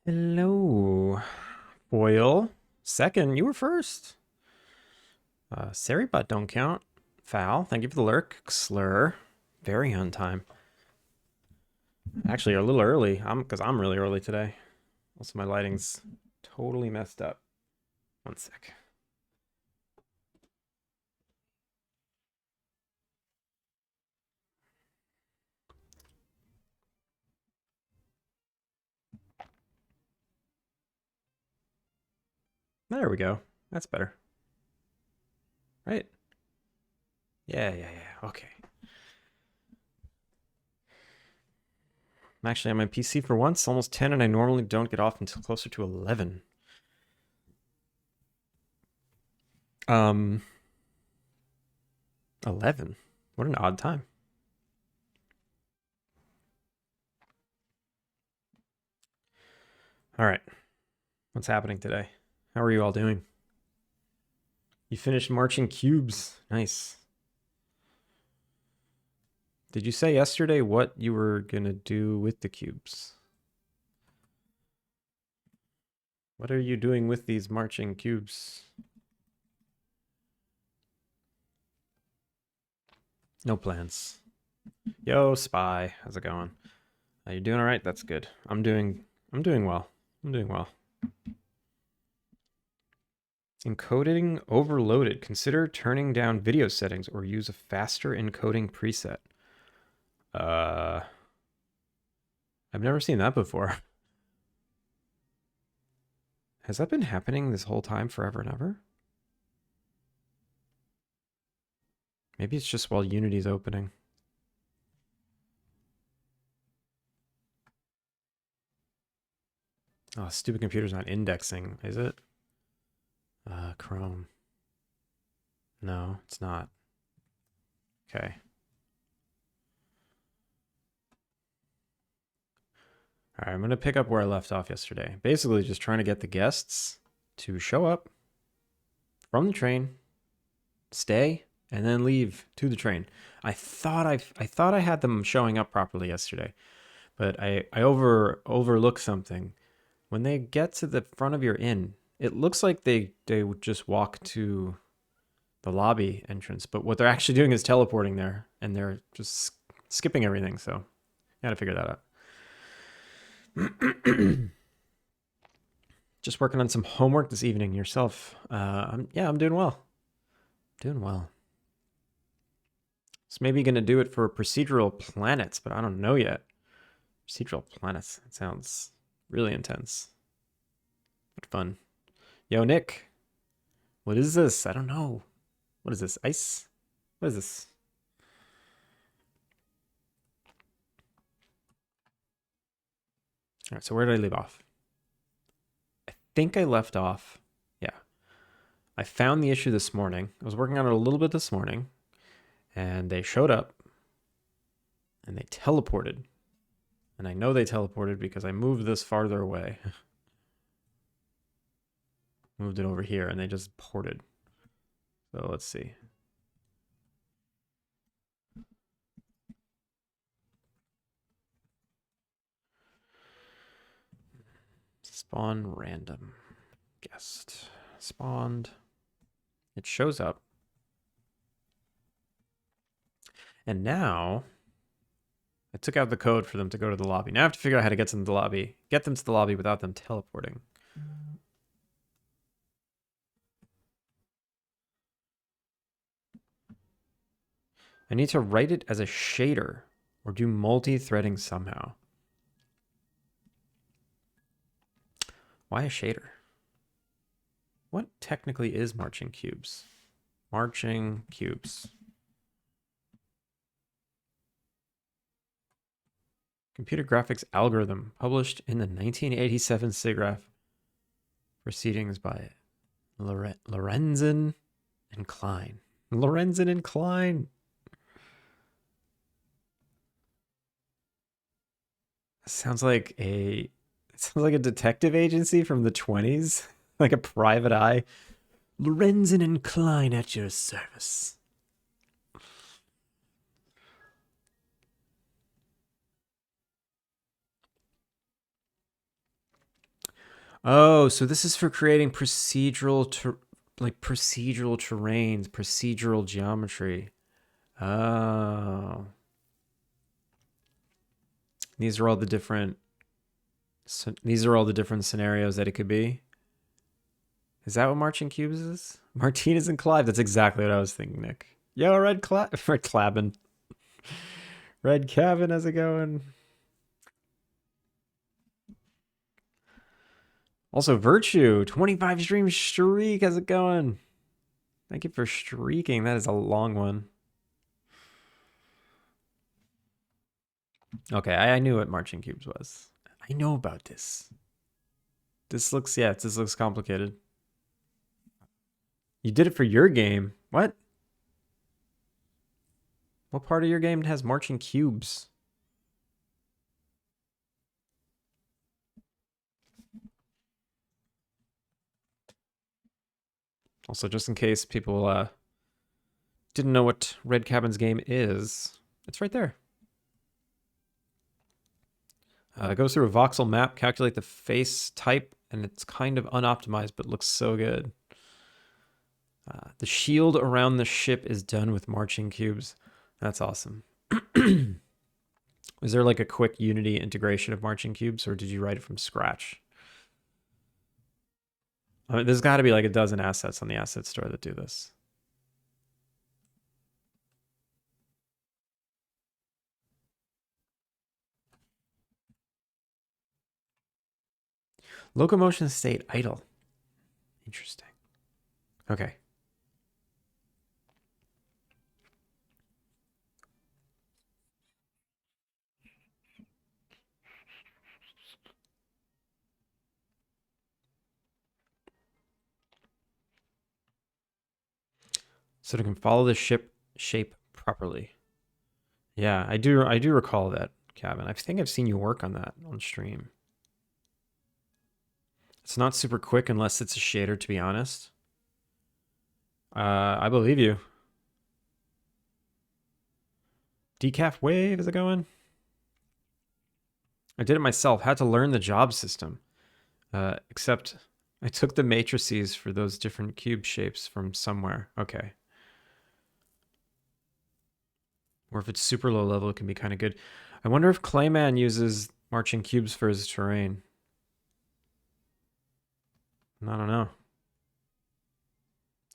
Hello, Foil. Second, you were first. Saribut don't count. Foul, thank you for the lurk. Slur, very on time. Actually, you're a little early. Because I'm really early today. Also, my lighting's totally messed up. One sec. There we go. That's better. Right? Yeah. Okay. I'm actually on my PC for once, almost 10, and I normally don't get off until closer to 11. 11? What an odd time. All right. What's happening today? How are you all doing? You finished marching cubes. Nice. Did you say yesterday what you were gonna do with the cubes? What are you doing with these marching cubes? No plans. Yo, Spy. How's it going? You doing all right? That's good. I'm doing well. I'm doing well. Encoding overloaded. Consider turning down video settings or use a faster encoding preset. Uh, I've never seen that before. Has that been happening this whole time forever and ever? Maybe it's just while Unity's opening. Oh, stupid computer's not indexing, is it? Chrome. No, it's not. Okay. All right, I'm going to pick up where I left off yesterday. Basically, just trying to get the guests to show up from the train, stay, and then leave to the train. I thought I had them showing up properly yesterday, but I overlooked something. When they get to the front of your inn, it looks like they would just walk to the lobby entrance, but what they're actually doing is teleporting there, and they're just skipping everything. So, got to figure that out. Just working on some homework this evening. Yourself? I'm doing well. Doing well. So maybe gonna do it for procedural planets, but I don't know yet. Procedural planets. It sounds really intense, but fun. Yo, Nick. What is this? I don't know. What is this? Ice? What is this? All right. So where did I leave off? I think I left off. Yeah. I found the issue this morning. I was working on it a little bit this morning, and they showed up and they teleported. And I know they teleported because I moved this farther away. Moved it over here and they just ported. So let's see. Spawn random guest. Spawned. It shows up. And now I took out the code for them to go to the lobby. Now I have to figure out how to get them to the lobby. Get them to the lobby without them teleporting. I need to write it as a shader or do multi-threading somehow. Why a shader? What technically is marching cubes? Marching cubes. Computer graphics algorithm published in the 1987 SIGGRAPH proceedings by Lorenzen and Klein. Lorenzen and Klein. Sounds like a detective agency from the 20s, like a private eye. Lorenzen and Klein at your service. Oh, so this is for creating procedural terrains, procedural geometry. Oh. These are all the different scenarios that it could be. Is that what Marching Cubes is? Martinez and Clive. That's exactly what I was thinking, Nick. Yo, Red Clabbin. Red Cabin, how's it going? Also, Virtue, 25 stream streak. How's it going? Thank you for streaking. That is a long one. Okay, I knew what Marching Cubes was. I know about this. This looks complicated. You did it for your game. What? What part of your game has marching cubes? Also, just in case people didn't know what Red Cabin's game is, it's right there. It goes through a voxel map, calculate the face type, and it's kind of unoptimized, but looks so good. The shield around the ship is done with marching cubes. That's awesome. Is there like a quick Unity integration of marching cubes, or did you write it from scratch? I mean, there's got to be like a dozen assets on the asset store that do this. Locomotion state idle. Interesting. Okay. So it can follow the ship shape properly. Yeah, I do recall that, Kevin. I think I've seen you work on that on stream. It's not super quick unless it's a shader, to be honest. I believe you. Decaf wave, is it going? I did it myself. Had to learn the job system. Except I took the matrices for those different cube shapes from somewhere. Okay. Or if it's super low level, it can be kind of good. I wonder if Clayman uses marching cubes for his terrain. I don't know.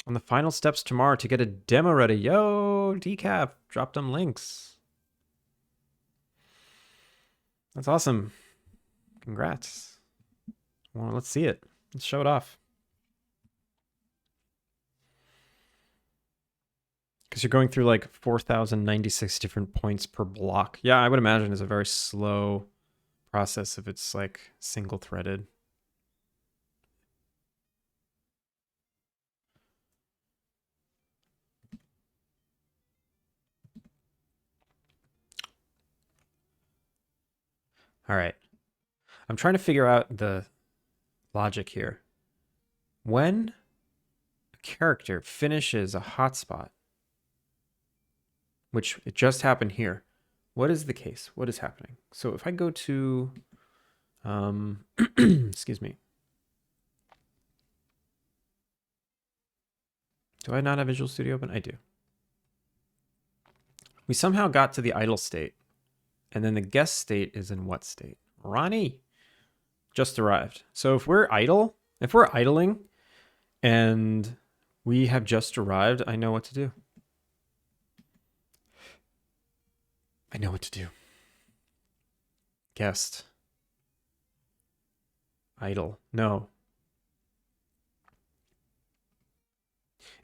On the final steps tomorrow to get a demo ready. Yo, Decaf, drop them links. That's awesome. Congrats. Well, let's see it. Let's show it off. Because you're going through like 4,096 different points per block. Yeah, I would imagine it's a very slow process if it's like single threaded. All right. I'm trying to figure out the logic here. When a character finishes a hotspot, which it just happened here, what is the case? What is happening? So if I go to, excuse me. Do I not have Visual Studio open? I do. We somehow got to the idle state. And then the guest state is in what state? Ronnie just arrived. So if we're idling and we have just arrived, I know what to do. I know what to do. Guest. Idle. No.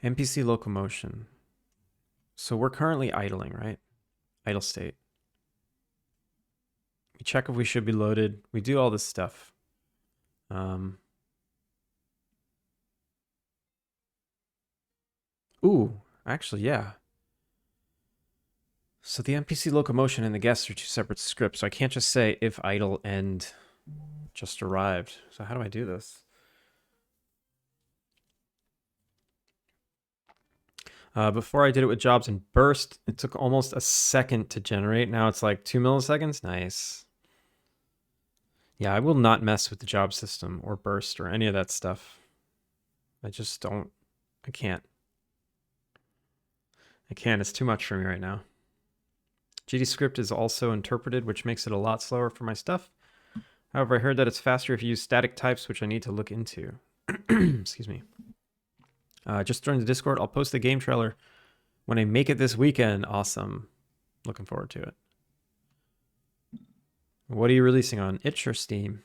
NPC locomotion. So we're currently idling, right? Idle state. We check if we should be loaded. We do all this stuff. Ooh, actually, yeah. So the NPC locomotion and the guests are two separate scripts. So I can't just say if idle and just arrived. So how do I do this? Before I did it with jobs in burst, it took almost a second to generate. Now it's like 2 milliseconds. Nice. Yeah, I will not mess with the job system or burst or any of that stuff. I just don't. I can't. I can't. It's too much for me right now. GDScript is also interpreted, which makes it a lot slower for my stuff. However, I heard that it's faster if you use static types, which I need to look into. Excuse me. Just join the Discord. I'll post the game trailer when I make it this weekend. Awesome. Looking forward to it. What are you releasing on Itch or Steam?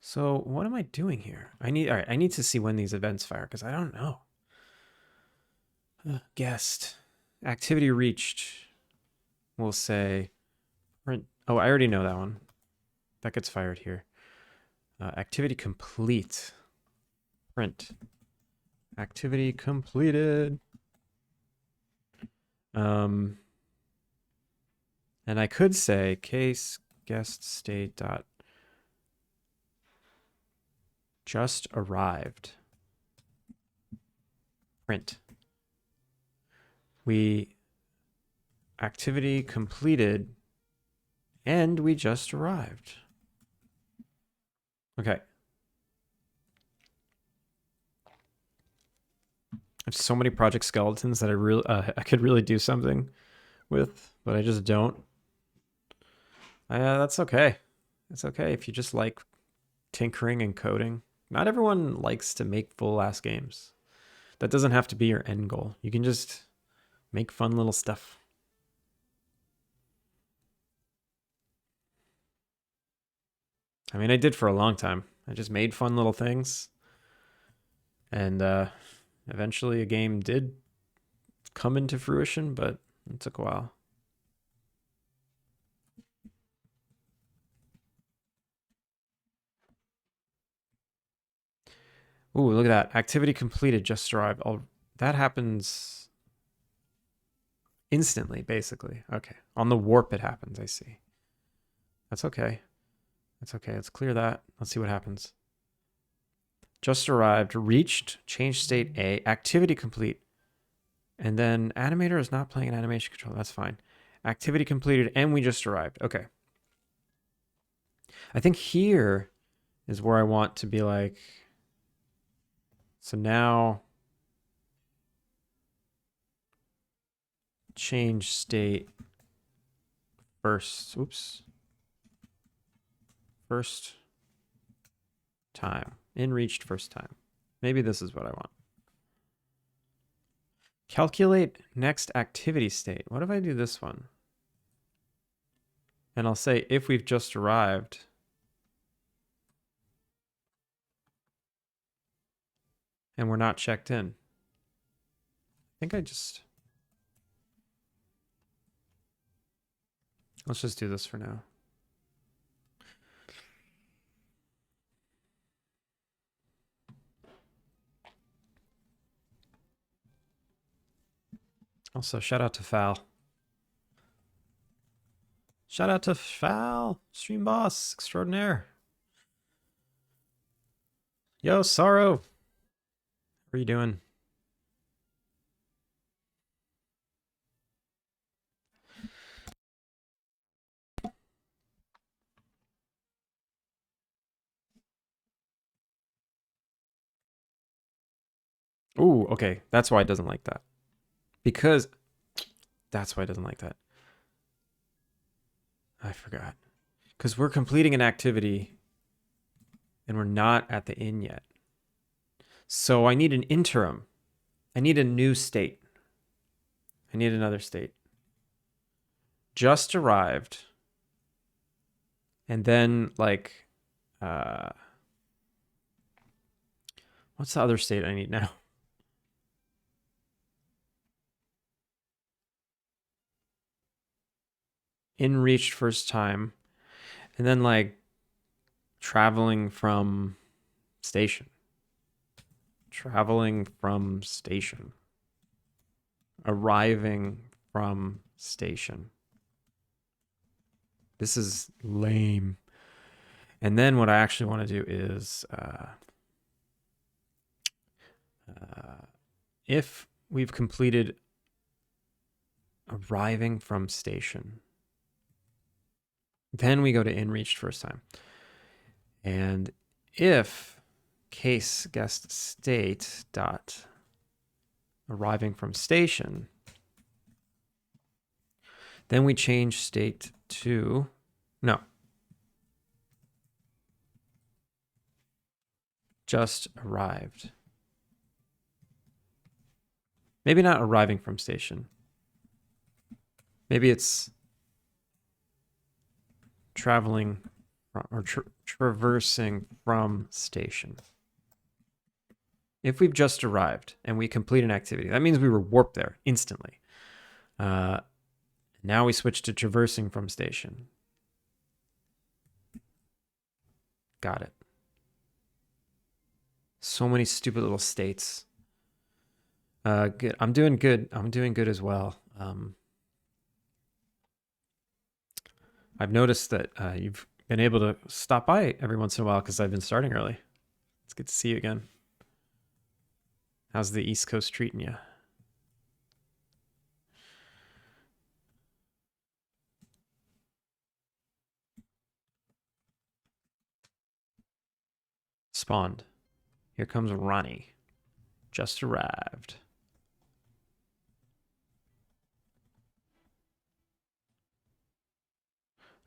So what am I doing here? All right, I need to see when these events fire because I don't know. Guest. Activity reached. We'll say print. Oh, I already know that one. That gets fired here. Activity complete. Print. Activity completed. And I could say case guest state dot just arrived. Print. We activity completed and we just arrived. Okay. I have so many project skeletons that I could really do something with, but I just don't. That's okay. It's okay if you just like tinkering and coding. Not everyone likes to make full-ass games. That doesn't have to be your end goal. You can just make fun little stuff. I mean, I did for a long time. I just made fun little things. And eventually a game did come into fruition, but it took a while. Ooh, look at that. Activity completed, just arrived. That happens instantly, basically. Okay. On the warp it happens, I see. That's okay. That's okay. Let's clear that. Let's see what happens. Just arrived, reached, change state A, activity complete. And then animator is not playing an animation controller. That's fine. Activity completed, and we just arrived. Okay. I think here is where I want to be like, so now change state first. Oops. First time. In reached first time. Maybe this is what I want. Calculate next activity state. What if I do this one? And I'll say if we've just arrived. And we're not checked in. I think let's just do this for now. Also, shout out to Fal. Shout out to Fal, stream boss extraordinaire. Yo, Sorrow. How are you doing? Ooh, okay. That's why it doesn't like that. Because that's why it doesn't like that. I forgot. Because we're completing an activity and we're not at the inn yet. So I need an interim. I need a new state. I need another state. Just arrived. And then like what's the other state I need now? In reached first time. And then like traveling from station. Traveling from station. Arriving from station. This is lame. And then what I actually want to do is if we've completed arriving from station, then we go to in reached first time. And if case guest state dot arriving from station, then we change state to, no, just arrived. Maybe not arriving from station. Maybe it's traveling or traversing from station. If we've just arrived and we complete an activity, that means we were warped there instantly. Now we switch to traversing from station. Got it. So many stupid little states. Good. I'm doing good. I'm doing good as well. I've noticed that you've been able to stop by every once in a while because I've been starting early. It's good to see you again. How's the East Coast treating you? Spawned. Here comes Ronnie. Just arrived.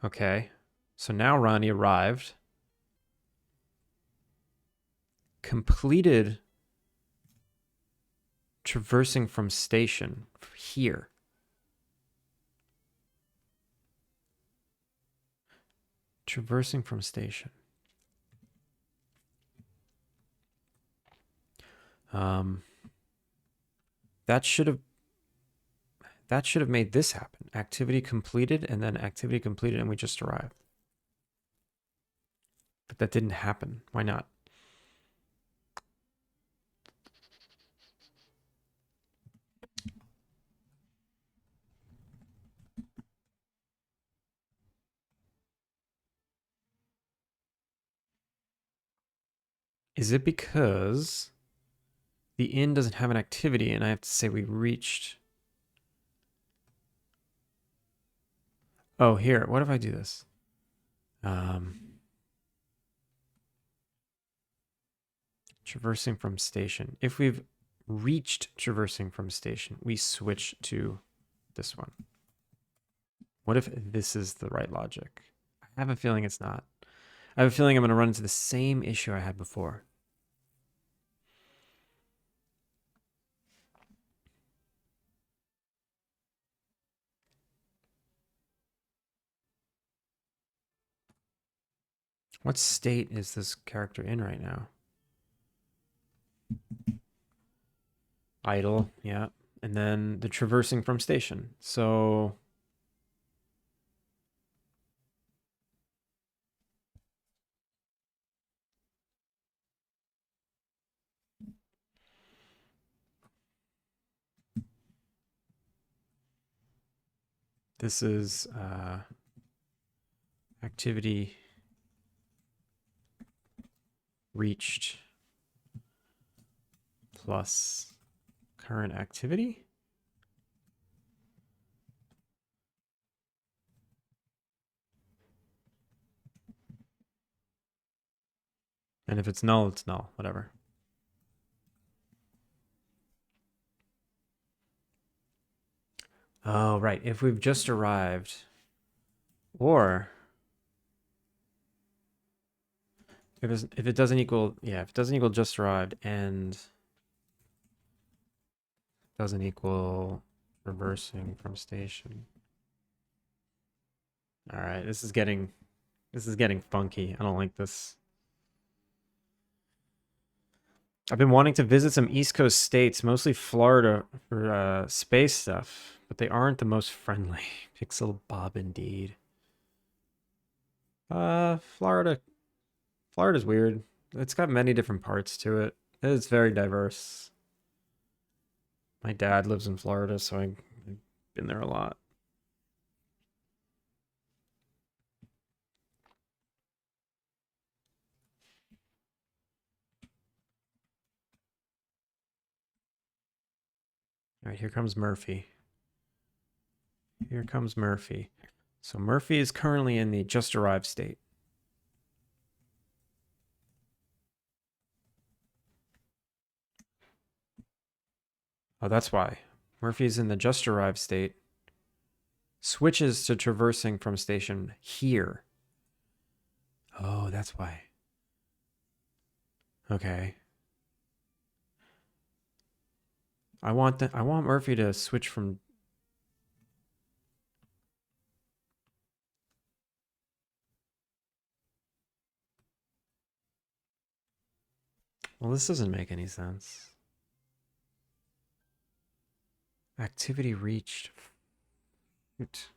Okay. So now Ronnie arrived. Completed traversing from station here. Traversing from station. That should have made this happen. Activity completed and then activity completed and we just arrived. But that didn't happen. Why not? Is it because the inn doesn't have an activity and I have to say we reached? Oh, here. What if I do this? Traversing from station. If we've reached traversing from station, we switch to this one. What if this is the right logic? I have a feeling it's not. I have a feeling I'm going to run into the same issue I had before. What state is this character in right now? Idle, yeah. And then the traversing from station. So this is activity reached plus current activity. And if it's null, it's null, whatever. Oh, right. If we've just arrived, or if it doesn't equal, yeah, if it doesn't equal just arrived and doesn't equal reversing from station. All right, this is getting funky. I don't like this. I've been wanting to visit some East Coast states, mostly Florida for space stuff, but they aren't the most friendly. Pixel Bob indeed. Florida's weird. It's got many different parts to it. It's very diverse. My dad lives in Florida, so I've been there a lot. All right, here comes Murphy. Here comes Murphy. So Murphy is currently in the just arrived state. Oh, that's why. Murphy's in the just arrived state. Switches to traversing from station here. Oh, that's why. Okay. I want Murphy to switch from. Well, this doesn't make any sense. Activity reached. Shoot.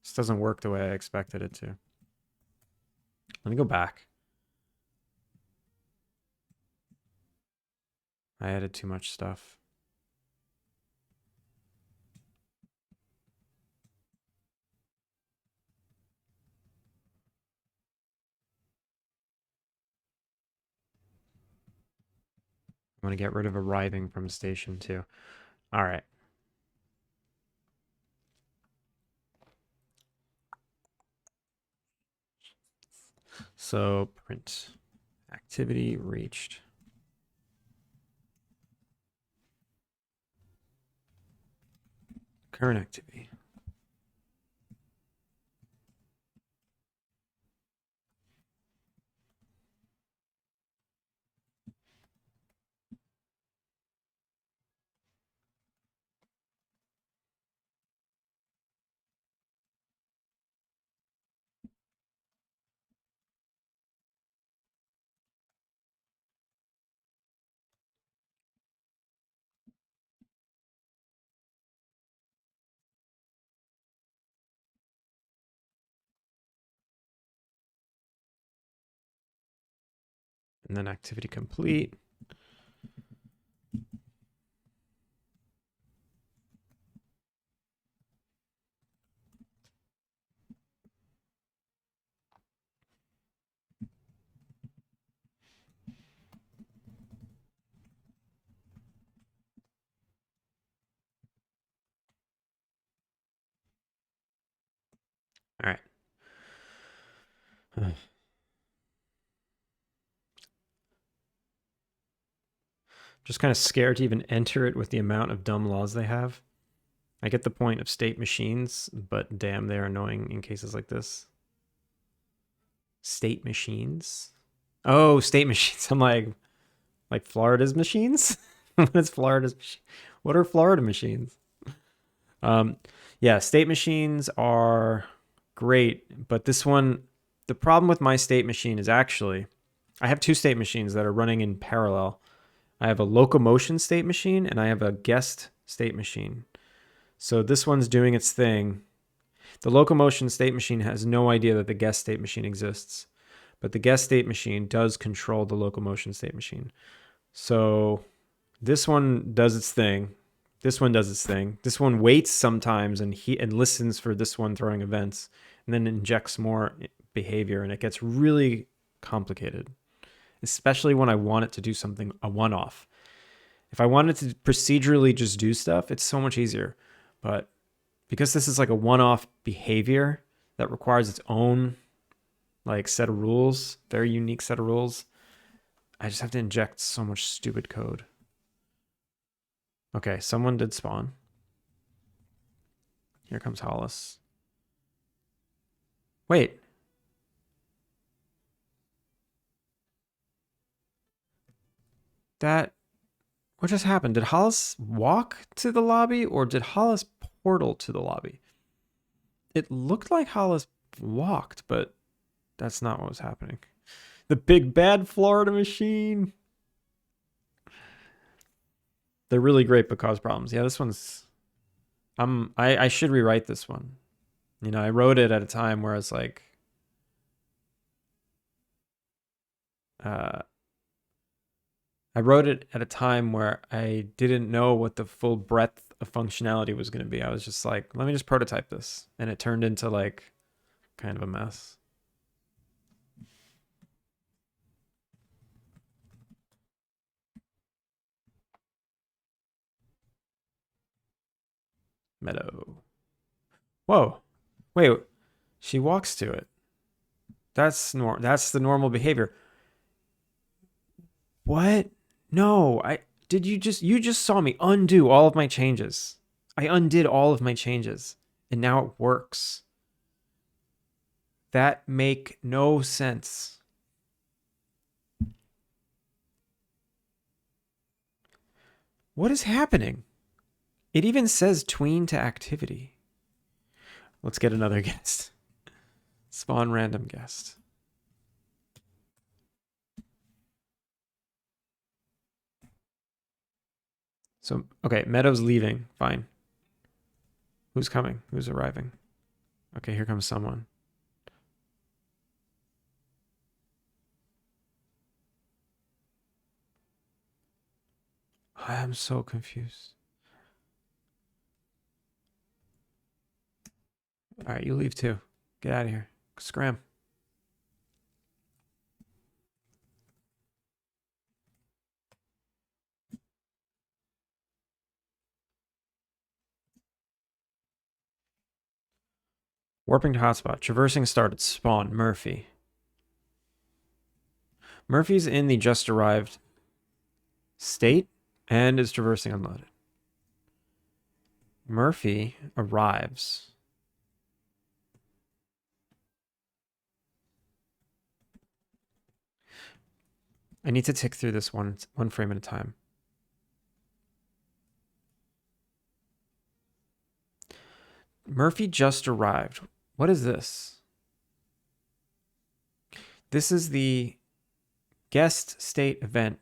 This doesn't work the way I expected it to. Let me go back. I added too much stuff. I'm going to get rid of arriving from station 2. All right. So print activity reached. Current activity. And then activity complete. All right. Just kind of scared to even enter it with the amount of dumb laws they have. I get the point of state machines, but damn, they're annoying in cases like this. State machines? Oh, state machines. I'm like Florida's machines? What is Florida's? What are Florida machines? Um, yeah, state machines are great, but this one, the problem with my state machine is actually, I have 2 state machines that are running in parallel. I have a locomotion state machine and I have a guest state machine. So this one's doing its thing. The locomotion state machine has no idea that the guest state machine exists, but the guest state machine does control the locomotion state machine. So this one does its thing. This one does its thing. This one waits sometimes and listens for this one throwing events and then injects more behavior, and it gets really complicated, especially when I want it to do something, a one-off. If I wanted to procedurally just do stuff, it's so much easier. But because this is like a one-off behavior that requires its own like set of rules, very unique set of rules, I just have to inject so much stupid code. Okay, someone did spawn. Here comes Hollis. Wait. What just happened? Did Hollis walk to the lobby or did Hollis portal to the lobby? It looked like Hollis walked, but that's not what was happening. The big bad Florida machine. They're really great but cause problems. Yeah, this one's I should rewrite this one. You know, I wrote it at a time where it's like I wrote it at a time where I didn't know what the full breadth of functionality was going to be. I was just like, let me just prototype this. And it turned into like kind of a mess. Meadow. Whoa. Wait. She walks to it. That's the normal behavior. What? No, you just saw me undo all of my changes. I undid all of my changes and now it works. That make no sense. What is happening? It even says tween to activity. Let's get another guest. Spawn random guest. So, okay, Meadow's leaving. Fine. Who's coming? Who's arriving? Okay, here comes someone. I am so confused. All right, you leave too. Get out of here. Scram. Warping to hotspot. Traversing started. Spawn. Murphy. Murphy's in the just arrived state and is traversing unloaded. Murphy arrives. I need to tick through this one frame at a time. Murphy just arrived. What is this? This is the guest state event.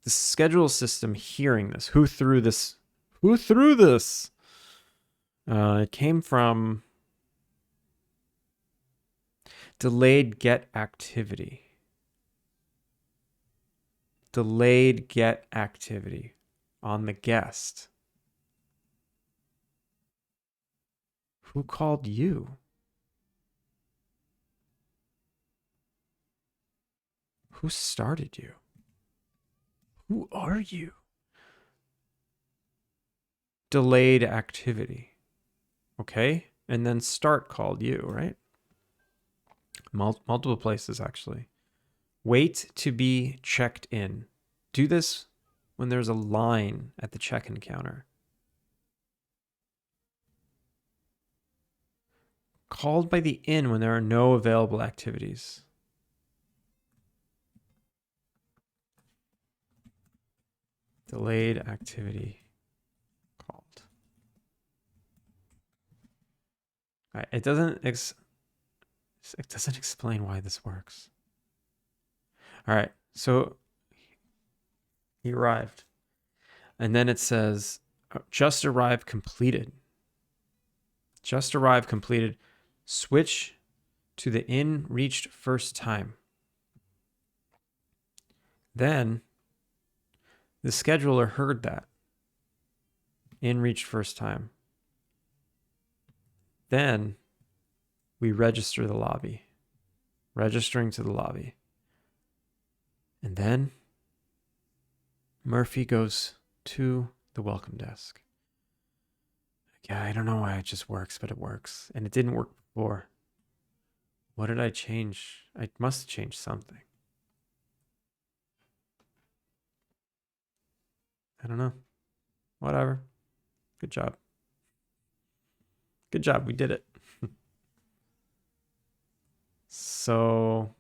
The schedule system hearing this. Who threw this? Who threw this? It came from delayed get activity. Delayed get activity on the guest. Who called you? Who started you? Who are you? Delayed activity. Okay. And then start called you, right? Multiple places, actually. Wait to be checked in. Do this when there's a line at the check-in counter. Called by the inn when there are no available activities. Delayed activity called. All right, it doesn't explain why this works. All right, so he arrived. And then it says, just arrived completed. Just arrived completed. Switch to the inn reached first time. Then the scheduler heard that. Inn reached first time. Then we register the lobby. Registering to the lobby. And then Murphy goes to the welcome desk. Yeah, I don't know why it just works, but it works. And it didn't work before. What did I change? I must have changed something. I don't know. Whatever. Good job. Good job. We did it. So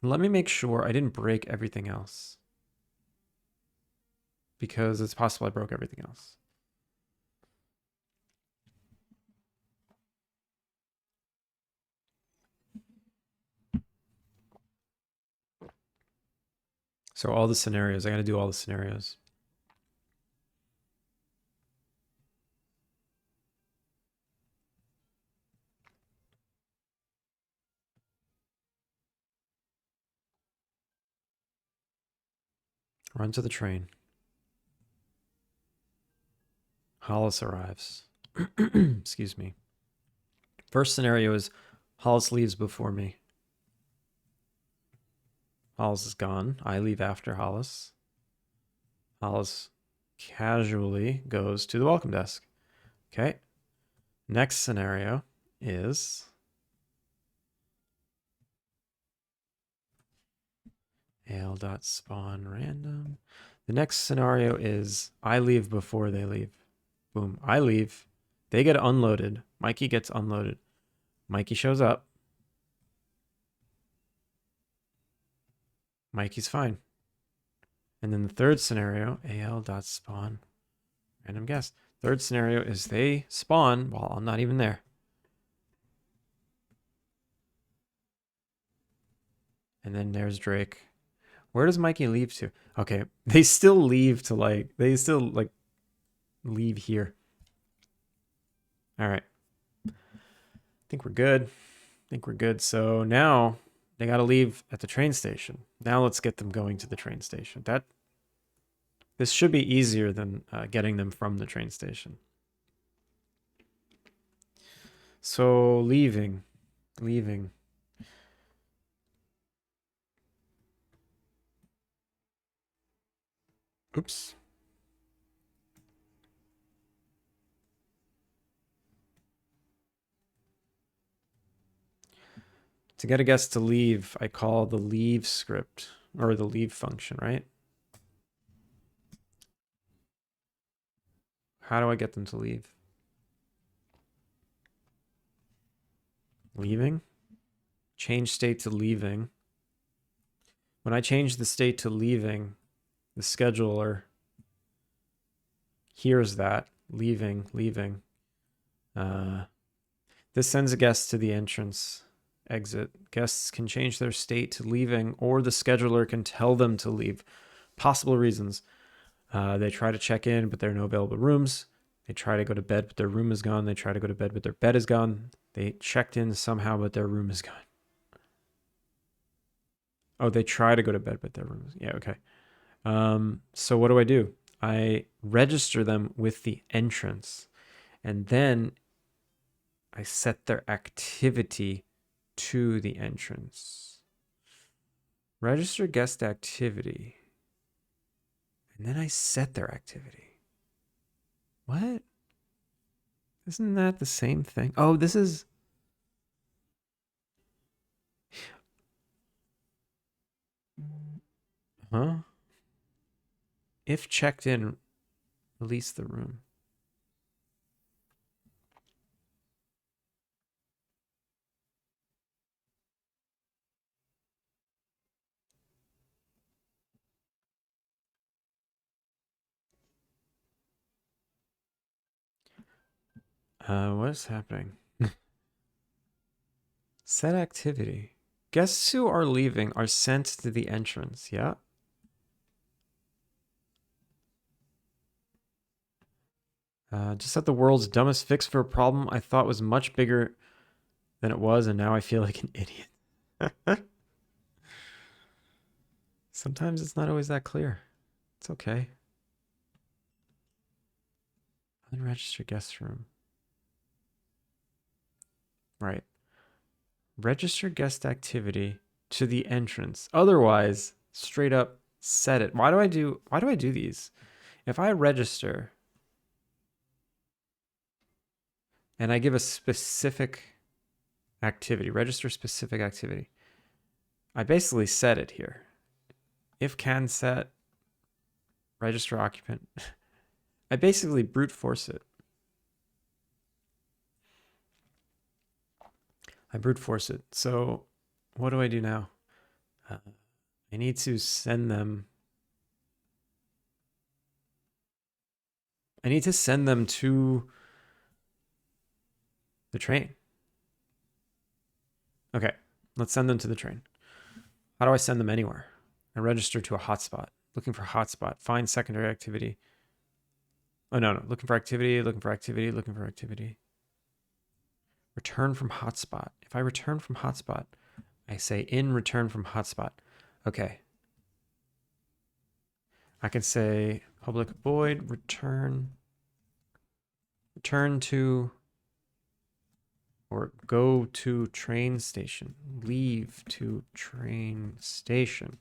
let me make sure I didn't break everything else. Because it's possible I broke everything else. So all the scenarios, I got to do all the scenarios. Run to the train. Hollis arrives. Excuse me. First scenario is Hollis leaves before me. Hollis is gone. I leave after Hollis. Hollis casually goes to the welcome desk. Okay. Next scenario is ale.spawn random. The next scenario is I leave before they leave. Boom. I leave. They get unloaded. Mikey gets unloaded. Mikey shows up. Mikey's fine. And then the third scenario, al.spawn random guest. Third scenario is they spawn while I'm not even there. And then there's Drake. Where does Mikey leave to? Okay, they still leave to leave here. All right. I think we're good. So now they got to leave at the train station. Now let's get them going to the train station. This should be easier than getting them from the train station. So leaving. Oops. To get a guest to leave, I call the leave script or the leave function, right? How do I get them to leave? Leaving. Change state to leaving. When I change the state to leaving, the scheduler hears that. Leaving. This sends a guest to the entrance exit. Guests can change their state to leaving, or the scheduler can tell them to leave. Possible reasons. They try to check in, but there are no available rooms. They try to go to bed, but their room is gone. They try to go to bed, but their bed is gone. They checked in somehow, but their room is gone. Oh, they try to go to bed, but their room is... Yeah, okay. So what do? I register them with the entrance, and then I set their activity to the entrance. Register guest activity. And then I set their activity. What? Isn't that the same thing? Oh, this is... Huh? If checked in, release the room. What is happening? Set activity. Guests who are leaving are sent to the entrance. Yeah. Just had the world's dumbest fix for a problem I thought was much bigger than it was, and now I feel like an idiot. Sometimes it's not always that clear. It's okay. Unregistered guest room. Right. Register guest activity to the entrance. Otherwise, straight up set it. Why do I do these? If I register and I give a specific activity, register specific activity, I basically set it here. If can set, register occupant. I basically brute force it. So what do I do now? I need to send them. I need to send them to the train. Okay, let's send them to the train. How do I send them anywhere? I register to a hotspot. Looking for hotspot. Find secondary activity. Oh, no. Looking for activity. Return from hotspot. If I return from hotspot, I say in return from hotspot. Okay. I can say public void return to, or go to train station. Leave to train station.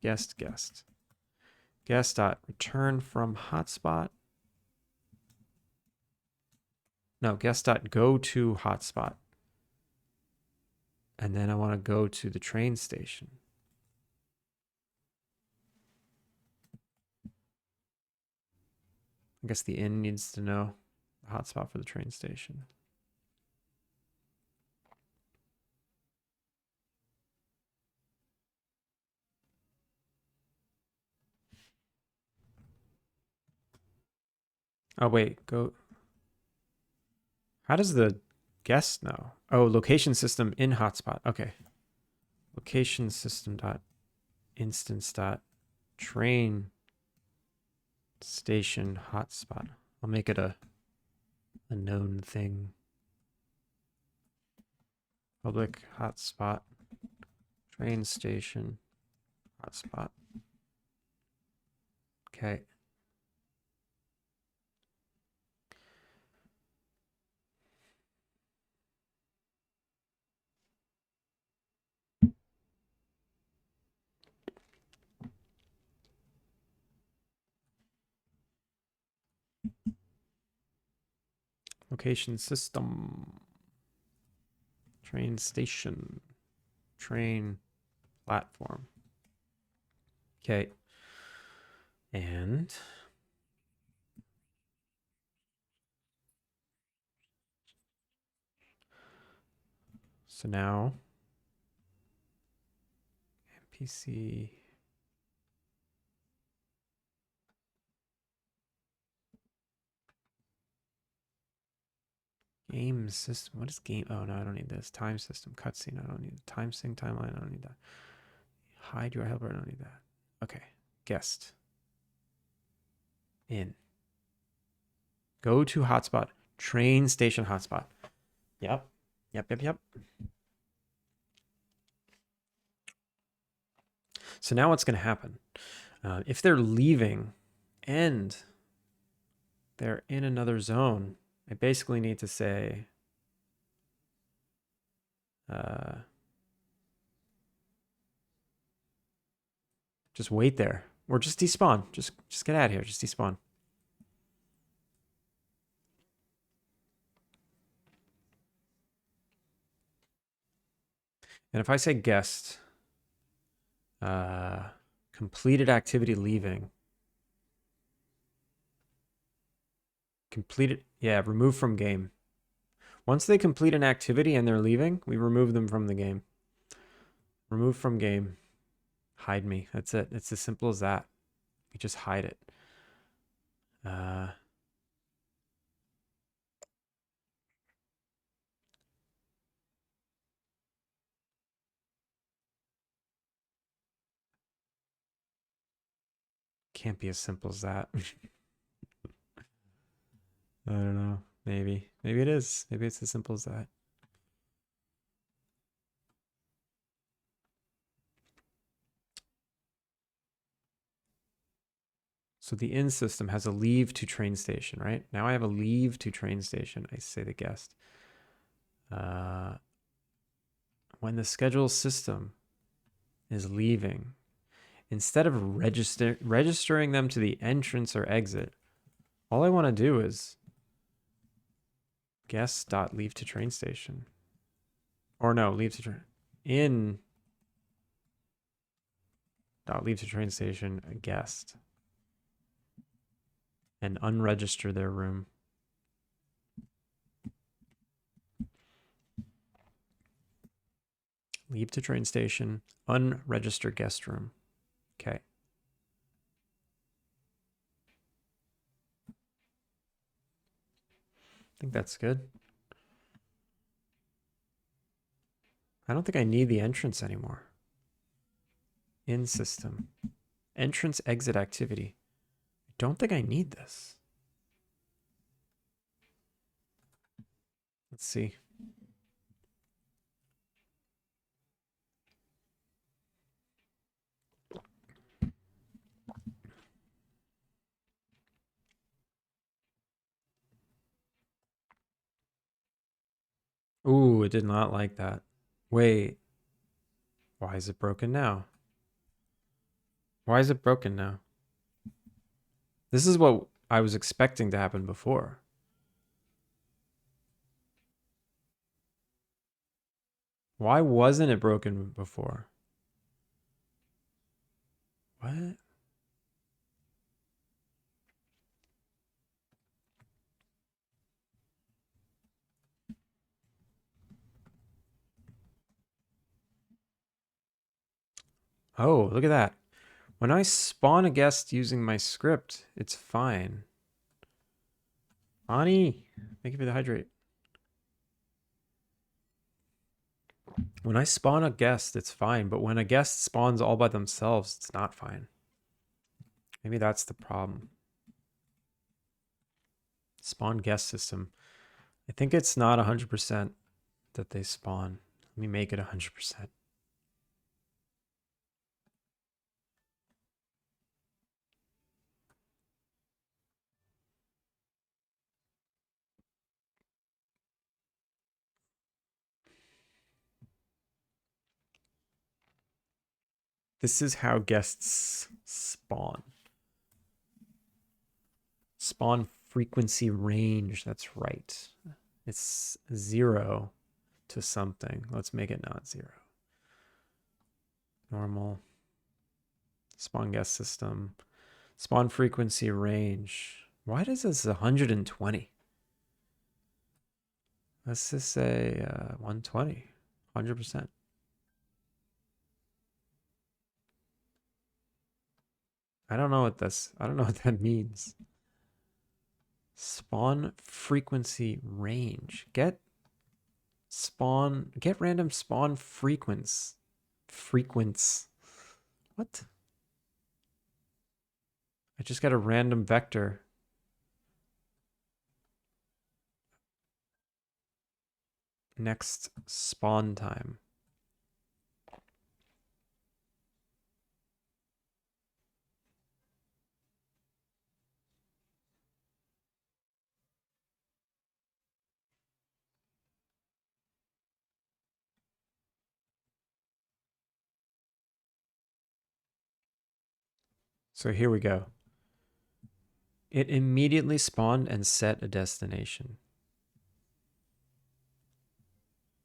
Guest. Guest dot return from hotspot. No, guest dot go to hotspot. And then I want to go to the train station. I guess the inn needs to know the hotspot for the train station. Oh, wait, go. How does the guest know? Oh, location system in hotspot. Okay. Location system dot instance dot train station hotspot. I'll make it a known thing. Public hotspot. Train station hotspot. Okay. Location system. Train station. Train platform. Okay. And so now NPC game system. What is game? Oh, no, I don't need this. Time system, cutscene. I don't need the time sync timeline. I don't need that. Hide your helper. I don't need that. Okay. Guest. In. Go to hotspot. Train station hotspot. Yep. Yep. So now what's going to happen? If they're leaving and they're in another zone, I basically need to say just wait there. Or just despawn. Just get out of here. Just despawn. And if I say guest, completed activity leaving. Completed, yeah, remove from game. Once they complete an activity and they're leaving, we remove them from the game. Remove from game. Hide me. That's it. It's as simple as that. You just hide it. Can't be as simple as that. I don't know. Maybe. Maybe it is. Maybe it's as simple as that. So the in system has a leave to train station, right? Now I have a leave to train station. I say the guest. When the schedule system is leaving, instead of registering them to the entrance or exit, all I want to do is guest.leave to train station. Or no, leave to train. In dot leave to train station a guest. And unregister their room. Leave to train station, unregister guest room. Okay. I think that's good. I don't think I need the entrance anymore. In system. Entrance exit activity. I don't think I need this. Let's see. Ooh, it did not like that. Wait. Why is it broken now? Why is it broken now? This is what I was expecting to happen before. Why wasn't it broken before? What? Oh, look at that. When I spawn a guest using my script, it's fine. Ani, thank you for the hydrate. When I spawn a guest, it's fine. But when a guest spawns all by themselves, it's not fine. Maybe that's the problem. Spawn guest system. I think it's not 100% that they spawn. Let me make it 100%. This is how guests spawn. Spawn frequency range. That's right. It's 0 to something. Let's make it not 0. Normal. Spawn guest system. Spawn frequency range. Why does this 120? Let's just say 120. 100%. I don't know what that means. Spawn frequency range. Get random spawn frequency. What? I just got a random vector. Next spawn time. So here we go. It immediately spawned and set a destination.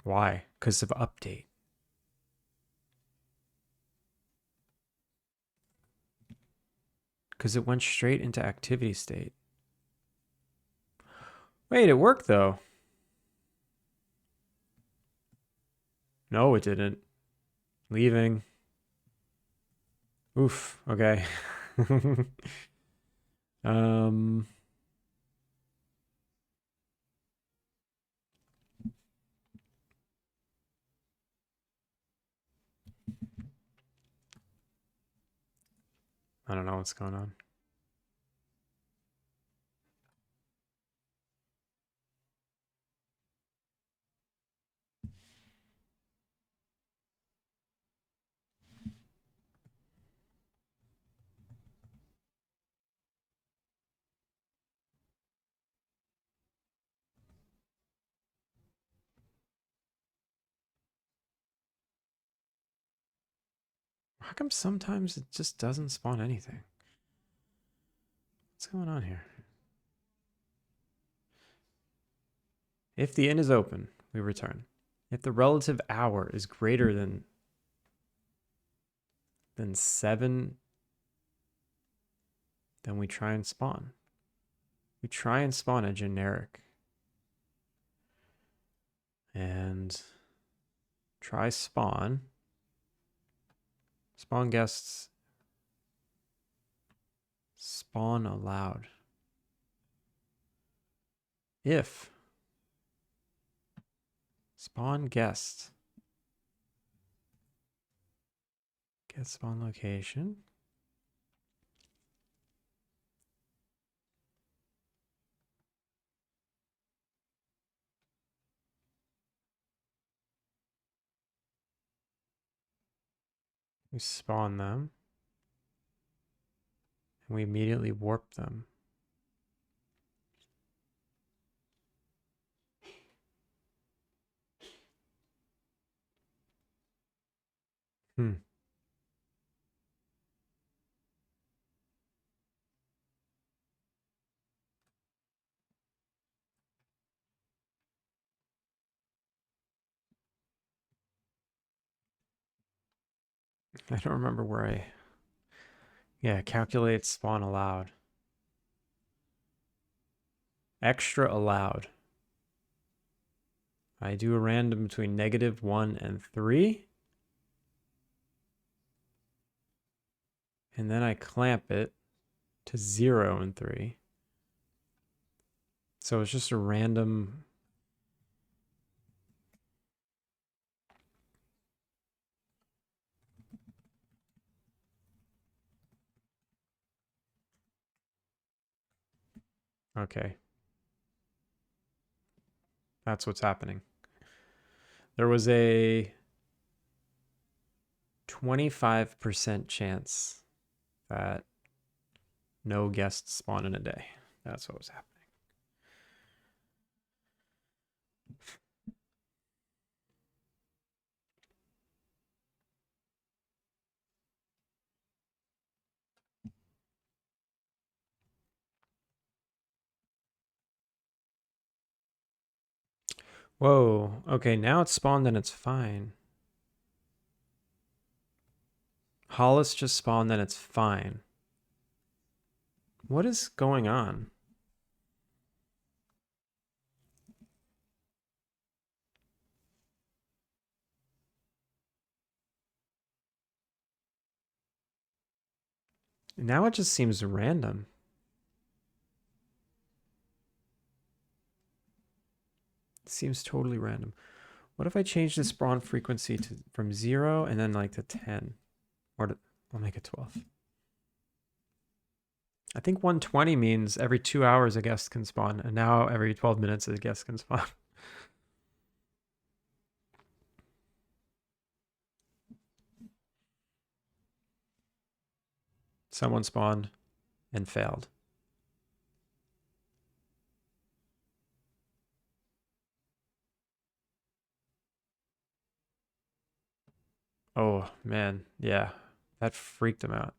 Why? Because of update. Because it went straight into activity state. Wait, it worked though. No, it didn't. Leaving. Oof. Okay. um. I don't know what's going on. How come sometimes it just doesn't spawn anything? What's going on here? If the inn is open, we return. If the relative hour is greater than 7, then we try and spawn. We try and spawn a generic. And try spawn. Spawn guests. Spawn allowed. If spawn guest. Get spawn location. We spawn them. And we immediately warp them. Hmm. I don't remember where I... Yeah, calculate spawn allowed. Extra allowed. I do a random between -1 and 3. And then I clamp it to 0 and 3. So it's just a random... Okay. That's what's happening. There was a 25% chance that no guests spawn in a day. That's what was happening. Whoa. Okay, now it's spawned and it's fine. Hollis just spawned and it's fine. What is going on? Now it just seems random. It seems totally random. What if I change the spawn frequency to from 0 and then like to 10? Or to, I'll make it 12. I think 120 means every 2 hours a guest can spawn, and now every 12 minutes a guest can spawn. Someone spawned and failed. Oh, man. Yeah. That freaked him out.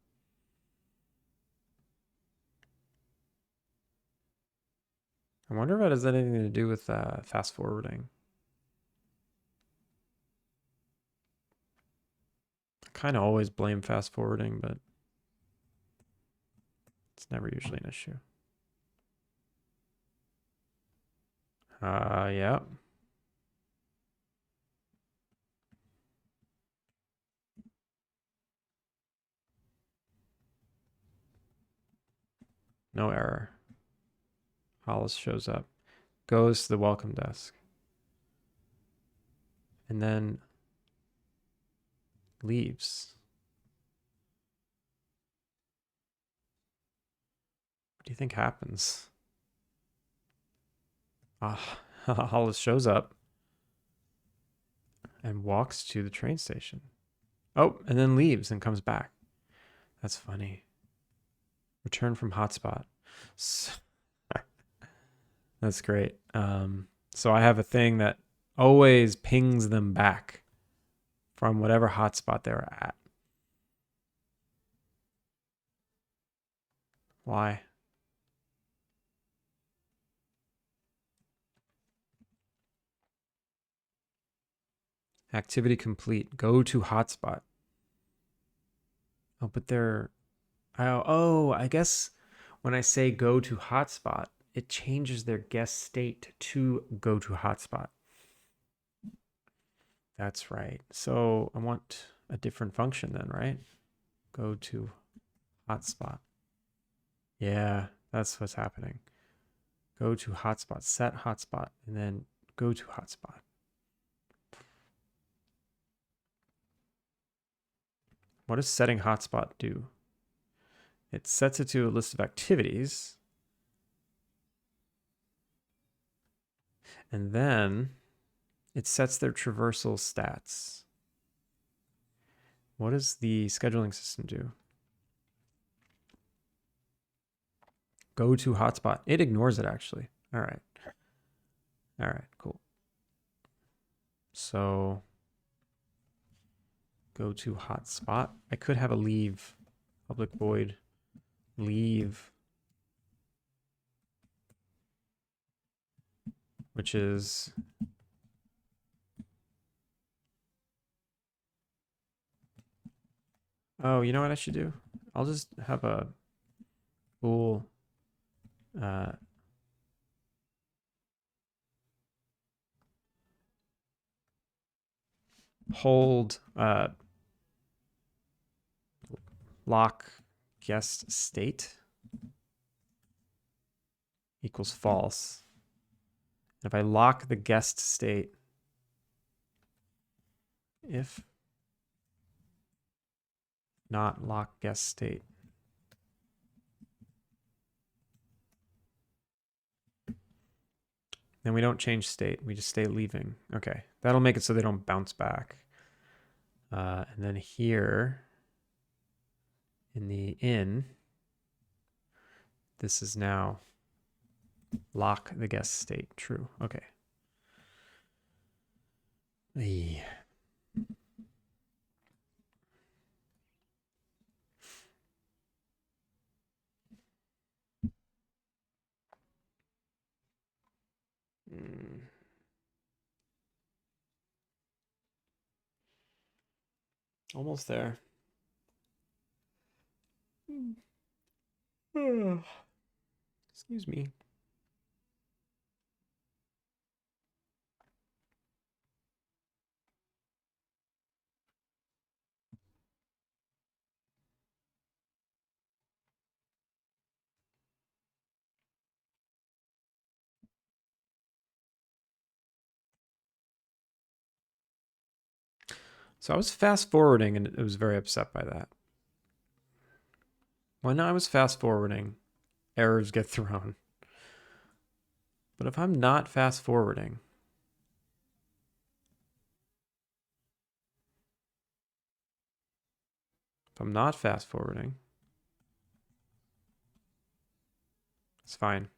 I wonder if it has anything to do with fast forwarding. I kind of always blame fast forwarding, but it's never usually an issue. Yeah. No error. Hollis shows up, goes to the welcome desk, and then leaves. What do you think happens? Hollis shows up and walks to the train station. Oh, and then leaves and comes back. That's funny. Return from hotspot. That's great. So I have a thing that always pings them back from whatever hotspot they were at. Why? Activity complete. Go to hotspot. Oh, but they're... Oh, I guess when I say go to hotspot, it changes their guest state to go to hotspot. That's right. So I want a different function then, right? Go to hotspot. Yeah, that's what's happening. Go to hotspot, set hotspot, and then go to hotspot. What does setting hotspot do? It sets it to a list of activities. And then it sets their traversal stats. What does the scheduling system do? Go to hotspot. It ignores it, actually. All right. All right, cool. So go to hotspot. I could have a leave, public void, leave, which is Oh, you know what I should do? I'll just have a cool hold lock guest state equals false. If I lock the guest state, if not lock guest state, then we don't change state. We just stay leaving. Okay, that'll make it so they don't bounce back. And then here in the in, this is now lock the guest state true. Okay. Hey. Almost there. Excuse me. So I was fast forwarding and it was very upset by that. When I was fast forwarding, errors get thrown. But if I'm not fast forwarding, it's fine.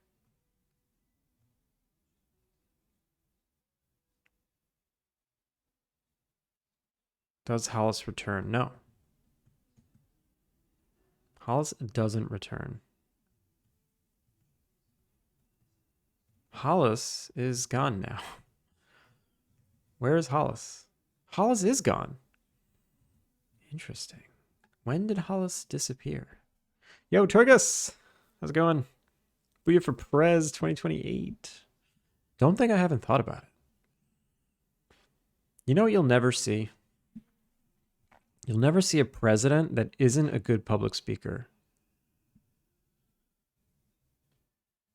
Does Hollis return? No. Hollis doesn't return. Hollis is gone now. Where is Hollis? Hollis is gone. Interesting. When did Hollis disappear? Yo, Turgus! How's it going? Booyah for Prez 2028. Don't think I haven't thought about it. You know what you'll never see? You'll never see a president that isn't a good public speaker.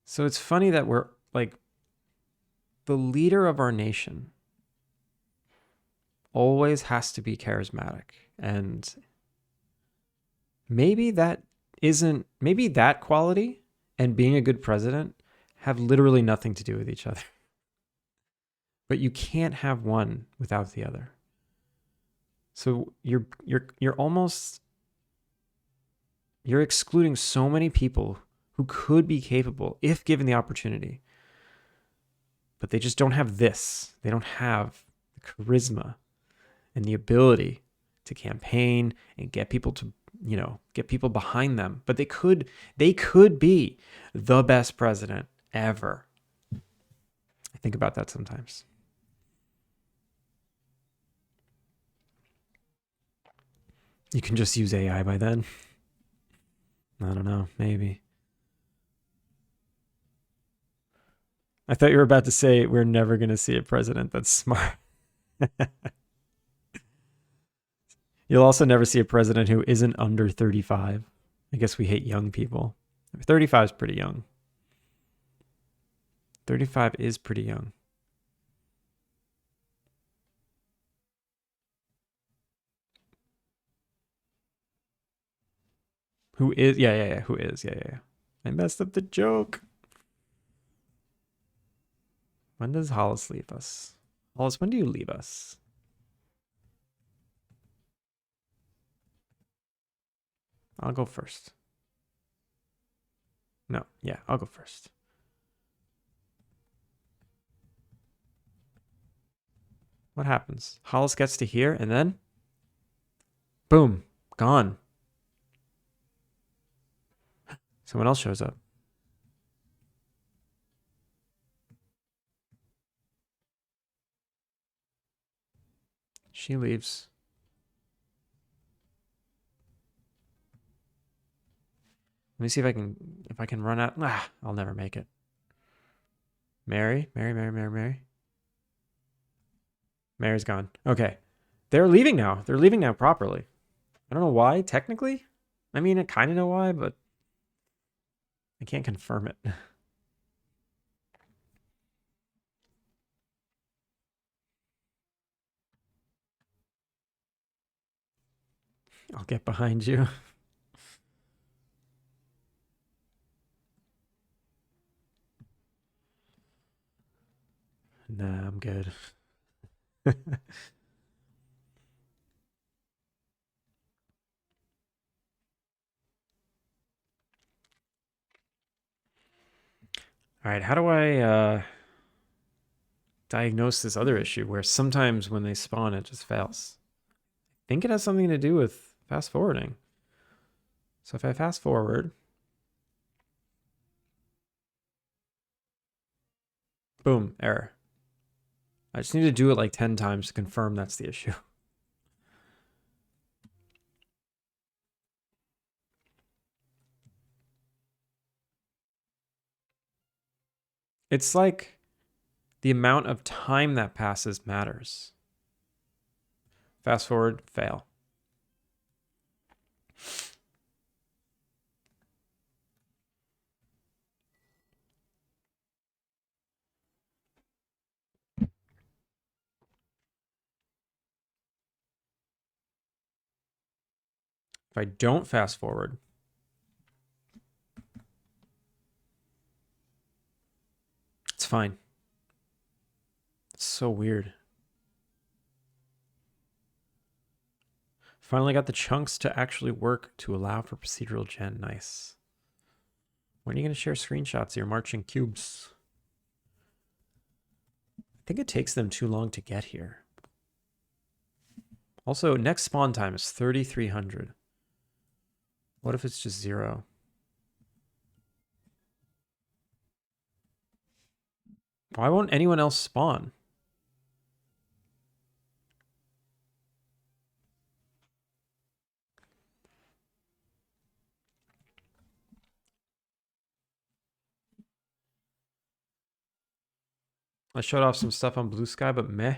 So it's funny that we're like the leader of our nation always has to be charismatic. And maybe that quality and being a good president have literally nothing to do with each other. But you can't have one without the other. So you're excluding so many people who could be capable if given the opportunity. But they just don't have this. They don't have the charisma and the ability to campaign and get people to, get people behind them. But they could be the best president ever. I think about that sometimes. You can just use AI by then. I don't know, maybe. I thought you were about to say we're never going to see a president that's smart. You'll also never see a president who isn't under 35. I guess we hate young people. 35 is pretty young. 35 is pretty young. Who is? Yeah. Who is? Yeah. I messed up the joke. When does Hollis leave us? Hollis, when do you leave us? I'll go first. No, yeah, I'll go first. What happens? Hollis gets to here and then boom, gone. Someone else shows up. She leaves. Let me see if I can run out. Ah, I'll never make it. Mary. Mary's gone. Okay. They're leaving now. They're leaving now properly. I don't know why, technically. I mean, I kind of know why, but I can't confirm it. I'll get behind you. Nah, I'm good. All right, how do I diagnose this other issue where sometimes when they spawn, it just fails? I think it has something to do with fast forwarding. So if I fast forward, boom, error. I just need to do it like 10 times to confirm that's the issue. It's like the amount of time that passes matters. Fast forward, fail. If I don't fast forward, it's fine. It's so weird. Finally got the chunks to actually work to allow for procedural gen. Nice. When are you going to share screenshots of your marching cubes? I think it takes them too long to get here. Also, next spawn time is 3,300. What if it's just 0? Why won't anyone else spawn? I showed off some stuff on Blue Sky, but meh.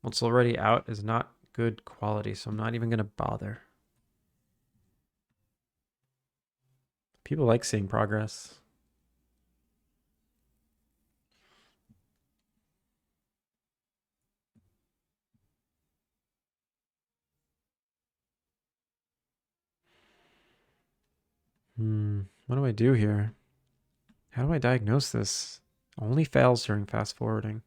What's already out is not good quality, so I'm not even going to bother. People like seeing progress. What do I do here? How do I diagnose this? Only fails during fast forwarding.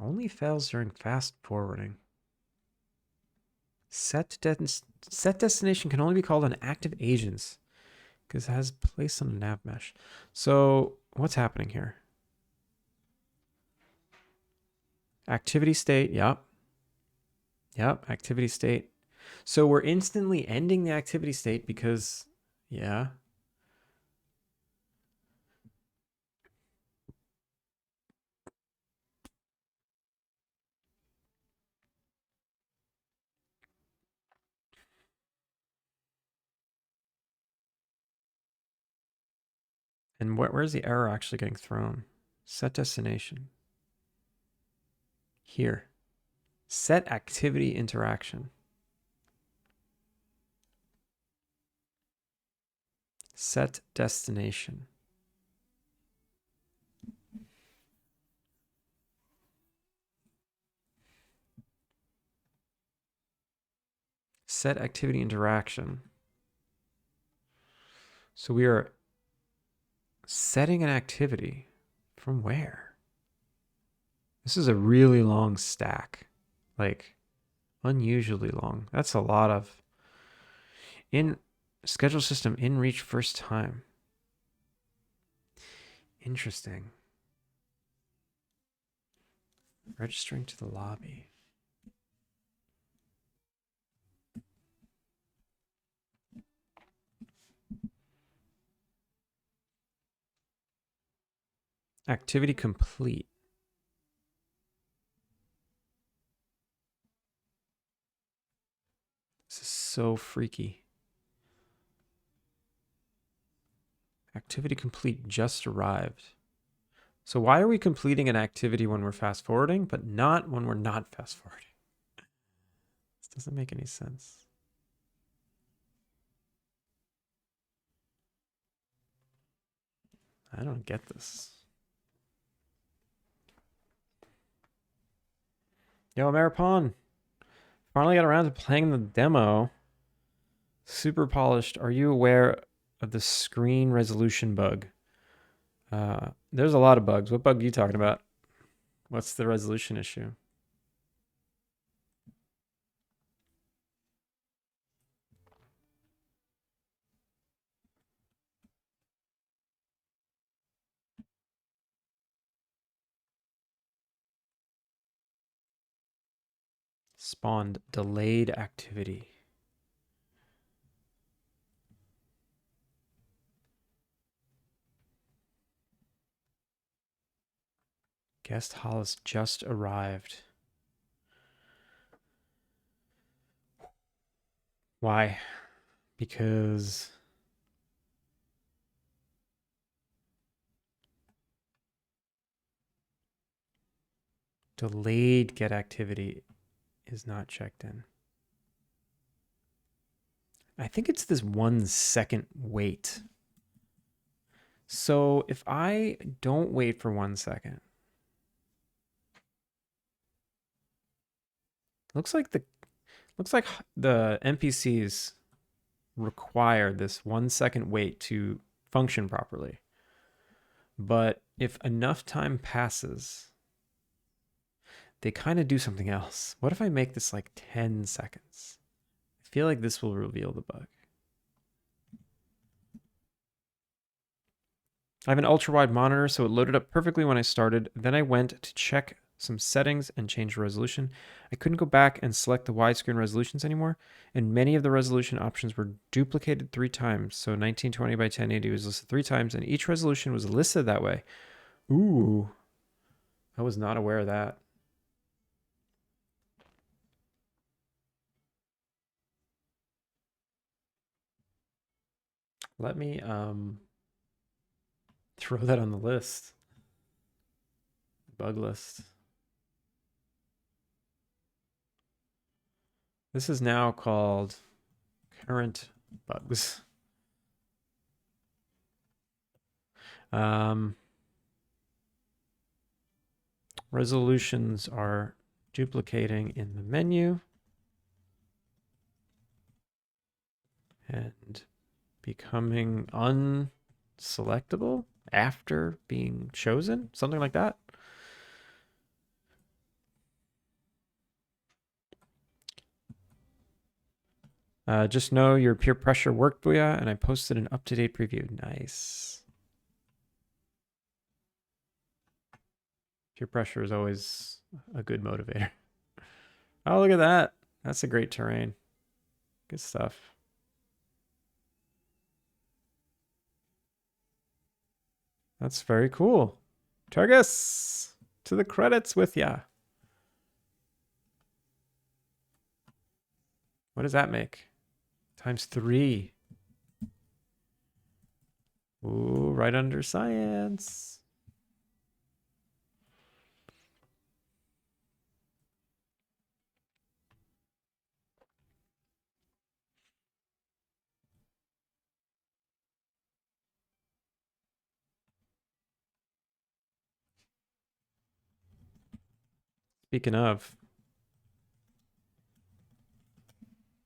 Only fails during fast forwarding. Set destination can only be called on active agents because it has place on a nav mesh. So what's happening here? Activity state, yep. Yep, activity state. So we're instantly ending the activity state because, yeah. And where's the error actually getting thrown? Set destination. Here. Set activity interaction. Set destination. Set activity interaction. So we are setting an activity from where? This is a really long stack. Like unusually long. That's a lot of in schedule system in reach first time. Interesting. Registering to the lobby. Activity complete. This is so freaky. Activity complete just arrived. So why are we completing an activity when we're fast forwarding, but not when we're not fast forwarding? This doesn't make any sense. I don't get this. Yo, Maripon. Finally got around to playing the demo. Super polished. Are you aware of the screen resolution bug? There's a lot of bugs. What bug are you talking about? What's the resolution issue? Spawned delayed activity. Guest Hollis just arrived. Why? Because delayed get activity is not checked in. I think it's this 1 second wait. So if I don't wait for 1 second, looks like the NPCs require this 1 second wait to function properly. But if enough time passes, they kind of do something else. What if I make this like 10 seconds? I feel like this will reveal the bug. I have an ultra-wide monitor, so it loaded up perfectly when I started. Then I went to check some settings and change the resolution. I couldn't go back and select the widescreen resolutions anymore, and many of the resolution options were duplicated 3 times. So 1920 by 1080 was listed 3 times, and each resolution was listed that way. Ooh, I was not aware of that. Let me throw that on the list. Bug list. This is now called current bugs. Resolutions are duplicating in the menu and becoming unselectable after being chosen, something like that. Just know your peer pressure worked, Booyah, and I posted an up-to-date preview. Nice. Peer pressure is always a good motivator. Oh, look at that. That's a great terrain. Good stuff. That's very cool. Turgus, to the credits with ya. What does that make? ×3. Ooh, right under science.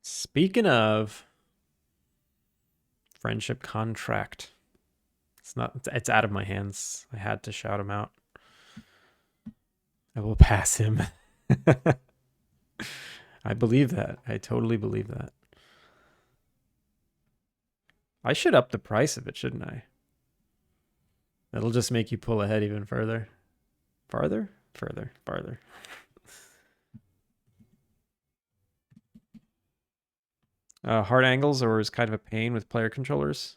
Speaking of friendship contract. It's out of my hands. I had to shout him out. I will pass him. I believe that. I totally believe that. I should up the price of it, shouldn't I? That'll just make you pull ahead even further. Farther? Further. Farther. Hard angles are always kind of a pain with player controllers.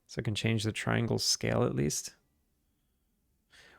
So I can change the triangle scale at least.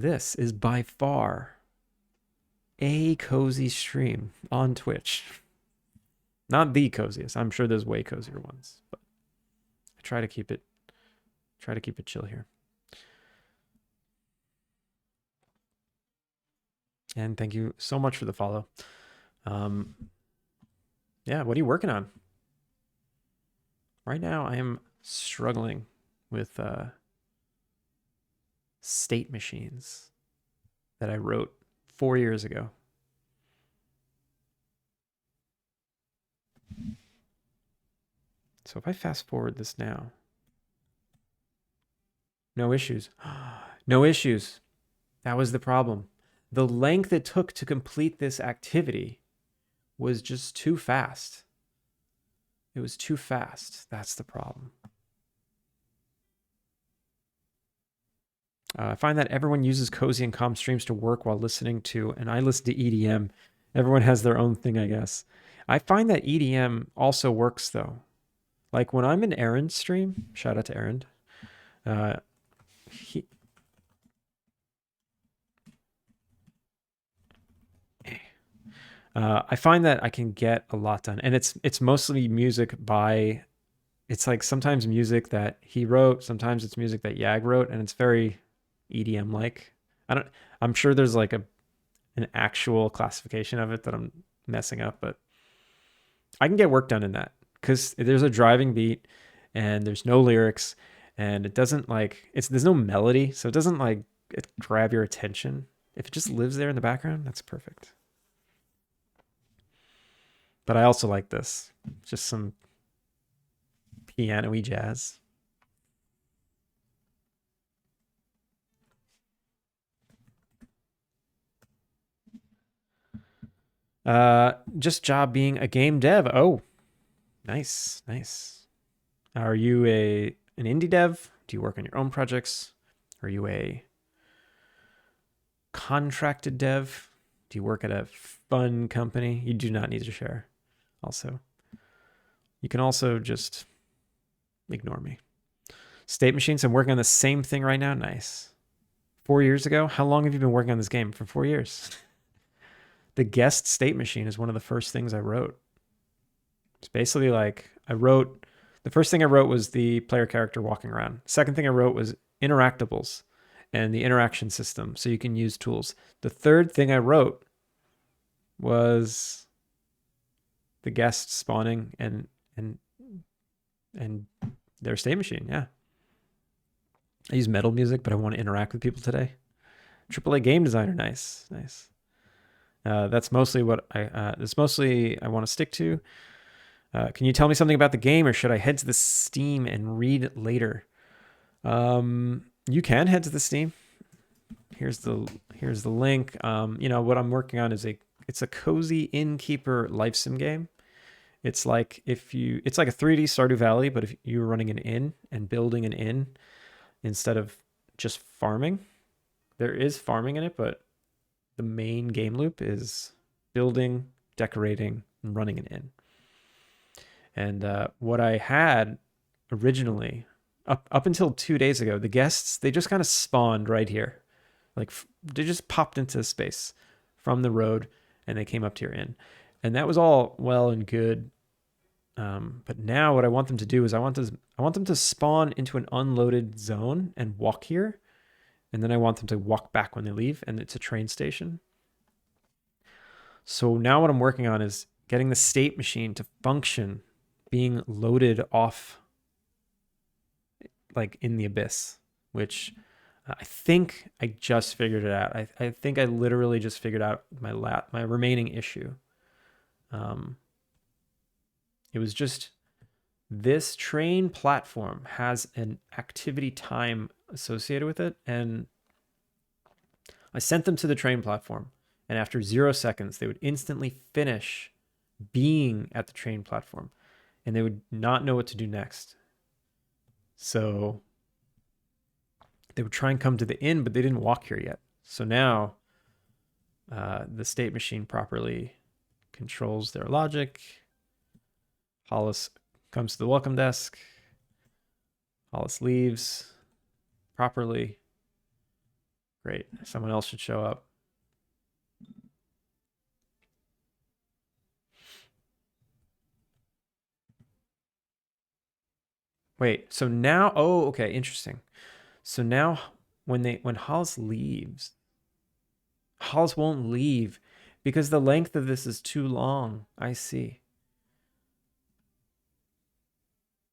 This is by far a cozy stream on Twitch. Not the coziest. I'm sure there's way cozier ones, but I try to keep it chill here. And thank you so much for the follow. Yeah, what are you working on? Right now I am struggling with state machines that I wrote 4 years ago. So if I fast forward this now, no issues. No issues. That was the problem. The length it took to complete this activity was just too fast. It was too fast. That's the problem. I find that everyone uses cozy and calm streams to work while listening to, and I listen to EDM. Everyone has their own thing, I guess. I find that EDM also works though. Like when I'm in Aaron's stream, shout out to Aaron. I find that I can get a lot done, and it's mostly music by. It's like sometimes music that he wrote, sometimes it's music that Yag wrote, and it's very EDM like. I'm sure there's like an actual classification of it that I'm messing up, but I can get work done in that because there's a driving beat and there's no lyrics and it doesn't like there's no melody, so it doesn't like grab your attention. If it just lives there in the background, that's perfect. But I also like this, just some piano-y jazz. Just job being a game dev. Oh, nice, nice. Are you an indie dev? Do you work on your own projects? Are you a contracted dev? Do you work at a fun company? You do not need to share. Also, you can also just ignore me. State machines. I'm working on the same thing right now. Nice. 4 years ago. How long have you been working on this game? For 4 years. The guest state machine is one of the first things I wrote. It's basically like the first thing I wrote was the player character walking around. Second thing I wrote was interactables and the interaction system so you can use tools. The third thing I wrote was the guest spawning and their state machine. Yeah. I use metal music, but I want to interact with people today. AAA game designer. Nice. Nice. That's mostly what I want to stick to. Can you tell me something about the game, or should I head to the Steam and read later? You can head to the Steam. Here's the link. What I'm working on is it's a cozy innkeeper life sim game. It's like it's like a 3D Stardew Valley, but if you were running an inn and building an inn instead of just farming. There is farming in it, but the main game loop is building, decorating, and running an inn. And what I had originally, up until 2 days ago, the guests, they just kind of spawned right here. Like they just popped into space from the road and they came up to your inn. And that was all well and good. But now what I want them to do is I want them to spawn into an unloaded zone and walk here. And then I want them to walk back when they leave, and it's a train station. So now what I'm working on is getting the state machine to function, being loaded off like in the abyss, which I think I just figured it out. I think I literally just figured out my remaining issue. It was just this train platform has an activity time associated with it, and I sent them to the train platform, and after 0 seconds they would instantly finish being at the train platform and they would not know what to do next. So they would try and come to the inn, but they didn't walk here yet. So now the state machine properly controls their logic. Hollis comes to the welcome desk. Hollis leaves properly. Great. Someone else should show up. Wait, so now, oh, okay, interesting. So now when Hollis leaves, Hollis won't leave because the length of this is too long. I see.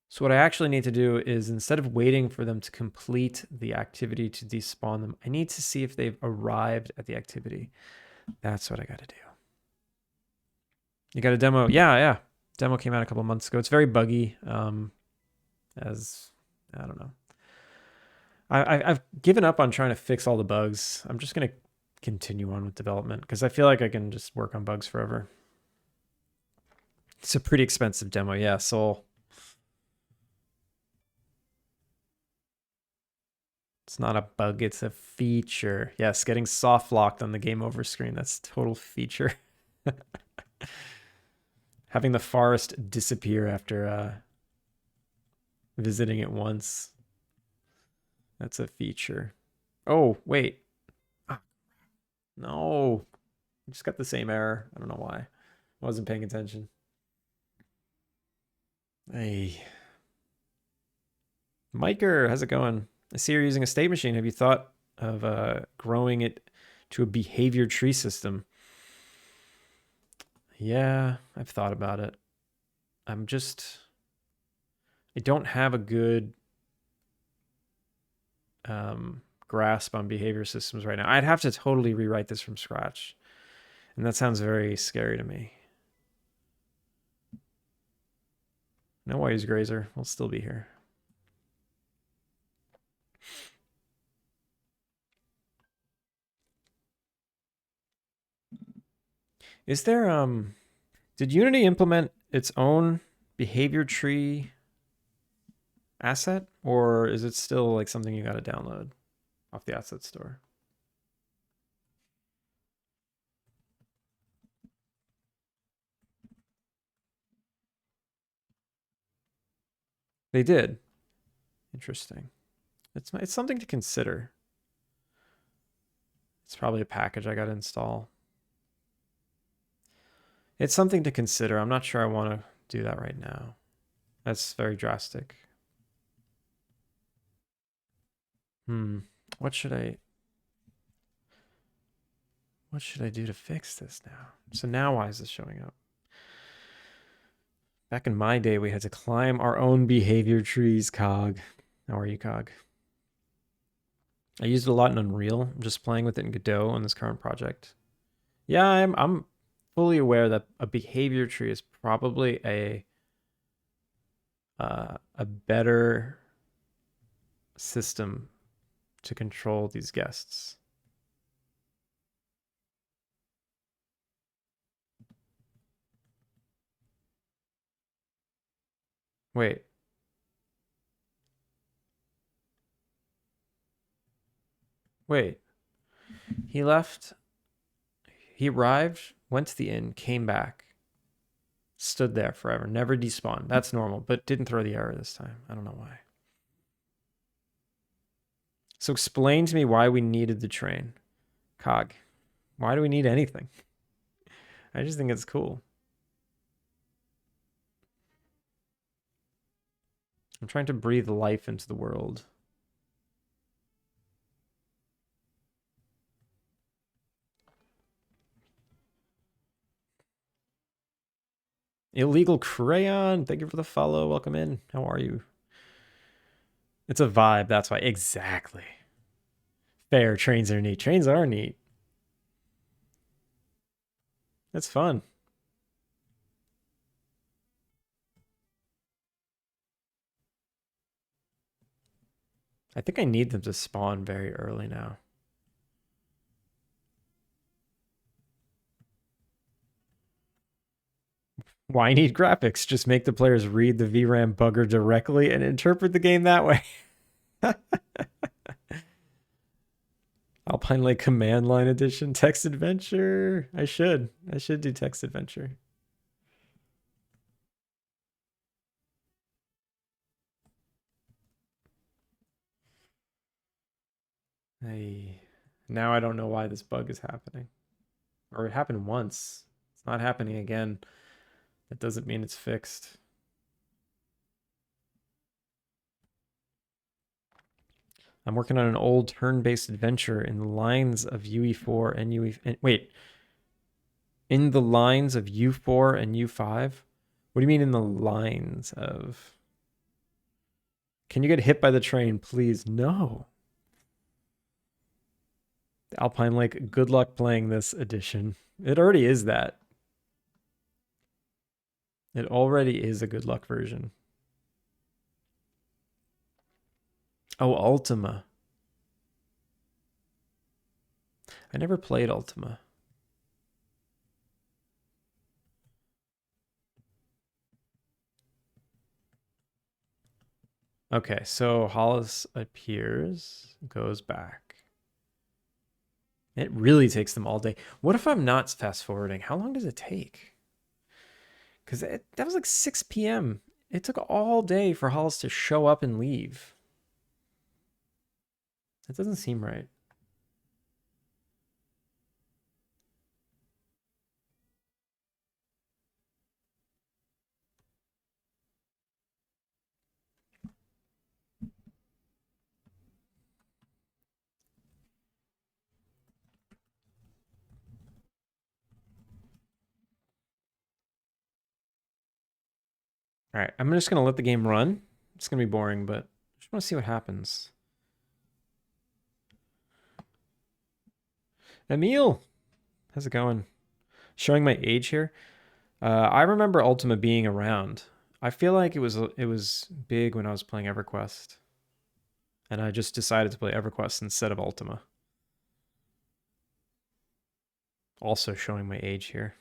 So what I actually need to do is instead of waiting for them to complete the activity to despawn them, I need to see if they've arrived at the activity. That's what I got to do. You got a demo? Yeah. Demo came out a couple months ago. It's very buggy. As I don't know. I've given up on trying to fix all the bugs. I'm just gonna continue on with development because I feel like I can just work on bugs forever. It's a pretty expensive demo, yeah. Soul. It's not a bug, it's a feature. Yes, getting soft locked on the game over screen. That's a total feature. Having the forest disappear after visiting it once. That's a feature. Oh, wait. Ah, no. I just got the same error. I don't know why. I wasn't paying attention. Hey. Miker, how's it going? I see you're using a state machine. Have you thought of growing it to a behavior tree system? Yeah, I've thought about it. I don't have a good grasp on behavior systems right now. I'd have to totally rewrite this from scratch. And that sounds very scary to me. No worries, Grazer. We'll still be here. Is there did Unity implement its own behavior tree asset, or is it still like something you got to download off the asset store? They did. Interesting. It's something to consider. It's probably a package I got to install. It's something to consider. I'm not sure I want to do that right now. That's very drastic. What should I do to fix this now? So now why is this showing up? Back in my day, we had to climb our own behavior trees, Cog. How are you, Cog? I used it a lot in Unreal. I'm just playing with it in Godot on this current project. Yeah, I'm fully aware that a behavior tree is probably a better system to control these guests. Wait. Wait. He left. He arrived, went to the inn, came back, stood there forever, never despawned. That's normal, but didn't throw the error this time. I don't know why. So explain to me why we needed the train. Cog. Why do we need anything? I just think it's cool. I'm trying to breathe life into the world. Illegal Crayon, thank you for the follow. Welcome in. How are you? It's a vibe, that's why. Exactly. Fair, trains are neat. Trains are neat. That's fun. I think I need them to spawn very early now. Why need graphics? Just make the players read the VRAM bugger directly and interpret the game that way. Alpine Lake Command Line Edition, text adventure. I should do text adventure. Hey, Now I don't know why this bug is happening. Or it happened once. It's not happening again. That doesn't mean it's fixed. I'm working on an old turn-based adventure in the lines of UE4 and UE. Wait, in the lines of U4 and U5? What do you mean in the lines of? Can you get hit by the train, please? No. Alpine Lake, good luck playing this edition. It already is that. It already is a good luck version. Oh, Ultima. I never played Ultima. Okay, so Hollis appears, goes back. It really takes them all day. What if I'm not fast forwarding? How long does it take? Because that was like 6 p.m. It took all day for Hollis to show up and leave. That doesn't seem right. All right, I'm just going to let the game run. It's going to be boring, but I just want to see what happens. Emil, how's it going? Showing my age here. I remember Ultima being around. I feel like it was big when I was playing EverQuest, and I just decided to play EverQuest instead of Ultima. Also showing my age here.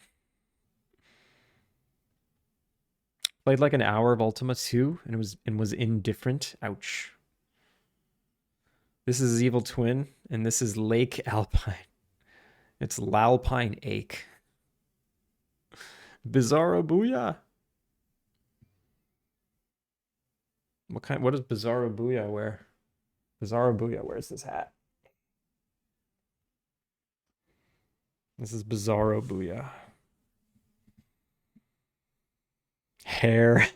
Played like an hour of Ultima 2 and was indifferent. Ouch. This is Evil Twin, and this is Lake Alpine. It's Lalpine Ache. Bizarro Booyah. What does Bizarro Booyah wear? Bizarro Booyah wears this hat. This is Bizarro Booyah. Hair.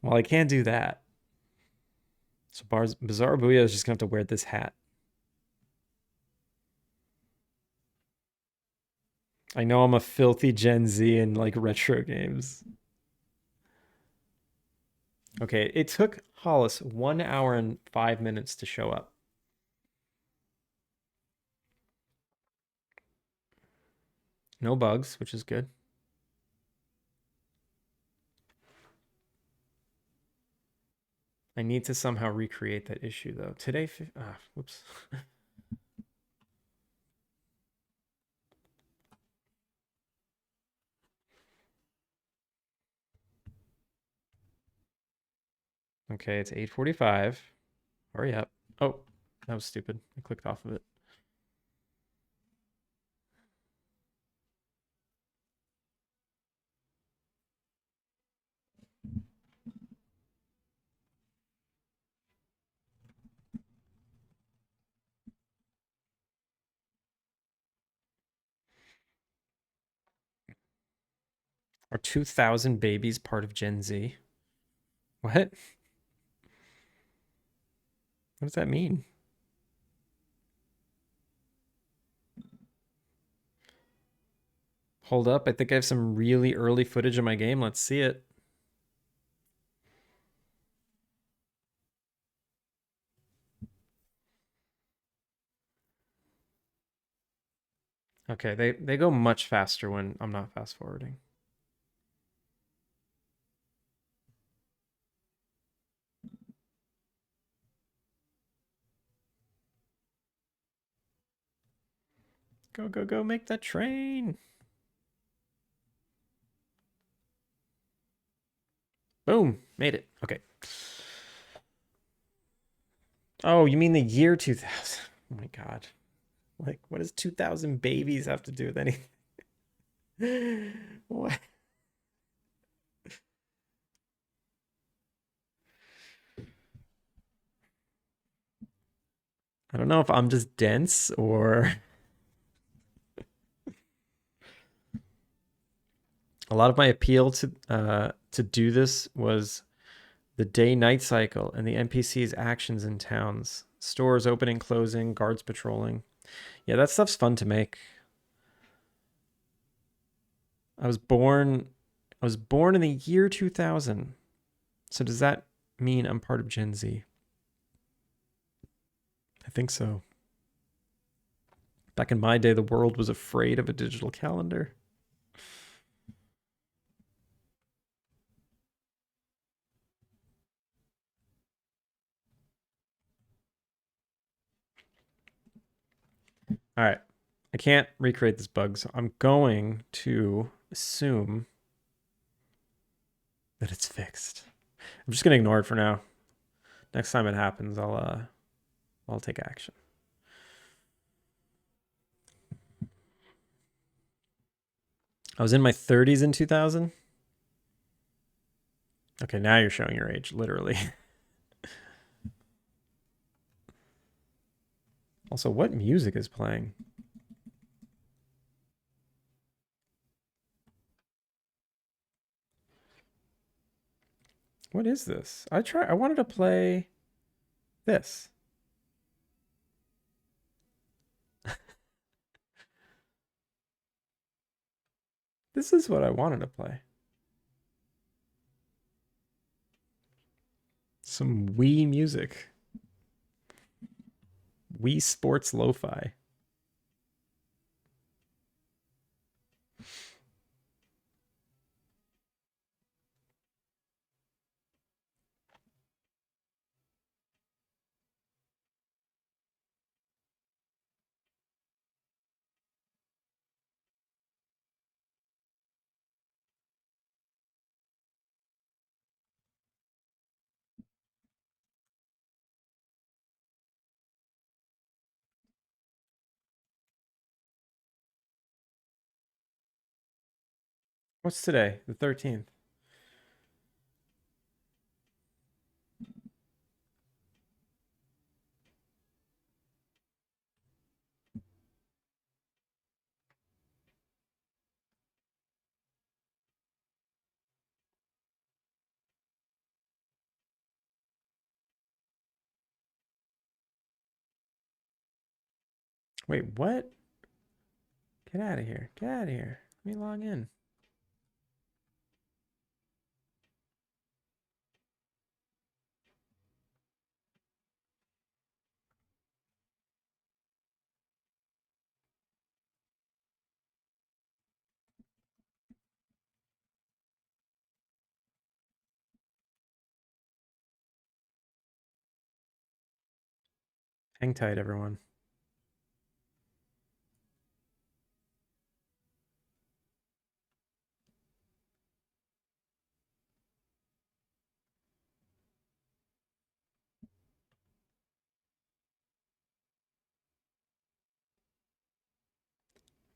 Well, I can't do that. So Bizarro Booyah is just gonna have to wear this hat. I know I'm a filthy Gen Z in like retro games. Okay, it took Hollis 1 hour and 5 minutes to show up. No bugs, which is good. I need to somehow recreate that issue though. Today, whoops. Okay, it's 8:45. Hurry up. Oh, that was stupid. I clicked off of it. Are 2,000 babies part of Gen Z? What? What does that mean? Hold up. I think I have some really early footage of my game. Let's see it. Okay, they go much faster when I'm not fast forwarding. Go, go, go, make that train. Boom, made it. Okay. Oh, you mean the year 2000? Oh my God. Like, what does 2,000 babies have to do with anything? What? I don't know if I'm just dense or a lot of my appeal to do this was the day-night cycle and the NPC's actions in towns, stores opening, closing, guards patrolling. Yeah, that stuff's fun to make. I was born in the year 2000. So does that mean I'm part of Gen Z? I think so. Back in my day, the world was afraid of a digital calendar. All right. I can't recreate this bug, so I'm going to assume that it's fixed. I'm just gonna ignore it for now. Next time it happens, I'll take action. I was in my 30s in 2000. Okay, now you're showing your age, literally. Also, what music is playing? What is this? I wanted to play this. This is what I wanted to play. Some Wii music. Wii Sports Lo-Fi. What's today? The 13th. Wait, what? Get out of here. Get out of here. Let me log in. Hang tight, everyone.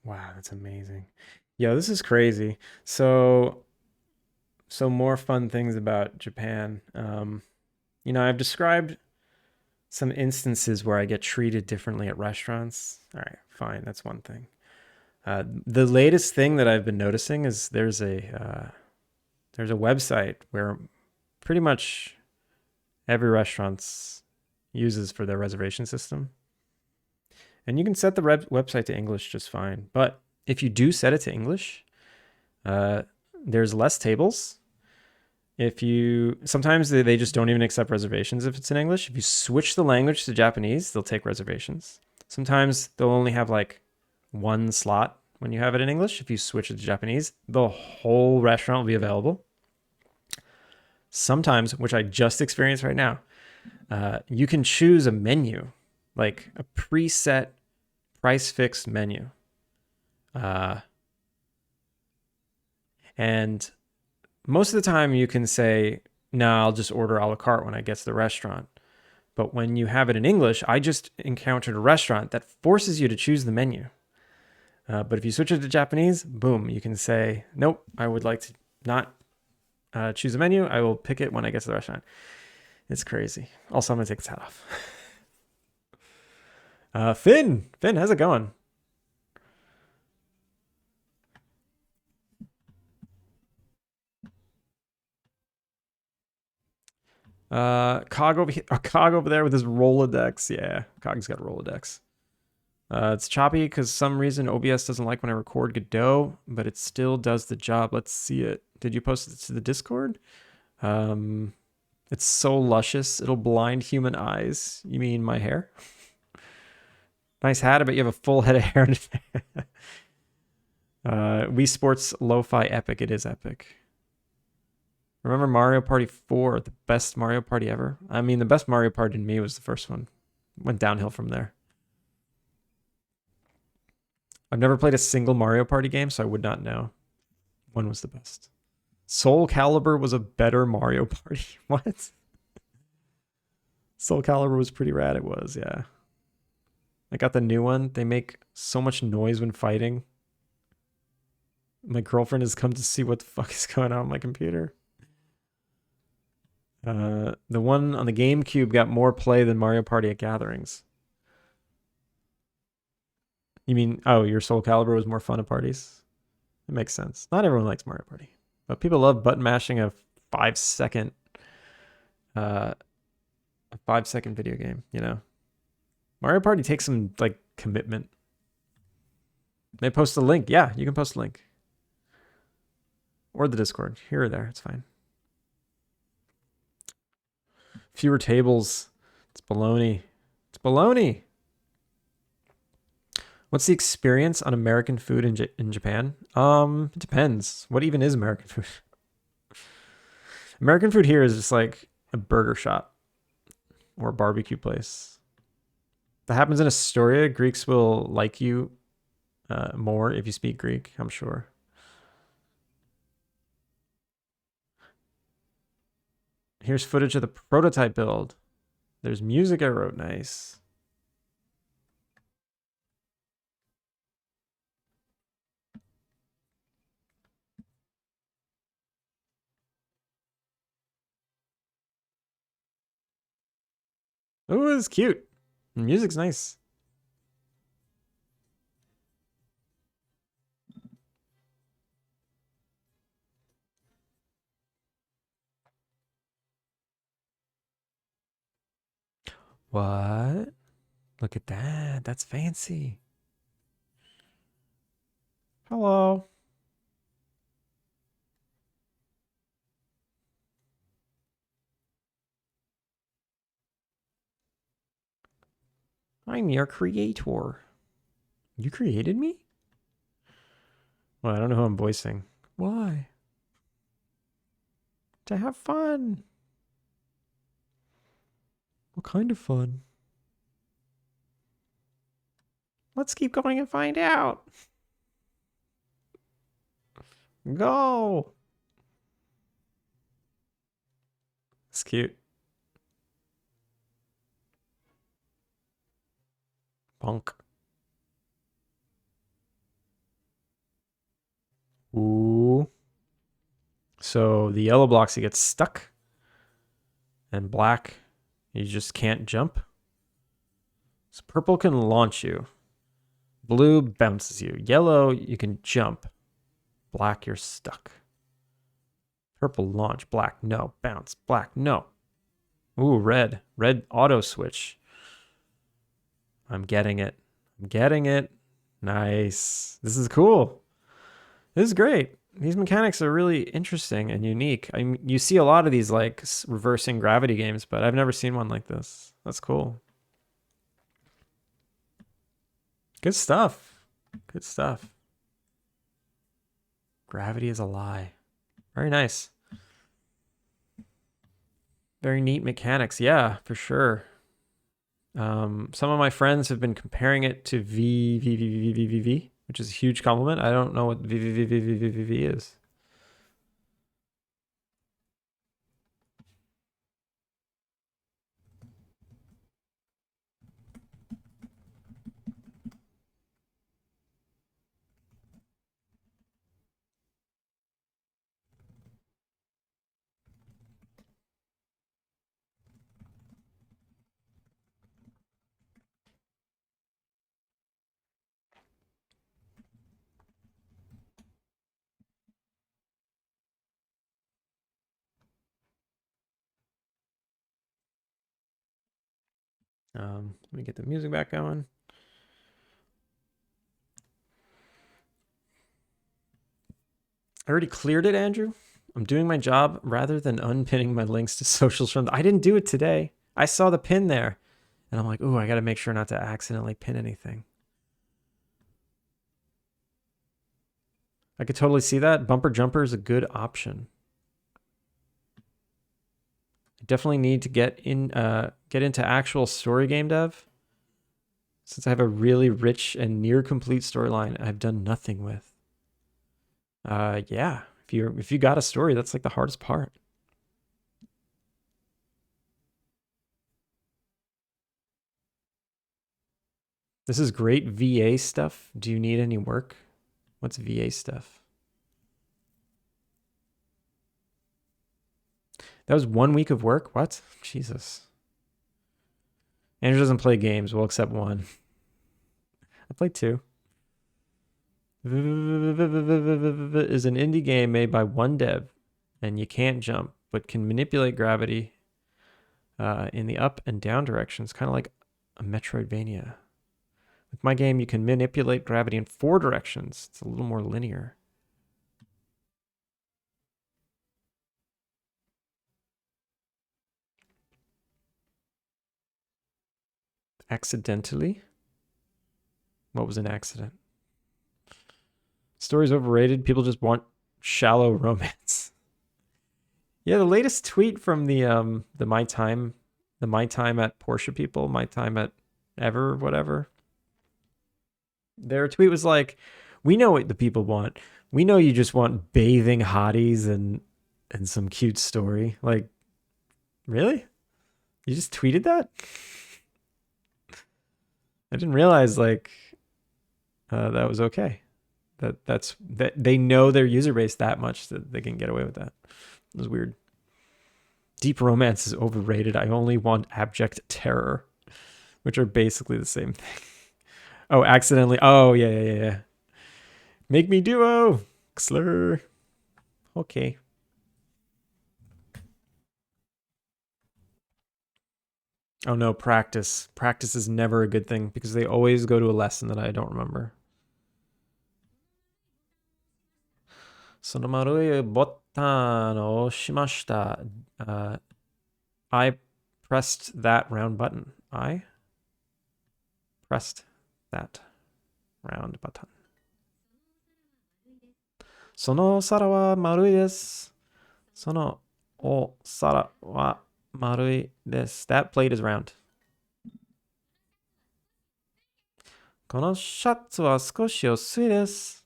Wow, that's amazing. Yo, this is crazy. So more fun things about Japan. I've described some instances where I get treated differently at restaurants. All right, fine, that's one thing. The latest thing that I've been noticing is there's a website where pretty much every restaurant uses for their reservation system, and you can set the website to English just fine. But if you do set it to English, there's less tables. If you sometimes they just don't even accept reservations if it's in English. If you switch the language to Japanese, they'll take reservations. Sometimes they'll only have like one slot when you have it in English. If you switch it to Japanese, the whole restaurant will be available. Sometimes, which I just experienced right now, you can choose a menu, like a preset price fixed menu. And most of the time you can say, no, I'll just order a la carte when I get to the restaurant. But when you have it in English, I just encountered a restaurant that forces you to choose the menu. But if you switch it to Japanese, boom, you can say, nope, I would like to not choose a menu. I will pick it when I get to the restaurant. It's crazy. Also, I'm going to take this hat off. Finn, how's it going? Cog over there with his Rolodex. Yeah, Cog's got a Rolodex. It's choppy because some reason OBS doesn't like when I record Godot, but it still does the job. Let's see it. Did you post it to the Discord? Um, it's so luscious, it'll blind human eyes. You mean my hair? Nice hat, but you have a full head of hair. Wii Sports Lo-Fi Epic. It is epic. Remember Mario Party 4, the best Mario Party ever? I mean, the best Mario Party to me was the first one. Went downhill from there. I've never played a single Mario Party game, so I would not know when was the best. Soul Calibur was a better Mario Party. What? Soul Calibur was pretty rad. It was, yeah. I got the new one. They make so much noise when fighting. My girlfriend has come to see what the fuck is going on my computer. The one on the GameCube got more play than Mario Party at gatherings. You mean, oh, your Soul Calibur was more fun at parties? It makes sense. Not everyone likes Mario Party, but people love button mashing a 5-second, a 5-second video game. You know, Mario Party takes some like commitment. They post a link. Yeah, you can post a link. Or the Discord. Here or there. It's fine. Fewer tables. It's baloney. It's baloney. What's the experience on American food in Japan? It depends. What even is American food? American food here is just like a burger shop or a barbecue place. That happens in Astoria. Greeks will like you more if you speak Greek, I'm sure. Here's footage of the prototype build. There's music I wrote. Nice. Oh, it's cute. The music's nice. What? Look at that. That's fancy. Hello. I'm your creator. You created me? Well, I don't know who I'm voicing. Why? To have fun. What kind of fun? Let's keep going and find out. Go. It's cute. Punk. Ooh. So the yellow blocks, you get stuck. And black, you just can't jump. So purple can launch you. Blue bounces you. Yellow, you can jump. Black, you're stuck. Purple, launch. Black, no. Bounce. Black, no. Ooh, red. Red auto switch. I'm getting it. I'm getting it. Nice. This is cool. This is great. These mechanics are really interesting and unique. I mean, you see a lot of these like reversing gravity games, but I've never seen one like this. That's cool. Good stuff. Good stuff. Gravity is a lie. Very nice. Very neat mechanics. Yeah, for sure. Some of my friends have been comparing it to V, which is a huge compliment. I don't know what V is. Let me get the music back going. I already cleared it, Andrew. I'm doing my job rather than unpinning my links to socials from. I didn't do it today. I saw the pin there, and I'm like, ooh, I got to make sure not to accidentally pin anything. I could totally see that. Bumper jumper is a good option. I definitely need to get into actual story game dev, since I have a really rich and near complete storyline I've done nothing with. Yeah, if you got a story, that's like the hardest part. This is great VA stuff. Do you need any work? What's VA stuff? That was 1 week of work? What? Jesus. Andrew doesn't play games. Well, except one. I played 2. Is an indie game made by one dev, and you can't jump, but can manipulate gravity in the up and down directions, kind of like a Metroidvania. With my game, you can manipulate gravity in 4 directions. It's a little more linear. Accidentally? What was an accident? Story's overrated. People just want shallow romance. Yeah, the latest tweet from the my time at Porsche people, my time at ever whatever. Their tweet was like, "We know what the people want. We know you just want bathing hotties and some cute story." Like, really? You just tweeted that? I didn't realize like that was okay. That they know their user base that much that they can get away with that. It was weird. Deep romance is overrated. I only want abject terror, which are basically the same thing. Oh, accidentally. Oh, yeah. Make me duo. Slur. Okay. Oh no, practice. Practice is never a good thing because they always go to a lesson that I don't remember. その丸いボタンを押しました。I pressed that round button. I pressed that round button. その皿は丸いです。そのお皿は丸いです。That plate is round. このシャツは少し薄いです。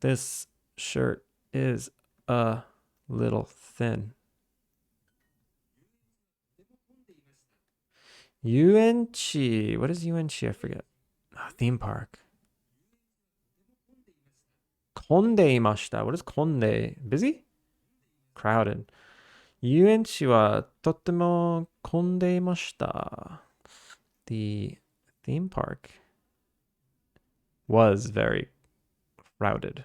This shirt is a little thin. 遊園地. What is 遊園地? I forget. Theme park. 混んでいました. What is 混んで? Busy? Crowded. 遊園地はとっても混んでいました. The theme park was very crowded.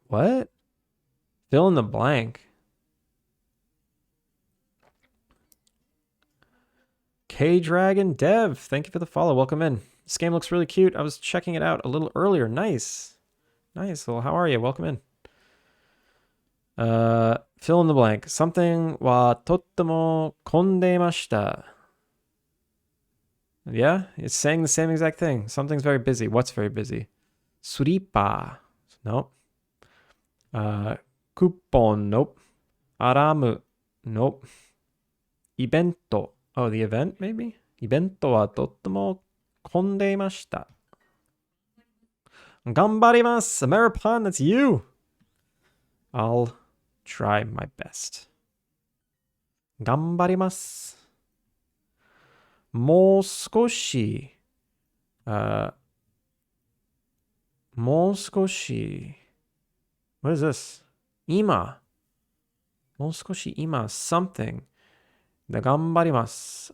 What? Fill in the blank. K-Dragon Dev, thank you for the follow. Welcome in. This game looks really cute. I was checking it out a little earlier. Nice. Nice. Well, how are you? Welcome in. Fill in the blank. Something wa tottemo kondeimashita. Yeah, it's saying the same exact thing. Something's very busy. What's very busy? Suripa. Nope. Coupon. Nope. Aramu. Nope. Ibento. Oh, the event maybe? Ibento wa tottemo kondeimashita. Gambarimasu. Ameripan, that's you. I'll try my best. Gambarimasu. もう少し、もう少し、what is this? 今、もう少し今、something. で、頑張ります。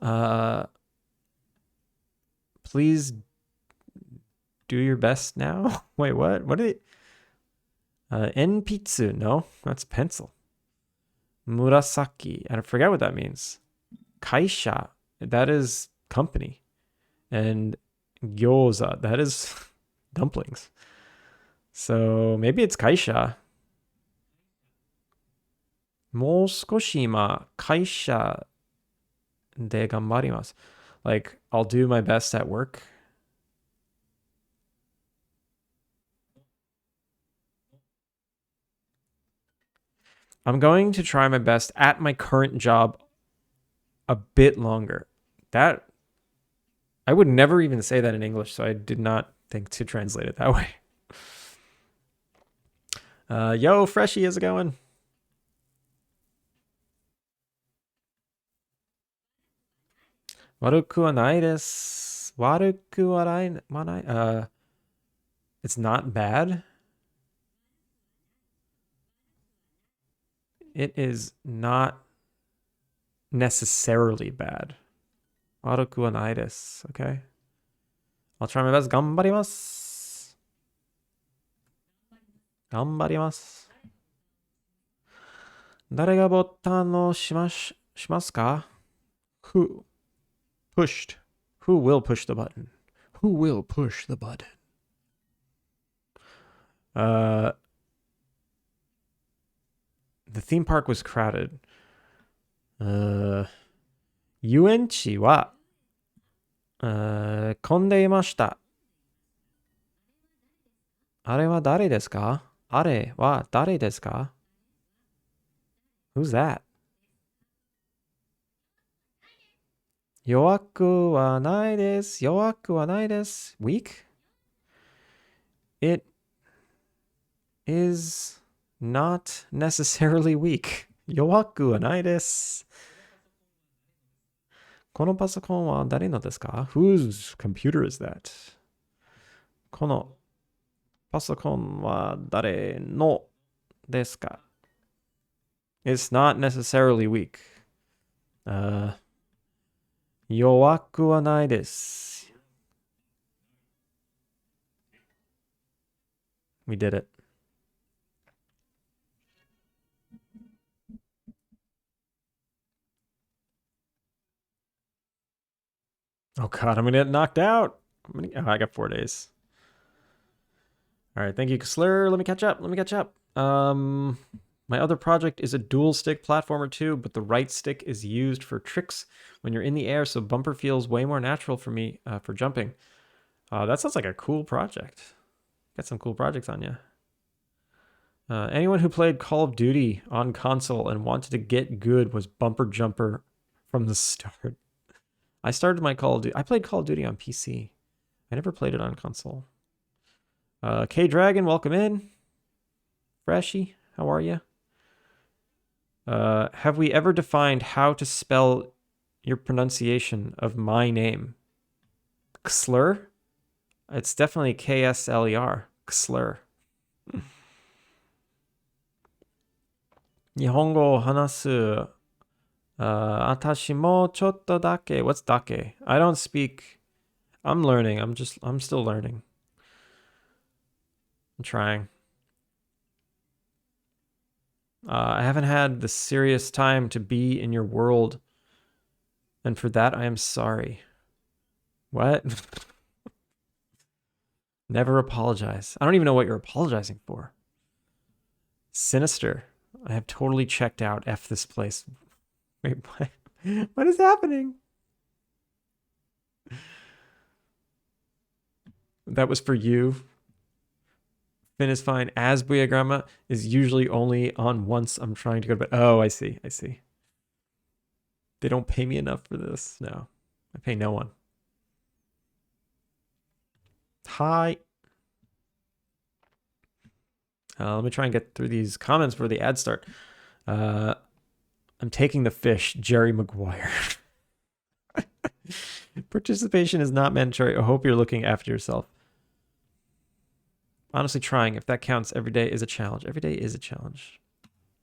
Please do your best now? Wait, what? What did it? Enpitsu, no, that's pencil. Murasaki, I forget what that means. kaisha, that is company. And gyoza, that is dumplings. So maybe it's kaisha. もう少し今、会社で頑張ります。Like, I'll do my best at work. I'm going to try my best at my current job a bit longer. That, I would never even say that in English, so I did not think to translate it that way. Yo, Freshie, how's it going? Waruku wa nai desu. Waruku wa nai. It's not bad. It is not necessarily bad. Waruku wa nai desu. Okay. I'll try my best. Ganbarimasu. Ganbarimasu. 誰がボタンをしますか? Who pushed? Who will push the button? Who will push the button? The theme park was crowded. 遊園地は混んでいました。あれは誰ですか? あれは誰ですか? Who's that? 弱くはないです。弱くはないです。Weak? It is not necessarily weak. 弱くはないです。このパソコンは誰のですか? Whose computer is that? このパソコンは誰のですか? It's not necessarily weak. 弱くはないです。We did it. Oh god, I'm gonna get knocked out. I got 4 days. All right, thank you, Slur. Let me catch up. My other project is a dual stick platformer too, but the right stick is used for tricks when you're in the air, so bumper feels way more natural for me for jumping. That sounds like a cool project. Got some cool projects on you. Anyone who played Call of Duty on console and wanted to get good was bumper jumper from the start. I started my Call of Duty. I played Call of Duty on PC. I never played it on console. K Dragon, welcome in. Freshie, how are you? Have we ever defined how to spell your pronunciation of my name? Xler? It's definitely Ksler. Xler. 日本語を話す。私もちょっとだけ. What's dake? I don't speak. I'm learning. I'm still learning. I'm trying. I haven't had the serious time to be in your world, and for that I am sorry. What? Never apologize. I don't even know what you're apologizing for. Sinister. I have totally checked out. F this place. Wait, what? What is happening? That was for you. Finn is fine. As Buyagramma is usually only on once I'm trying to go to bed. Oh, I see. They don't pay me enough for this. No, I pay no one. Hi. Let me try and get through these comments before the ads start. I'm taking the fish, Jerry Maguire. Participation is not mandatory. I hope you're looking after yourself. Honestly, trying, if that counts, every day is a challenge. Every day is a challenge.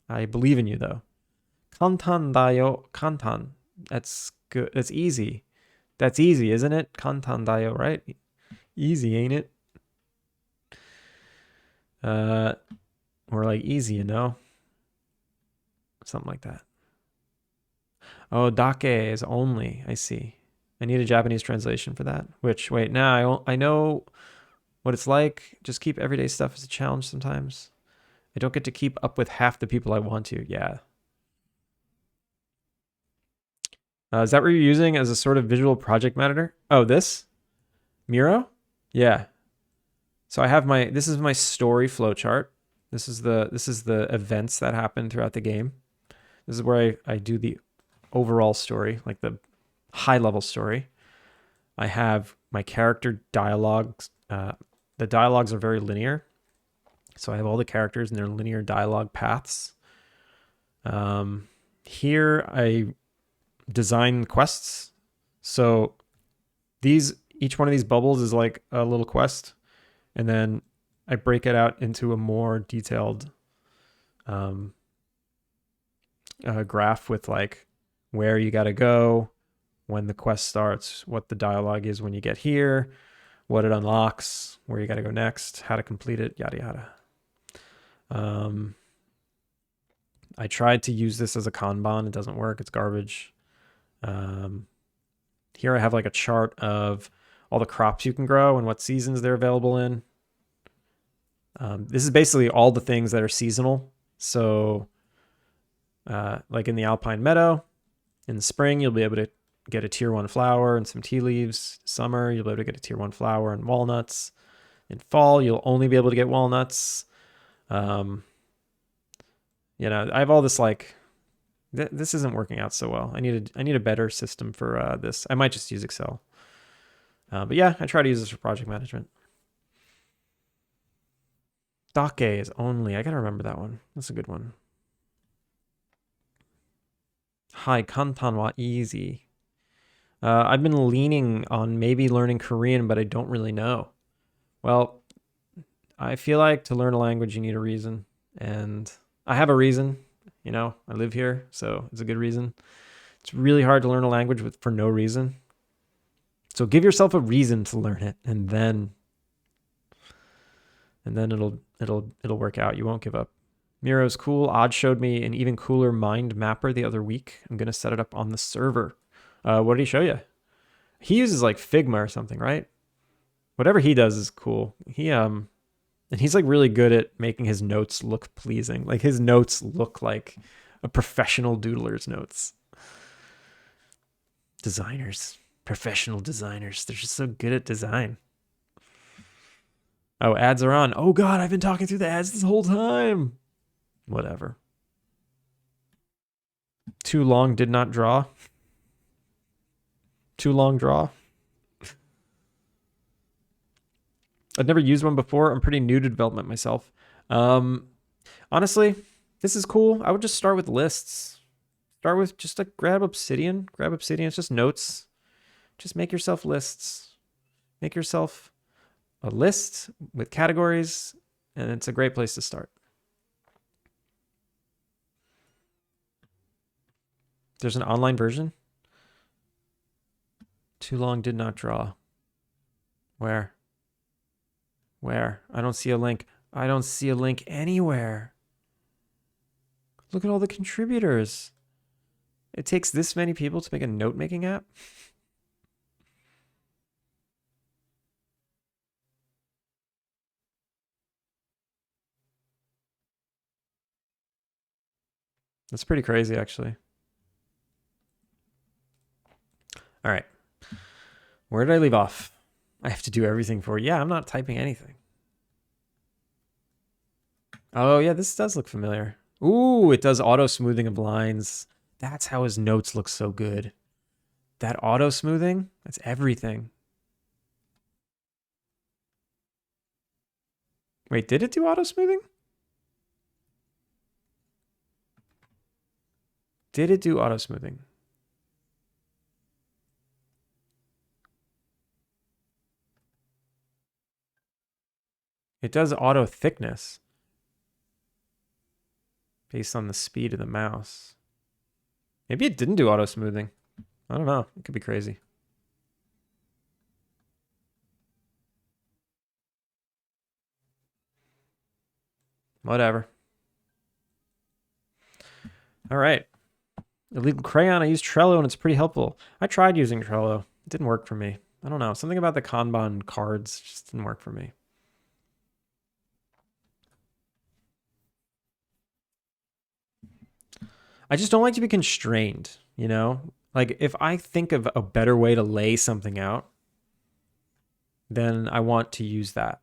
I believe in you, though. Kantan dayo. Kantan. That's good. That's easy. That's easy, isn't it? Kantan dayo, right? Easy, ain't it? Or like easy, you know? Something like that. Oh, dake is only. I see. I need a Japanese translation for that. Which, wait, now I know what it's like. Just keep everyday stuff as a challenge sometimes. I don't get to keep up with half the people I want to. Yeah. Is that what you're using as a sort of visual project manager? Oh, this? Miro? Yeah. So I have this is my story flowchart. This is the events that happen throughout the game. This is where I do the overall story, like the high level story. I have my character dialogues. The dialogues are very linear. So I have all the characters and their linear dialogue paths. Here I design quests. So each one of these bubbles is like a little quest, and then I break it out into a more detailed graph with like where you got to go, when the quest starts, what the dialogue is when you get here, what it unlocks, where you got to go next, how to complete it, yada yada. I tried to use this as a Kanban. It doesn't work. It's garbage. Here I have like a chart of all the crops you can grow and what seasons they're available in. This is basically all the things that are seasonal. So like in the Alpine Meadow, in the spring, you'll be able to get a tier 1 flower and some tea leaves. Summer, you'll be able to get a tier 1 flower and walnuts. In fall, you'll only be able to get walnuts. You know, I have all this like, this isn't working out so well. I need a better system for this. I might just use Excel. But yeah, I try to use this for project management. Dake is only. I gotta remember that one. That's a good one. Hi, kantan wa easy. I've been leaning on maybe learning Korean, but I don't really know. Well, I feel like to learn a language, you need a reason. And I have a reason. You know, I live here, so it's a good reason. It's really hard to learn a language for no reason. So give yourself a reason to learn it, and then it'll work out. You won't give up. Miro's cool. Odd showed me an even cooler mind mapper the other week. I'm gonna set it up on the server. What did he show you? He uses like Figma or something, right? Whatever he does is cool. And he's like really good at making his notes look pleasing. Like his notes look like a professional doodler's notes. Designers, professional designers. They're just so good at design. Oh, ads are on. Oh God, I've been talking through the ads this whole time. Whatever. Too long did not draw. Too long draw. I've never used one before. I'm pretty new to development myself. Honestly, this is cool. I would just start with lists. Start with just like grab Obsidian. Grab Obsidian. It's just notes. Just make yourself lists. Make yourself a list with categories, and it's a great place to start. There's an online version. Too long did not draw. Where? Where? I don't see a link. I don't see a link anywhere. Look at all the contributors. It takes this many people to make a note-making app? That's pretty crazy, actually. All right. Where did I leave off? I have to do everything for you. Yeah, I'm not typing anything. Oh, yeah, this does look familiar. Ooh, it does auto smoothing of lines. That's how his notes look so good. That auto smoothing, that's everything. Wait, did it do auto smoothing? Did it do auto smoothing? It does auto thickness based on the speed of the mouse. Maybe it didn't do auto smoothing. I don't know. It could be crazy. Whatever. All right. Illegal crayon. I use Trello and it's pretty helpful. I tried using Trello. It didn't work for me. I don't know. Something about the Kanban cards just didn't work for me. I just don't like to be constrained, you know? Like if I think of a better way to lay something out, then I want to use that.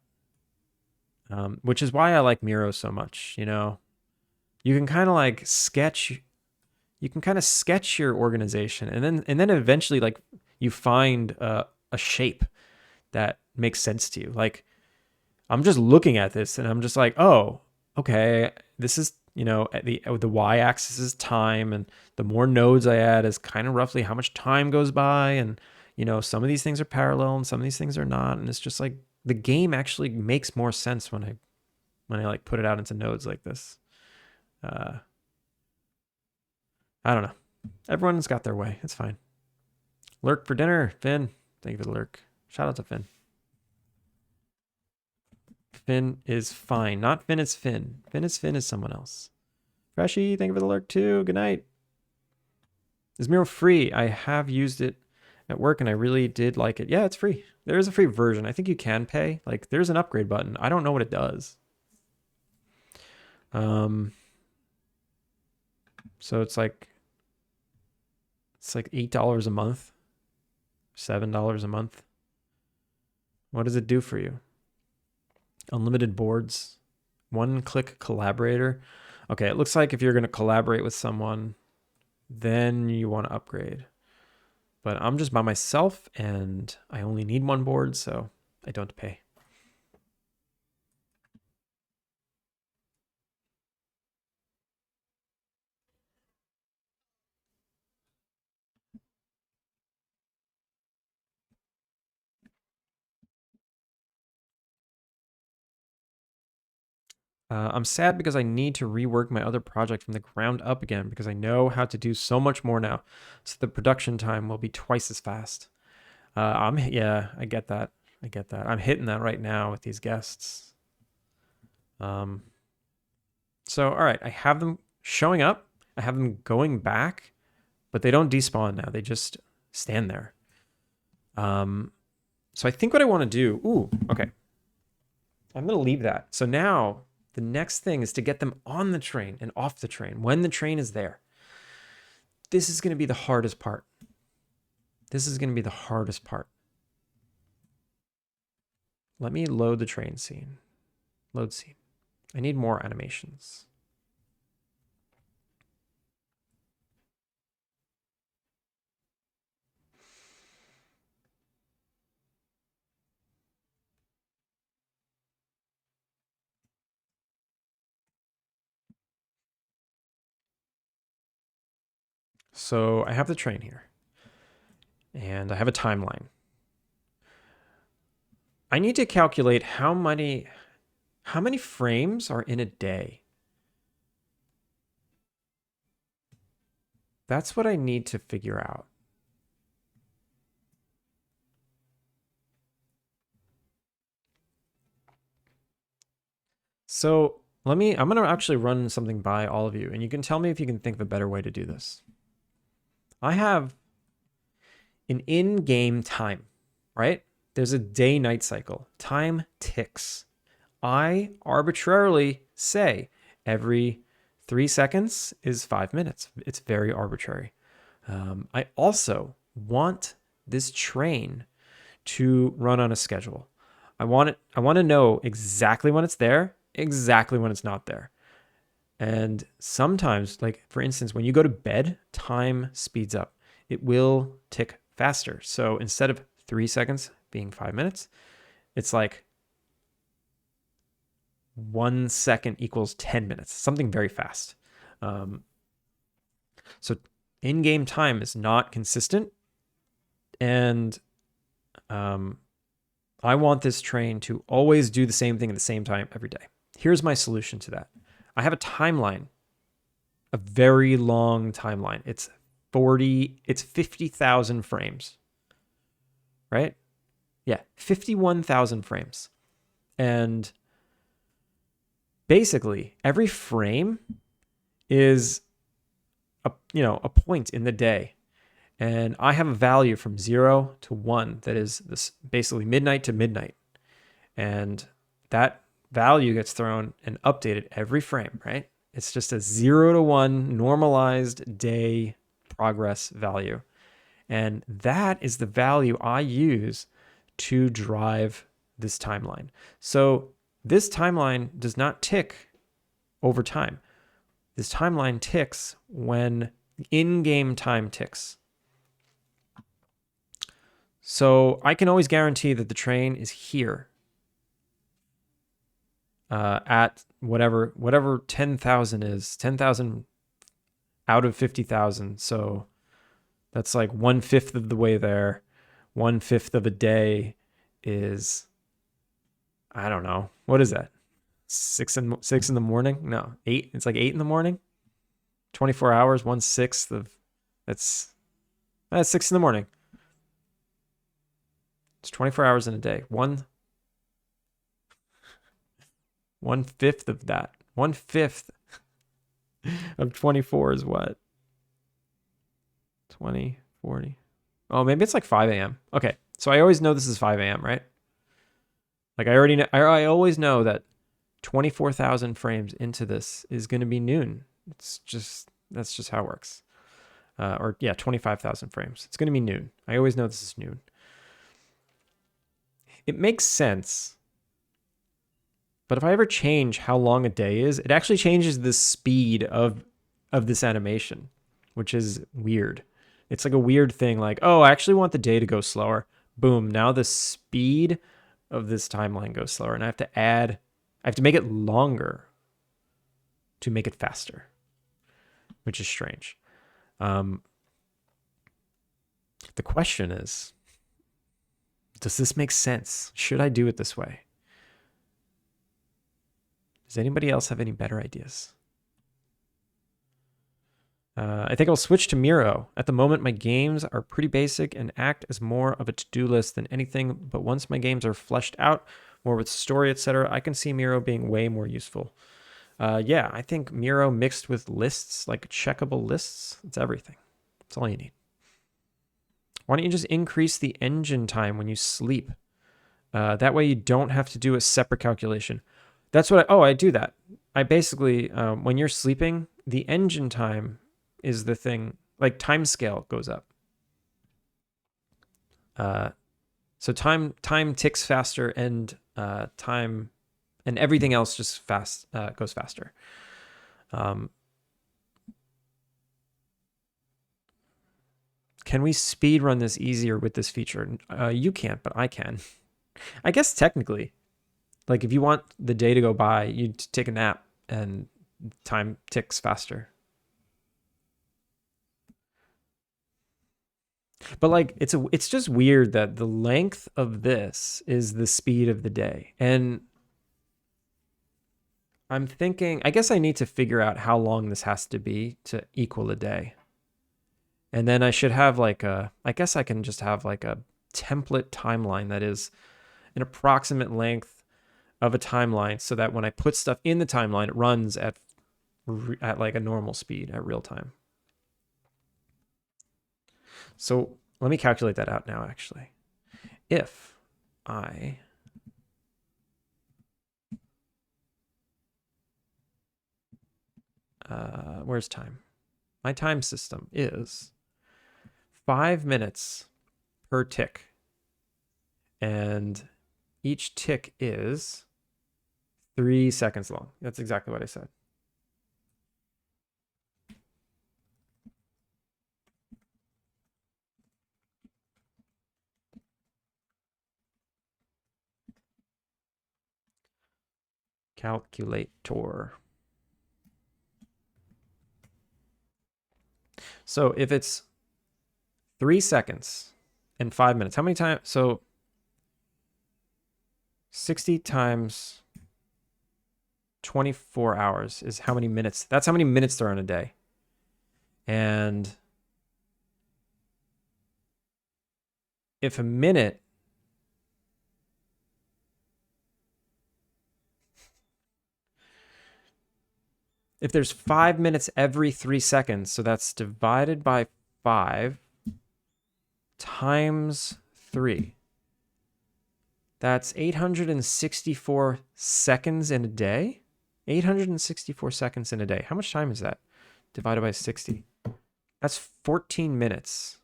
Which is why I like Miro so much, you know? You can kind of like sketch you can kind of sketch your organization and then eventually like you find a shape that makes sense to you. Like I'm just looking at this and I'm just like, oh, okay, this is, you know, the y-axis is time, and the more nodes I add is kind of roughly how much time goes by, and you know, some of these things are parallel and some of these things are not, and it's just like the game actually makes more sense when I like put it out into nodes like this. Uh, I don't know. Everyone's got their way. It's fine. Lurk for dinner, Finn. Thank you for the lurk. Shout out to Finn. Finn is fine. Not Finn is Finn. Finn is someone else. Freshy, thank you for the lurk too. Good night. Is Miro free? I have used it at work and I really did like it. Yeah, it's free. There is a free version. I think you can pay. Like there's an upgrade button. I don't know what it does. So it's like $8 a month, $7 a month. What does it do for you? Unlimited boards, one-click collaborator. Okay, it looks like if you're going to collaborate with someone, then you want to upgrade. But I'm just by myself and I only need one board, so I don't pay. I'm sad because I need to rework my other project from the ground up again because I know how to do so much more now. So the production time will be twice as fast. Yeah, I get that. I get that. I'm hitting that right now with these guests. So all right, I have them showing up. I have them going back, but they don't despawn now. They just stand there. So I think what I want to do. Ooh, okay. I'm gonna leave that. So now the next thing is to get them on the train and off the train when the train is there. This is going to be the hardest part. This is going to be the hardest part. Let me load the train scene. Load scene. I need more animations. So I have the train here. And I have a timeline. I need to calculate how many frames are in a day. That's what I need to figure out. So I'm going to actually run something by all of you, and you can tell me if you can think of a better way to do this. I have an in-game time, right? There's a day-night cycle. Time ticks. I arbitrarily say every 3 seconds is 5 minutes. It's very arbitrary. I also want this train to run on a schedule. I want to know exactly when it's there, exactly when it's not there. And sometimes, like for instance, when you go to bed, time speeds up. It will tick faster. So instead of 3 seconds being 5 minutes, it's like 1 second equals 10 minutes, something very fast. So in-game time is not consistent. And I want this train to always do the same thing at the same time every day. Here's my solution to that. I have a timeline, a very long timeline. It's 50,000 frames, right? Yeah, 51,000 frames. And basically, every frame is a point in the day, and I have a value from 0 to 1 that is this basically midnight to midnight, and that value gets thrown and updated every frame, right? It's just a 0 to 1 normalized day progress value. And that is the value I use to drive this timeline. So this timeline does not tick over time. This timeline ticks when in-game time ticks. So I can always guarantee that the train is here at whatever 10,000 is, 10,000 out of 50,000. So that's like 1/5 of the way there. 1/5 of a day is, I don't know. What is that? 6 in the morning? No, 8. It's like 8 in the morning. 24 hours, 1/6 of that's 6 in the morning. It's 24 hours in a day. 1/5 of that. 1/5 of 24 is what? 20, 40. Oh, maybe it's like 5 a.m. Okay, so I always know this is 5 a.m., right? Like I already know, I always know that 24,000 frames into this is going to be noon. That's just how it works. Or yeah, 25,000 frames. It's going to be noon. I always know this is noon. It makes sense. But if I ever change how long a day is, it actually changes the speed of this animation, which is weird. It's like a weird thing like, oh, I actually want the day to go slower. Boom, now the speed of this timeline goes slower, and I have to make it longer to make it faster, which is strange. The question is, does this make sense? Should I do it this way? Does anybody else have any better ideas? I think I'll switch to Miro. At the moment, my games are pretty basic and act as more of a to-do list than anything, but once my games are fleshed out, more with story, etc., I can see Miro being way more useful. Yeah, I think Miro mixed with lists, like checkable lists, it's everything. That's all you need. Why don't you just increase the engine time when you sleep? That way you don't have to do a separate calculation. That's what I do that. I basically, when you're sleeping, the engine time is the thing, like time scale goes up. So time ticks faster, and time and everything else just goes faster. Can we speed run this easier with this feature? You can't, but I can. I guess technically, like if you want the day to go by, you take a nap and time ticks faster. But like it's just weird that the length of this is the speed of the day. And I'm thinking, I guess I need to figure out how long this has to be to equal a day. And then I should have like I guess I can just have like a template timeline that is an approximate length of a timeline, so that when I put stuff in the timeline, it runs at like a normal speed at real time. So let me calculate that out now, actually. If I where's time? My time system is 5 minutes per tick, and each tick is 3 seconds long. That's exactly what I said. Calculator. So if it's 3 seconds and 5 minutes, how many times? So 60 times 24 hours is how many minutes? That's how many minutes there are in a day. And if a minute if there's 5 minutes every 3 seconds, so that's divided by 5 times 3. That's 864 seconds in a day. 864 seconds in a day. How much time is that? Divided by 60. That's 14 minutes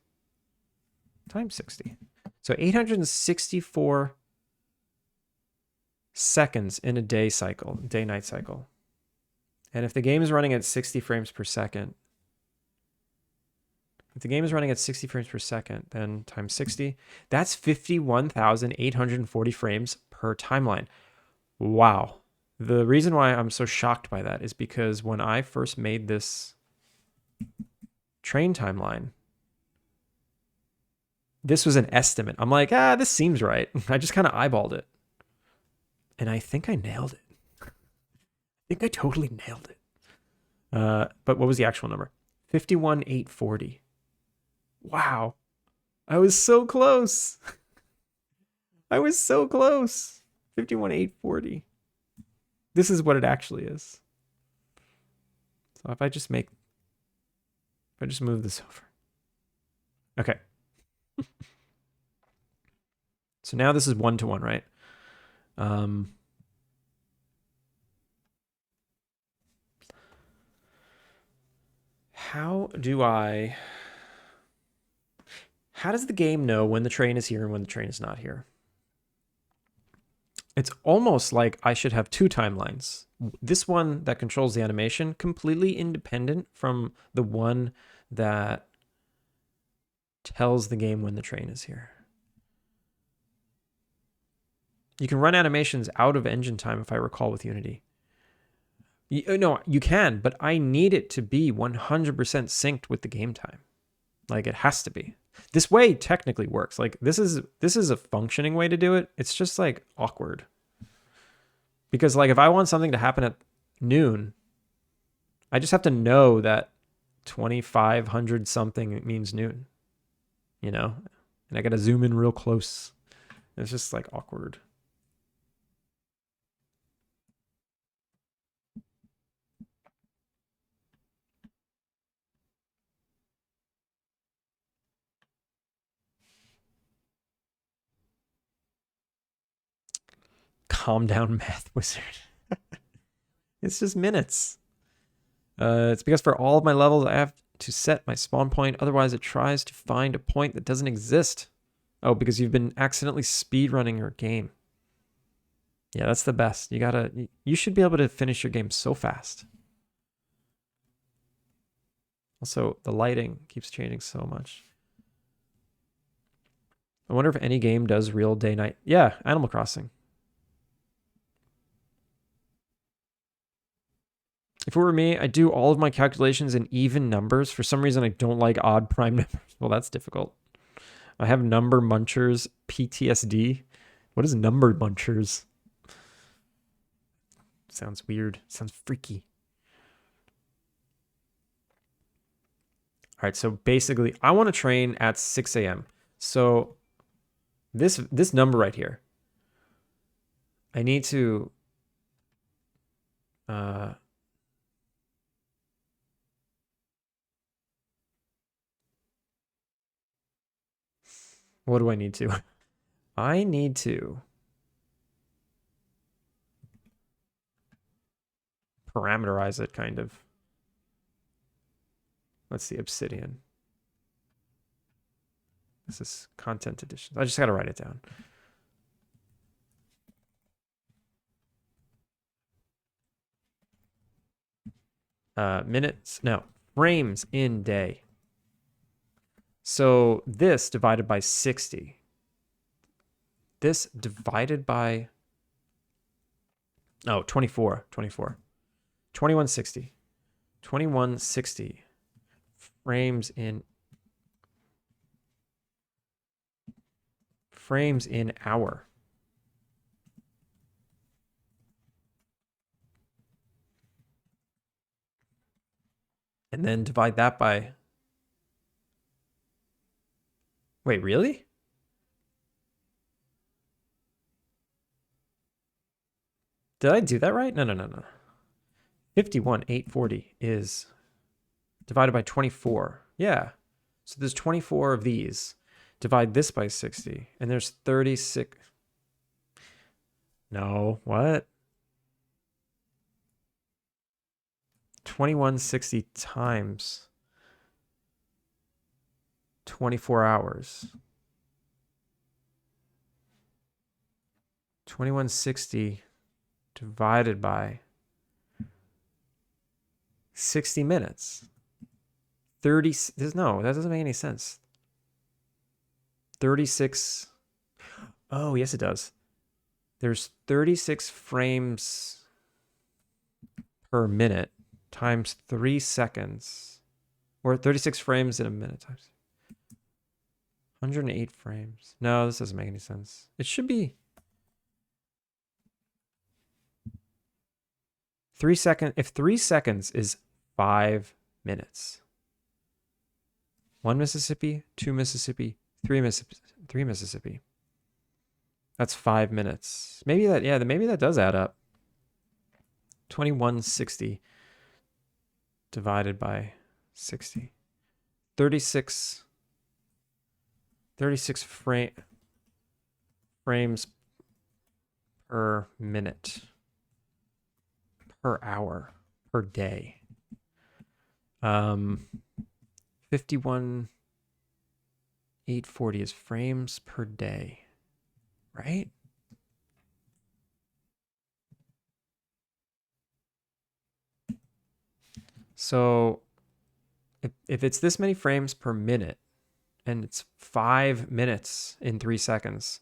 times 60. So 864 seconds in a day cycle, day-night cycle. And if the game is running at 60 frames per second, then times 60, that's 51,840 frames per timeline. Wow. The reason why I'm so shocked by that is because when I first made this train timeline, this was an estimate. I'm like, this seems right. I just kind of eyeballed it. And I think I nailed it. I think I totally nailed it. But what was the actual number? 51,840. Wow. I was so close. I was so close. 51,840. This is what it actually is. So if I just move this over. Okay. So now this is 1-to-1, right? How does the game know when the train is here and when the train is not here? It's almost like I should have 2 timelines. This one that controls the animation, completely independent from the one that tells the game when the train is here. You can run animations out of engine time, if I recall, with Unity. No, you can, but I need it to be 100% synced with the game time. Like, it has to be. This way technically works. Like, this is a functioning way to do it. It's just like awkward. Because like if I want something to happen at noon, I just have to know that 2500 something means noon. You know? And I got to zoom in real close. It's just like awkward. Calm down, math wizard. It's just minutes. It's because for all of my levels, I have to set my spawn point. Otherwise, it tries to find a point that doesn't exist. Oh, because you've been accidentally speedrunning your game. Yeah, that's the best. You should be able to finish your game so fast. Also, the lighting keeps changing so much. I wonder if any game does real day-night. Yeah, Animal Crossing. If it were me, I'd do all of my calculations in even numbers. For some reason, I don't like odd prime numbers. Well, that's difficult. I have number munchers PTSD. What is number munchers? Sounds weird. Sounds freaky. All right, so basically, I want to train at 6 a.m. So this number right here, I need to what do I need to? I need to parameterize it, kind of. Let's see, Obsidian. This is content edition. I just got to write it down. Minutes, no, frames in day. So this divided by 60. This divided by, 24. 2160. 2160 frames in hour. And then divide that by... Wait, really? Did I do that right? No. 51,840 is divided by 24. Yeah. So there's 24 of these. Divide this by 60. And there's 36. No, what? 2160 times 24 hours. 2160 divided by 60 minutes. 30. No, that doesn't make any sense. 36. Oh, yes, it does. There's 36 frames per minute times 3 seconds. Or 36 frames in a minute times 108 frames. No, this doesn't make any sense. It should be 3 seconds. If 3 seconds is 5 minutes. 1 Mississippi, 2 Mississippi, 3 Mississippi. That's 5 minutes. Maybe that does add up. 2160 divided by 60. 36 frames per minute, per hour, per day. 51,840 is frames per day, right? So if it's this many frames per minute and it's 5 minutes in 3 seconds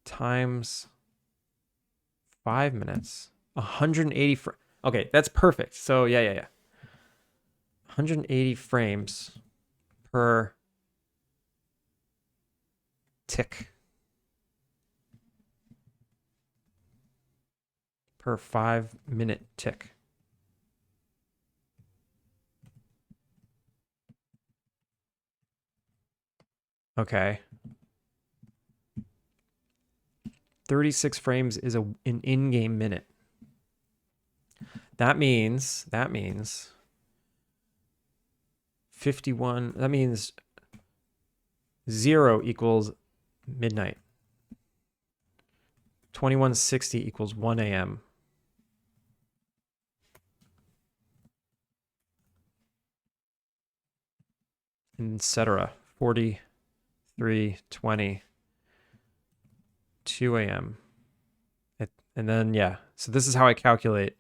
times 5 minutes, 180. Okay, that's perfect. So yeah. 180 frames per tick. Per 5 minute tick. Okay. 36 frames is an in-game minute. That means 51. That means 0 equals midnight. 2160 equals 1 a.m. Etc. 4320. 2 a.m. And then, yeah. So this is how I calculate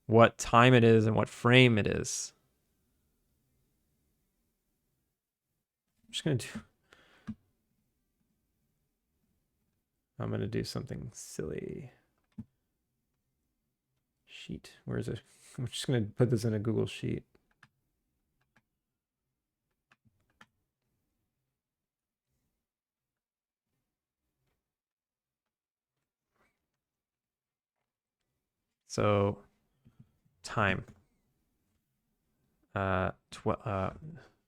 what time it is and what frame it is. I'm going to do something silly. Sheet. Where is it? I'm just going to put this in a Google Sheet. So time.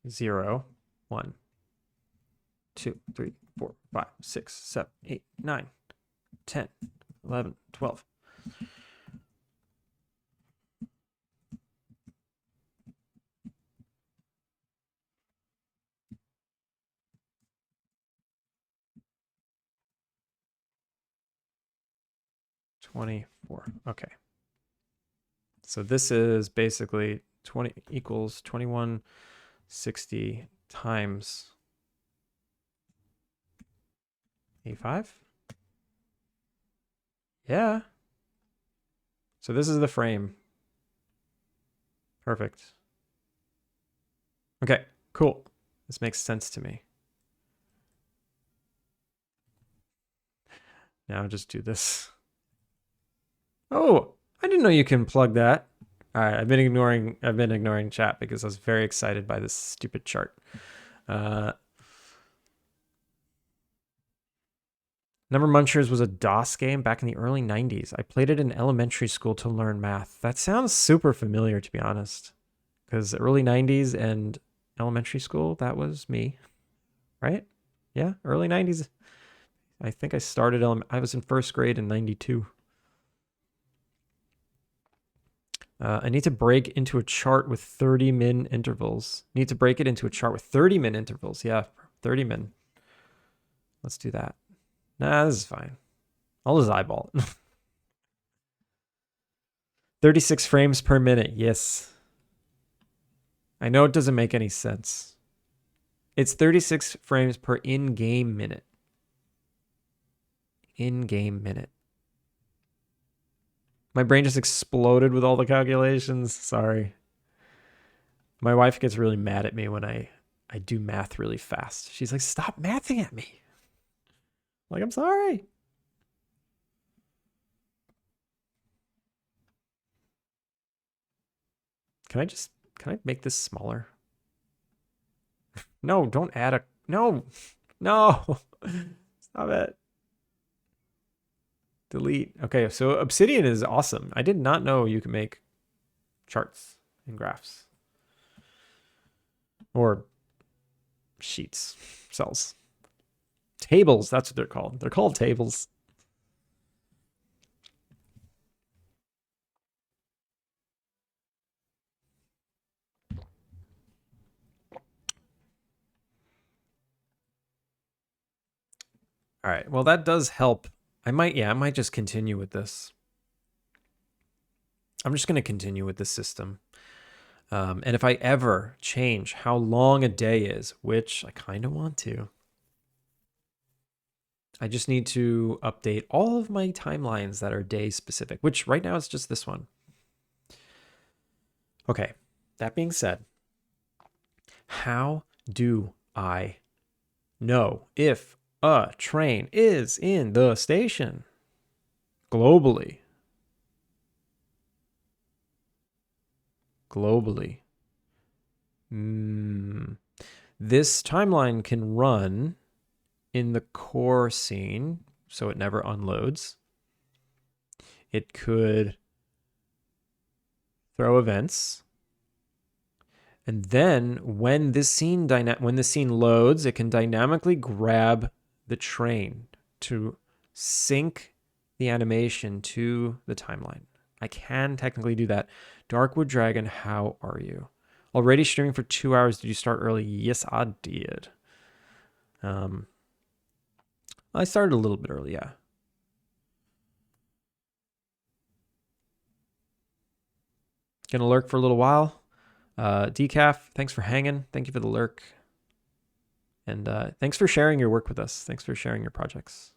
0, 1, 2, 3, 4, 5, 6, 7, 8, 9, 10, 11, 12. Okay. So this is basically 20 equals 2160 times 85. Yeah. So this is the frame. Perfect. Okay, cool. This makes sense to me. Now just do this. Oh, I didn't know you can plug that. All right, I've been ignoring chat because I was very excited by this stupid chart. Number Munchers was a DOS game back in the early 90s. I played it in elementary school to learn math. That sounds super familiar, to be honest, because early 90s and elementary school, that was me, right? Yeah, early 90s. I think I started, I was in first grade in 92. I need to break into a chart with 30 min intervals. Need to break it into a chart with 30 min intervals. Yeah, 30 min. Let's do that. Nah, this is fine. I'll just eyeball it. 36 frames per minute. Yes. I know it doesn't make any sense. It's 36 frames per in-game minute. In-game minute. My brain just exploded with all the calculations. Sorry. My wife gets really mad at me when I do math really fast. She's like, stop mathing at me. I'm like, I'm sorry. Can I make this smaller? No, don't add a, no, no, stop it. Delete. Okay, so Obsidian is awesome. I did not know you can make charts and graphs. Or sheets, cells. Tables, that's what they're called. They're called tables. All right, well, that does help. I might just continue with this. I'm just going to continue with this system. And if I ever change how long a day is, which I kind of want to, I just need to update all of my timelines that are day specific, which right now it's just this one. Okay, that being said, how do I know if a train is in the station globally? Globally. This timeline can run in the core scene, so it never unloads. It could throw events. And then when this scene loads, it can dynamically grab the train to sync the animation to the timeline. I can technically do that. Darkwood Dragon, how are you? Already streaming for 2 hours. Did you start early? Yes, I did. I started a little bit early, yeah. Gonna lurk for a little while. Decaf, thanks for hanging. Thank you for the lurk. And thanks for sharing your work with us. Thanks for sharing your projects.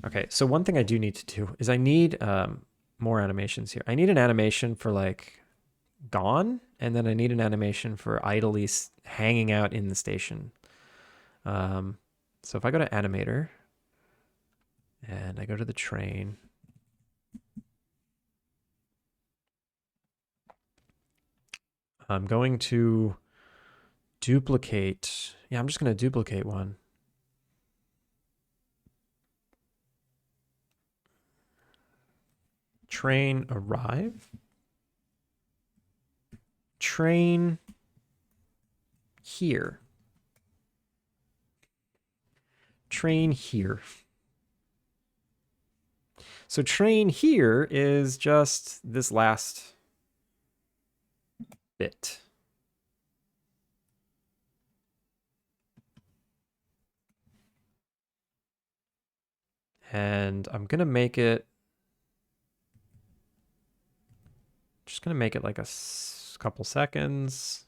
Okay, so one thing I do need to do is I need more animations here. I need an animation for like gone, and then I need an animation for idly hanging out in the station. So if I go to animator and I go to the train, I'm going to duplicate. Yeah, I'm just going to duplicate one. Train arrive. Train here. Train here. So train here is just this last bit. And I'm going to make it, just going to make it like a couple seconds.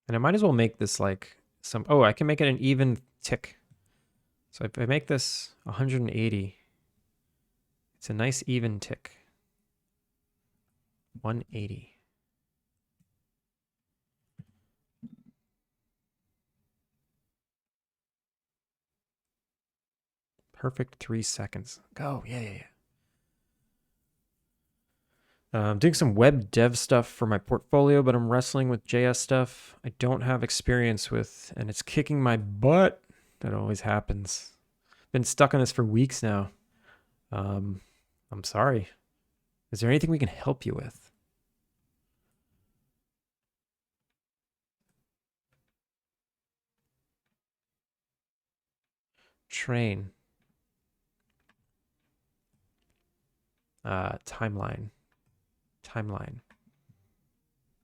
And I might as well make this like some, oh, I can make it an even tick. So if I make this 180, it's a nice even tick. 180. Perfect 3 seconds. Go. Yeah. I'm doing some web dev stuff for my portfolio, but I'm wrestling with JS stuff I don't have experience with, and it's kicking my butt. That always happens. Been stuck on this for weeks now. I'm sorry. Is there anything we can help you with? Train. Timeline.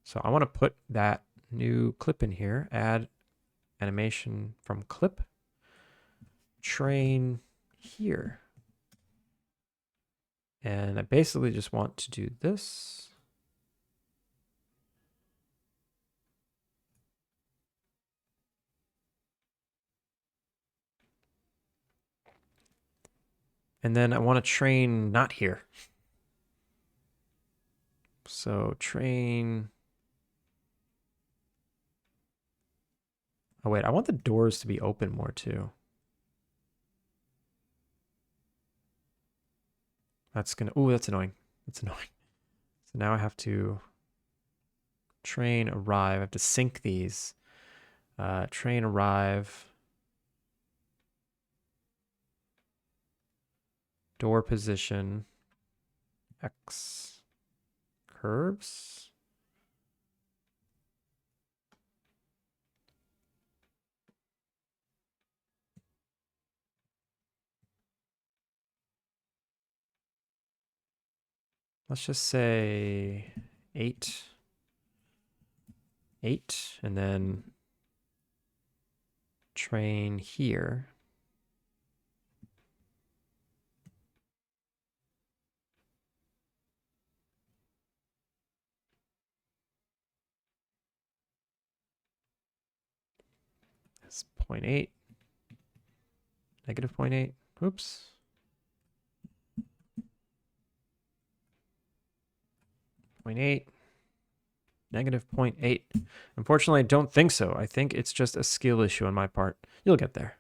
So I want to put that new clip in here. Add animation from clip. Train here. And I basically just want to do this. And then I want to train not here. So train. Oh, wait, I want the doors to be open more too. That's gonna, ooh, that's annoying. That's annoying. So now I have to train arrive. I have to sync these. Train arrive. Door position. X. Curves. Let's just say 8. 8, and then train here. That's 0.8. Negative 0.8. Oops. 0.8. Negative 0.8. Unfortunately, I don't think so. I think it's just a skill issue on my part. You'll get there.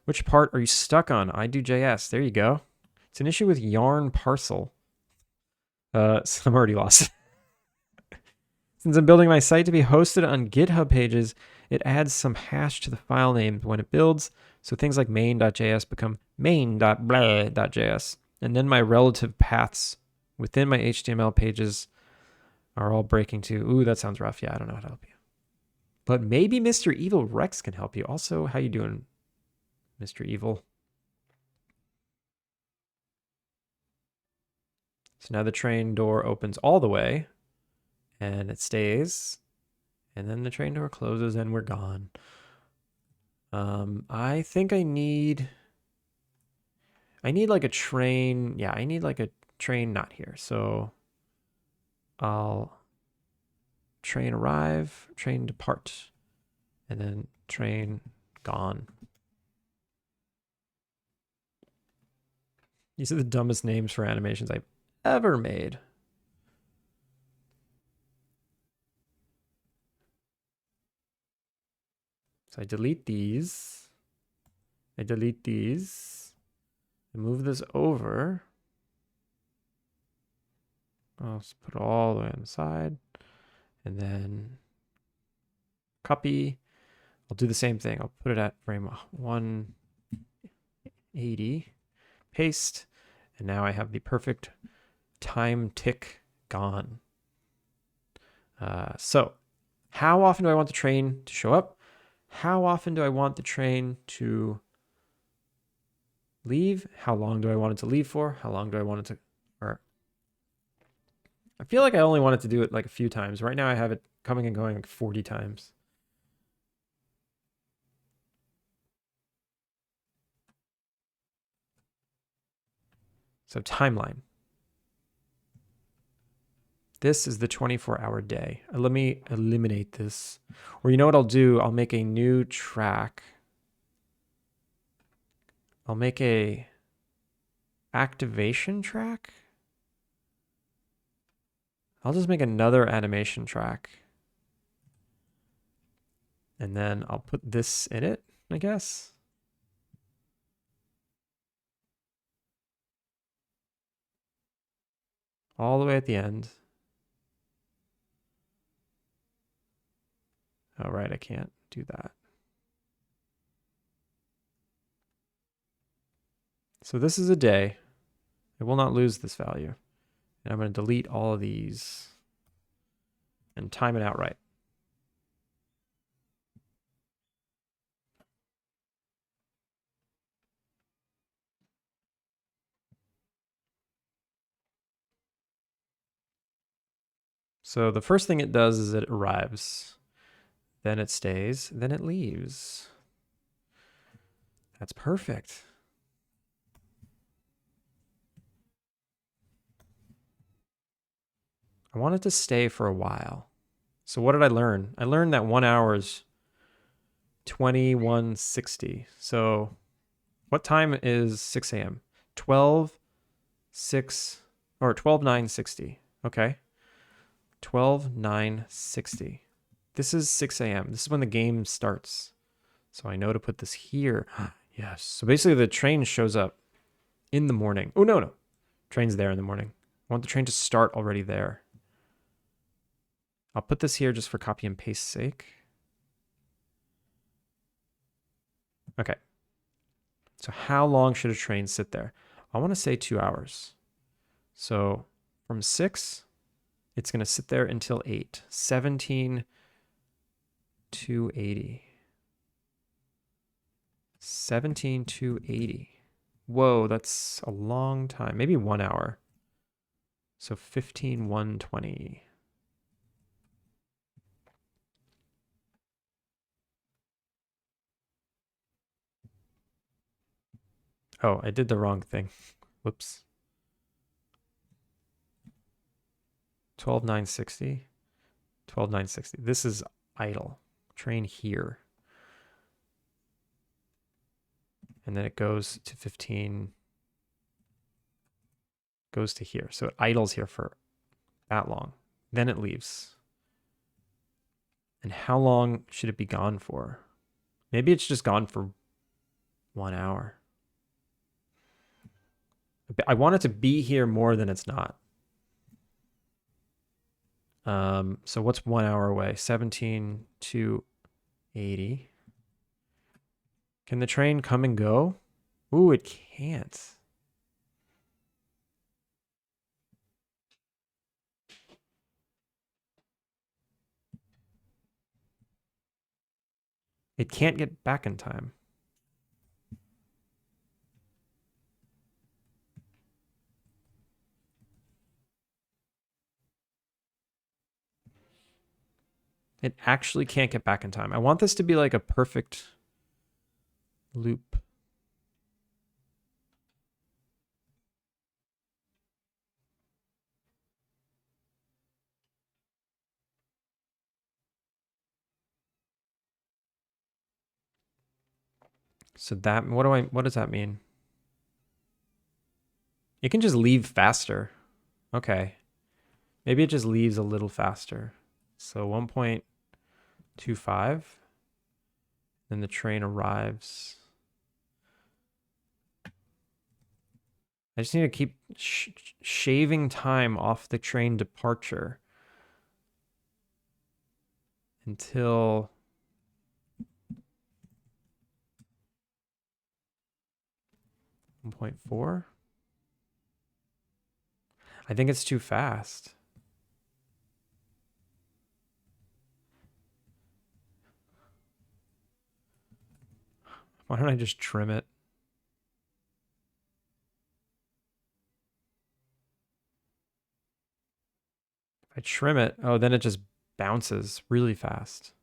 Which part are you stuck on? I do JS. There you go. It's an issue with yarn parcel. So I'm already lost. Since I'm building my site to be hosted on GitHub pages, it adds some hash to the file name when it builds, so things like main.js become main.blah.js. And then my relative paths within my HTML pages are all breaking too. Ooh, that sounds rough. Yeah, I don't know how to help you. But maybe Mr. Evil Rex can help you. Also, how you doing, Mr. Evil? So now the train door opens all the way, and it stays, and then the train door closes, and we're gone. I think I need like a train. Yeah, I need like a train not here. So I'll train arrive, train depart, and then train gone. These are the dumbest names for animations I've ever made. So I delete these. I move this over. I'll just put it all the way on the side. And then copy. I'll do the same thing. I'll put it at frame 180. Paste. And now I have the perfect time tick gone. So how often do I want the train to show up? How often do I want the train to leave? How long do I want it to leave for? How long do I want it to... Or I feel like I only wanted to do it like a few times. Right now I have it coming and going like 40 times. So timeline. This is the 24-hour day. Let me eliminate this. Or you know what I'll do? I'll make a new track. I'll make a activation track. I'll just make another animation track. And then I'll put this in it, I guess. all the way at the end. Oh, right, I can't do that. So this is a day. I will not lose this value. And I'm going to delete all of these and time it out right. So the first thing it does is it arrives. Then it stays. Then it leaves. That's perfect. I want it to stay for a while. So what did I learn? I learned that 1 hour is 2160. So what time is 6 a.m.? 12:06 or 12:09:60. Okay. 12:09:60. This is 6 a.m. This is when the game starts. So I know to put this here. Yes. So basically the train shows up in the morning. Oh, no. Train's there in the morning. I want the train to start already there. I'll put this here just for copy and paste sake. Okay. So how long should a train sit there? I want to say 2 hours. So from 6, it's going to sit there until 8. 17,280. 17,280. Whoa, that's a long time. Maybe 1 hour. So 15,120. Oh, I did the wrong thing. Whoops. 12,960. 12,960. This is idle. Train here. And then it goes to 15. Goes to here. So it idles here for that long. Then it leaves. And how long should it be gone for? Maybe it's just gone for 1 hour. I want it to be here more than it's not. So what's 1 hour away? 17,280. Can the train come and go? Ooh, it can't. It can't get back in time. It actually can't get back in time. I want this to be like a perfect loop. So that, what does that mean? It can just leave faster. Okay. Maybe it just leaves a little faster. So 1.25. Then the train arrives. I just need to keep shaving time off the train departure until 1.4. I think it's too fast. Why don't I just trim it? If I trim it, oh, then it just bounces really fast.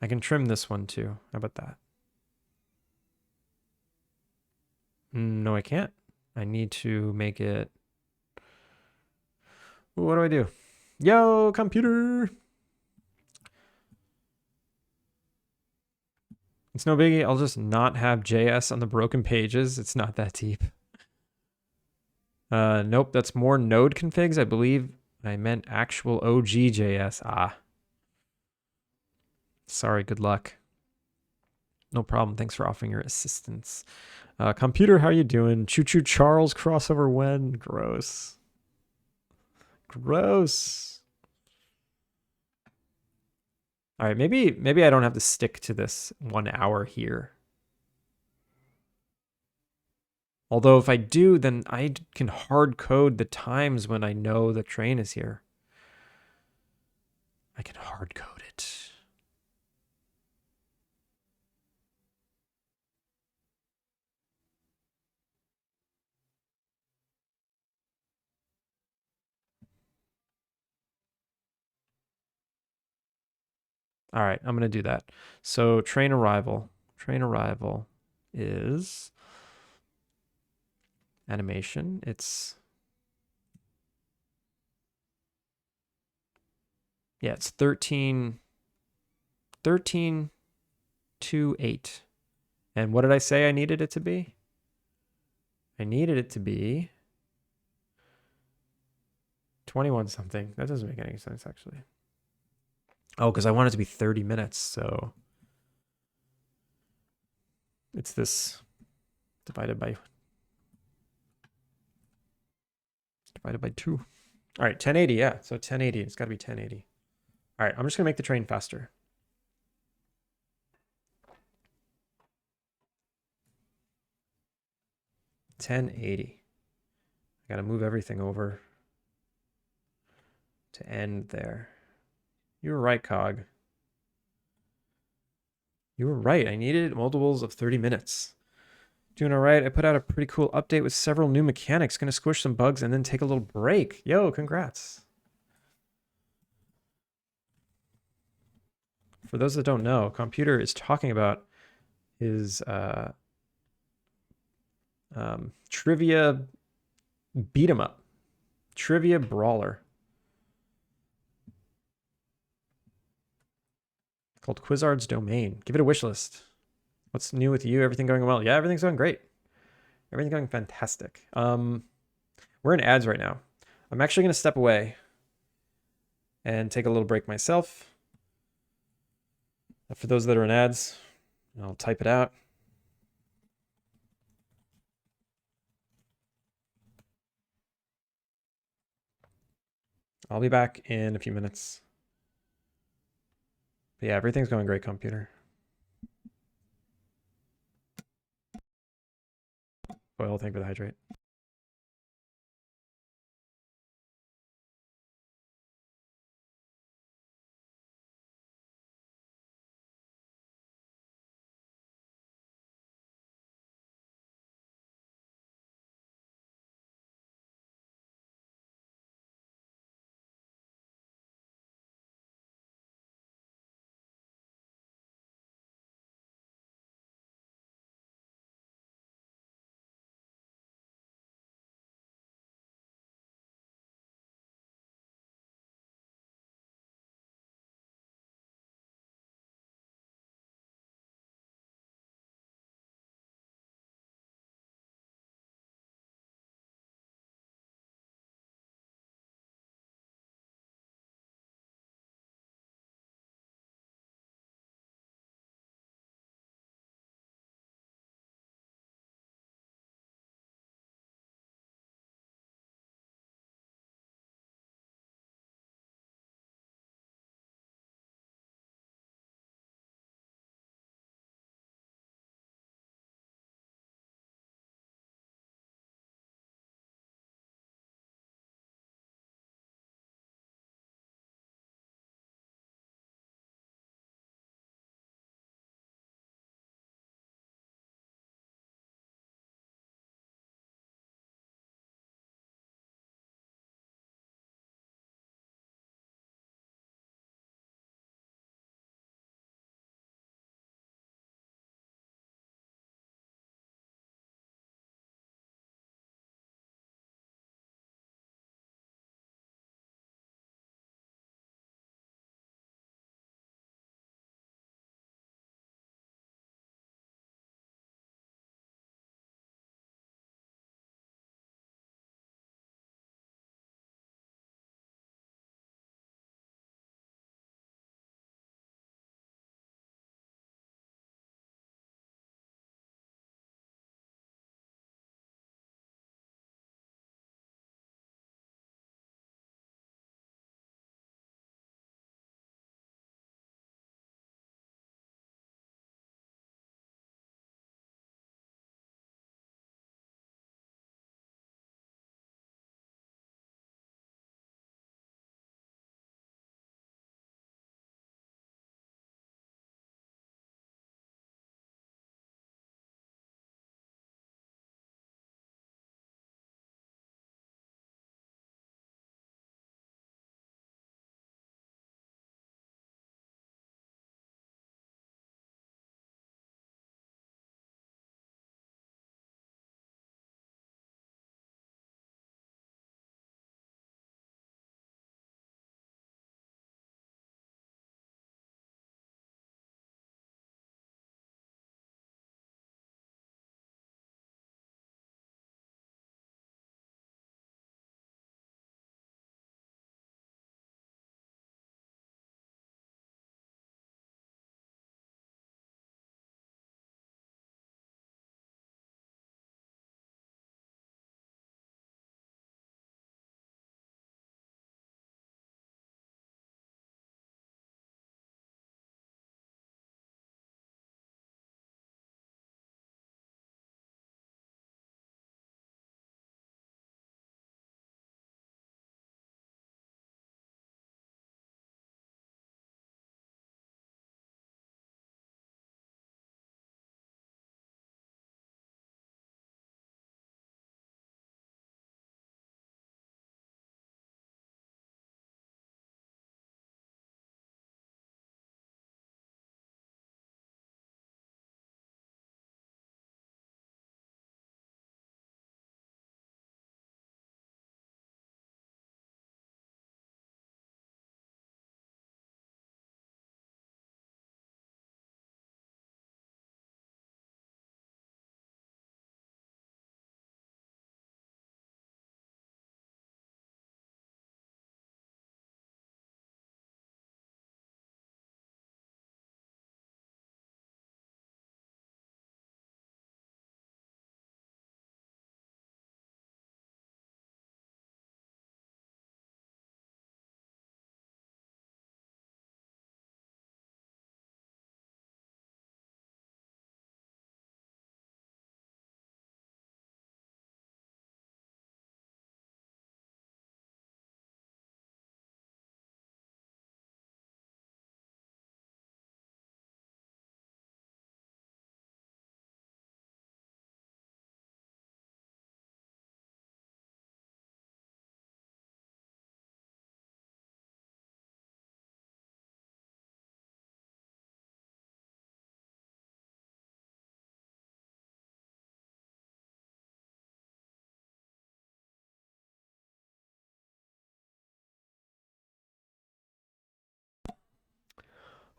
I can trim this one too. How about that? No, I can't. I need to make it. What do I do? Yo, computer! It's no biggie. I'll just not have JS on the broken pages. It's not that deep. Nope, that's more node configs. I believe I meant actual OG JS. Ah. Sorry, good luck. No problem. Thanks for offering your assistance. Computer, how you doing? Choo Choo Charles crossover when? Gross. Gross. All right, maybe I don't have to stick to this 1 hour here. Although if I do, then I can hard code the times when I know the train is here. I can hard code it. All right, I'm going to do that. So train arrival. Train arrival is animation. It's yeah, it's 13 to 8. And what did I say I needed it to be? I needed it to be 21 something. That doesn't make any sense actually. Oh, because I want it to be 30 minutes, so it's this divided by 2. All right, 1080, yeah. So 1080, it's got to be 1080. All right, I'm just going to make the train faster. $10.80. I got to move everything over to end there. You were right, Cog. You were right. I needed multiples of 30 minutes. Doing all right. I put out a pretty cool update with several new mechanics. Going to squish some bugs and then take a little break. Yo, congrats. For those that don't know, Computer is talking about his trivia beat 'em up. Trivia brawler. Called Quizard's Domain. Give it a wish list. What's new with you? Everything going well? Yeah, everything's going great. Everything's going fantastic. We're in ads right now. I'm actually going to step away and take a little break myself. For those that are in ads, I'll type it out. I'll be back in a few minutes. But yeah, everything's going great, Computer. Oil, thank you for the hydrate.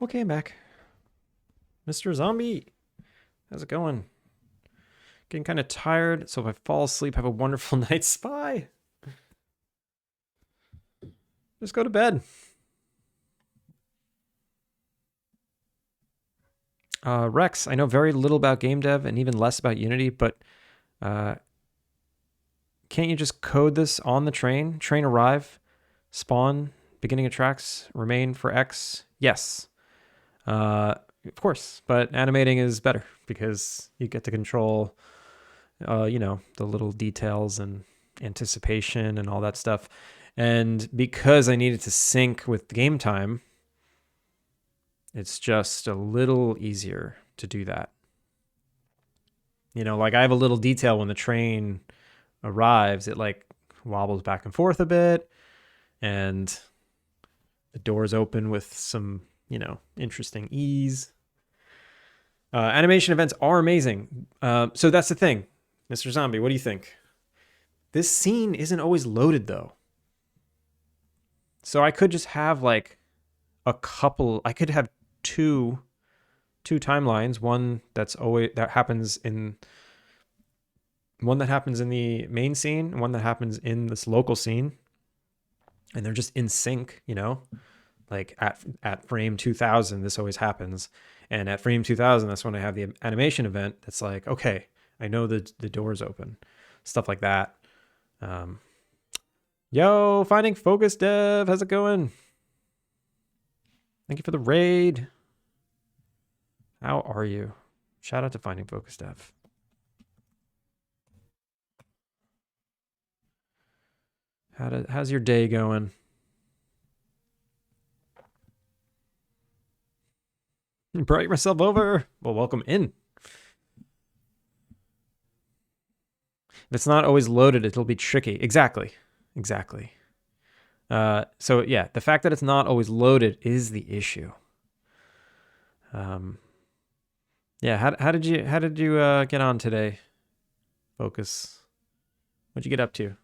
Okay, I'm back. Mr. Zombie, how's it going? Getting kind of tired, so if I fall asleep, have a wonderful night. Spy. Just go to bed. Rex, I know very little about game dev and even less about Unity, but can't you just code this on the train? Train arrive, spawn, beginning of tracks, remain for X. Yes. Of course, but animating is better because you get to control, the little details and anticipation and all that stuff. And because I needed to sync with game time, it's just a little easier to do that. Like I have a little detail when the train arrives, it like wobbles back and forth a bit and the doors open with some, interesting ease. Animation events are amazing. So that's the thing. Mr. Zombie, what do you think? This scene isn't always loaded though. So I could just have like I could have two timelines, one that happens in the main scene, and one that happens in this local scene. And they're just in sync, like at frame 2000, this always happens. And at frame 2000, that's when I have the animation event. That's like, okay, I know the door's open, stuff like that. Yo, Finding Focus Dev, how's it going? Thank you for the raid. How are you? Shout out to Finding Focus Dev. How's your day going? Brought myself over. Well, welcome in. If it's not always loaded, it'll be tricky. Exactly. So yeah, the fact that it's not always loaded is the issue. Yeah. How did you get on today? Focus. What'd you get up to?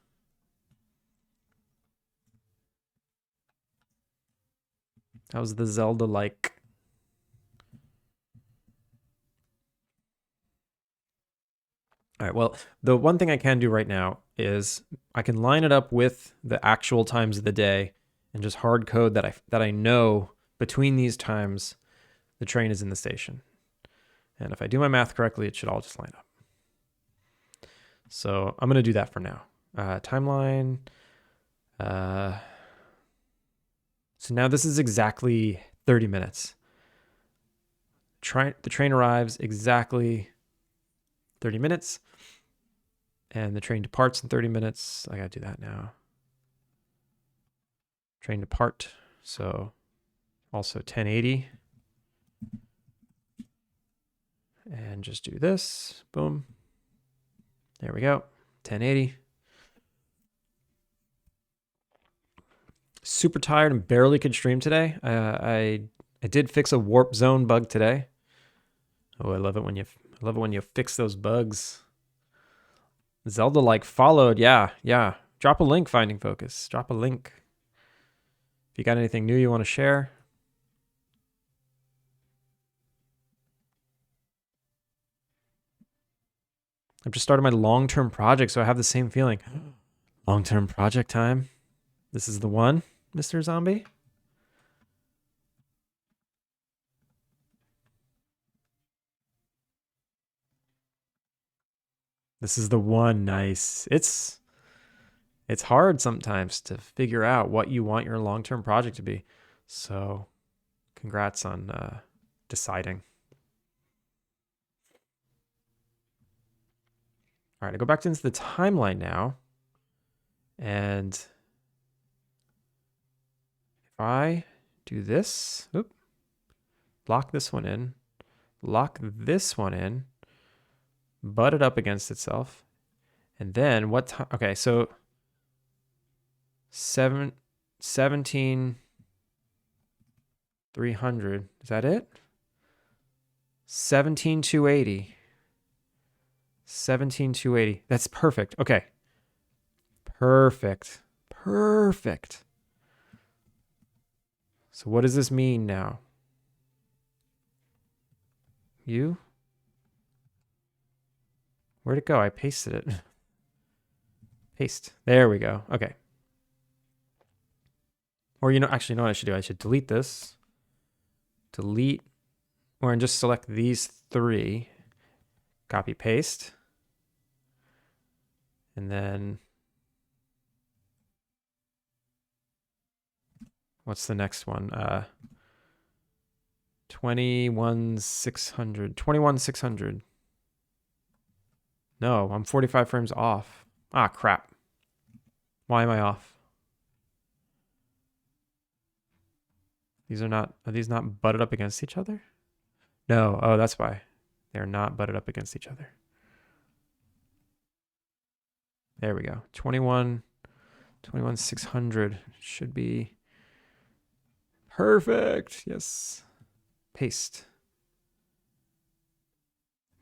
How's the Zelda like? All right, well, the one thing I can do right now is I can line it up with the actual times of the day and just hard code that I know between these times the train is in the station. And if I do my math correctly, it should all just line up. So I'm going to do that for now. Timeline. So now this is exactly 30 minutes. The train arrives exactly 30 minutes. And the train departs in 30 minutes. I got to do that now. Train depart. So also 1080. And just do this. Boom. There we go. 1080. Super tired and barely could stream today. I did fix a warp zone bug today. Oh, I love it when you fix those bugs. Zelda like followed. Yeah. Drop a link, Finding Focus. Drop a link. If you got anything new you want to share. I've just started my long-term project, so I have the same feeling. Long-term project time. This is the one, Mr. Zombie. This is the one. Nice. It's hard sometimes to figure out what you want your long-term project to be. So congrats on deciding. All right, I go back into the timeline now. And if I do this, lock this one in, lock this one in, butt it up against itself. And then what time? Okay, so 17,300. Is that it? 17,280. 17,280. That's perfect. Okay. Perfect. So what does this mean now? you. Where'd it go? I pasted it. Paste. There we go. Okay. Or actually, you know what I should do? I should delete this. Delete, or just select these three. Copy, paste. And then what's the next one? 21,600. 21,600. No, I'm 45 frames off. Ah, crap. Why am I off? Are these not butted up against each other? No, oh, that's why. They're not butted up against each other. There we go. 21,600 should be perfect. Yes. Paste.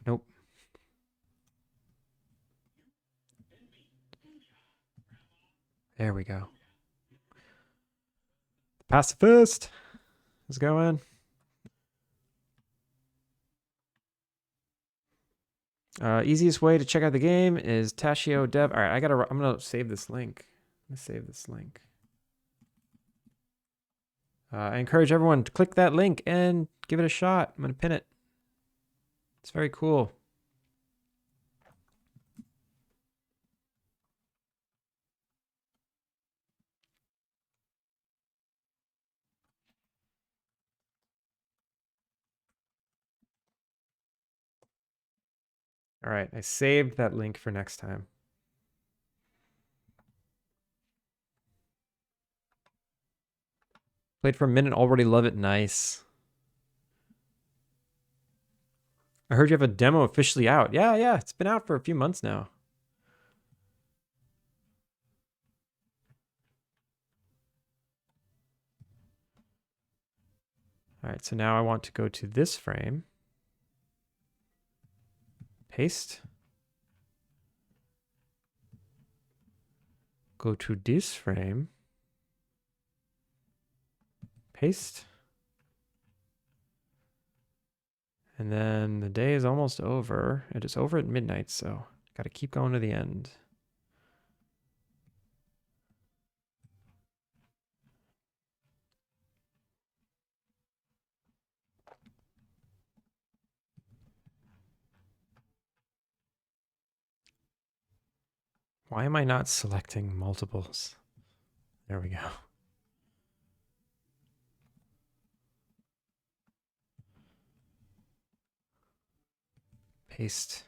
Nope. There we go. Pacifist is going. Easiest way to check out the game is Tashio Dev. All right, I'm gonna save this link. Let me save this link. I encourage everyone to click that link and give it a shot. I'm gonna pin it. It's very cool. All right, I saved that link for next time. Played for a minute, already love it. Nice. I heard you have a demo officially out. Yeah, it's been out for a few months now. All right, so now I want to go to this frame. Paste. Go to this frame. Paste. And then the day is almost over. It is over at midnight, so got to keep going to the end. Why am I not selecting multiples? There we go. Paste.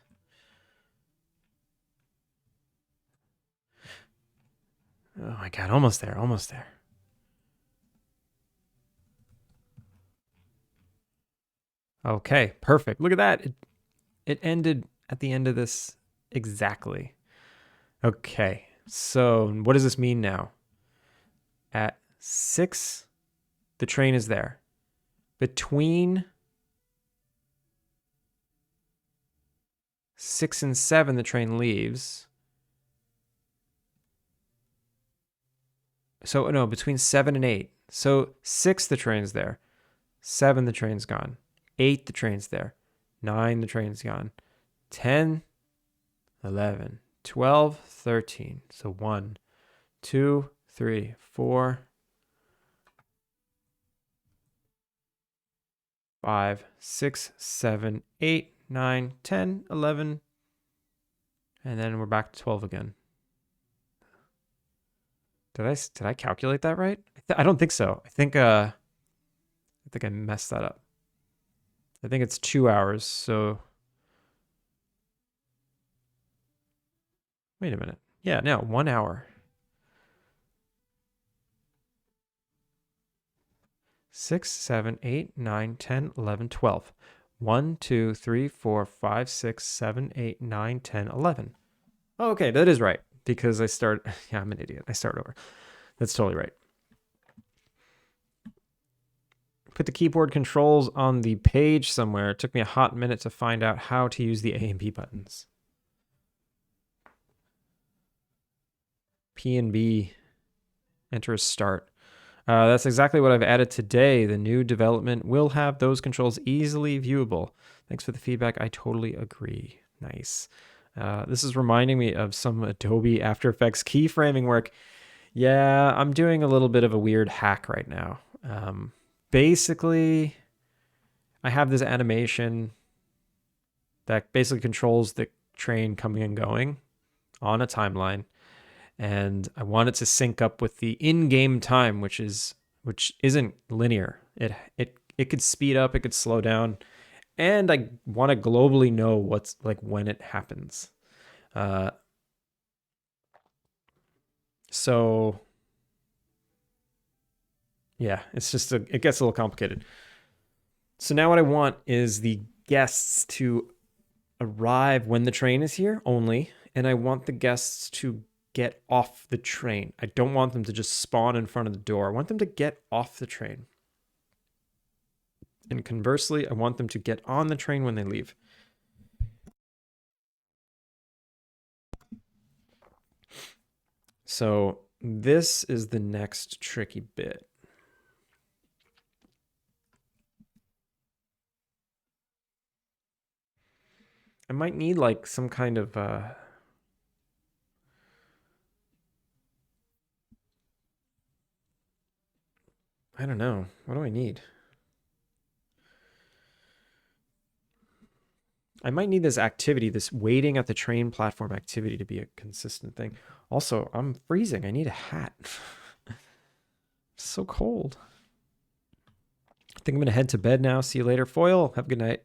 Oh my God, almost there, almost there. Okay, perfect. Look at that. It ended at the end of this exactly. Okay, so what does this mean now? At 6, the train is there. Between 6 and 7, the train leaves. So, no, between 7 and 8. So 6, the train's there. 7, the train's gone. 8, the train's there. 9, the train's gone. 10, 11, 12, 13. So 1, 2, 3, 4, 5, 6, 7, 8, 9, 10, 11. And then we're back to 12 again. Did I calculate that right? I don't think so. I think I messed that up. I think it's 2 hours. So wait a minute. Yeah, no, 1 hour. 6, 7, 8, 9, 10, 11, 12. 1, 2, 3, 4, 5, 6, 7, 8, 9, 10, 11. Oh, okay, that is right. Because I start. Yeah, I'm an idiot. I start over. That's totally right. Put the keyboard controls on the page somewhere. It took me a hot minute to find out how to use the A and B buttons. P and B. Enter a start. That's exactly what I've added today. The new development will have those controls easily viewable. Thanks for the feedback. I totally agree. Nice. This is reminding me of some Adobe After Effects keyframing work. Yeah, I'm doing a little bit of a weird hack right now. Basically, I have this animation that basically controls the train coming and going on a timeline, and I want it to sync up with the in-game time, which isn't linear. It could speed up, it could slow down, and I want to globally know what's like when it happens. So yeah, it gets a little complicated. So now what I want is the guests to arrive when the train is here only, and I want the guests to get off the train. I don't want them to just spawn in front of the door. I want them to get off the train. And conversely, I want them to get on the train when they leave. So this is the next tricky bit. I might need like some kind of I don't know. What do I need? I might need this activity, this waiting at the train platform activity to be a consistent thing. Also, I'm freezing. I need a hat. It's so cold. I think I'm going to head to bed now. See you later. Foil, have a good night.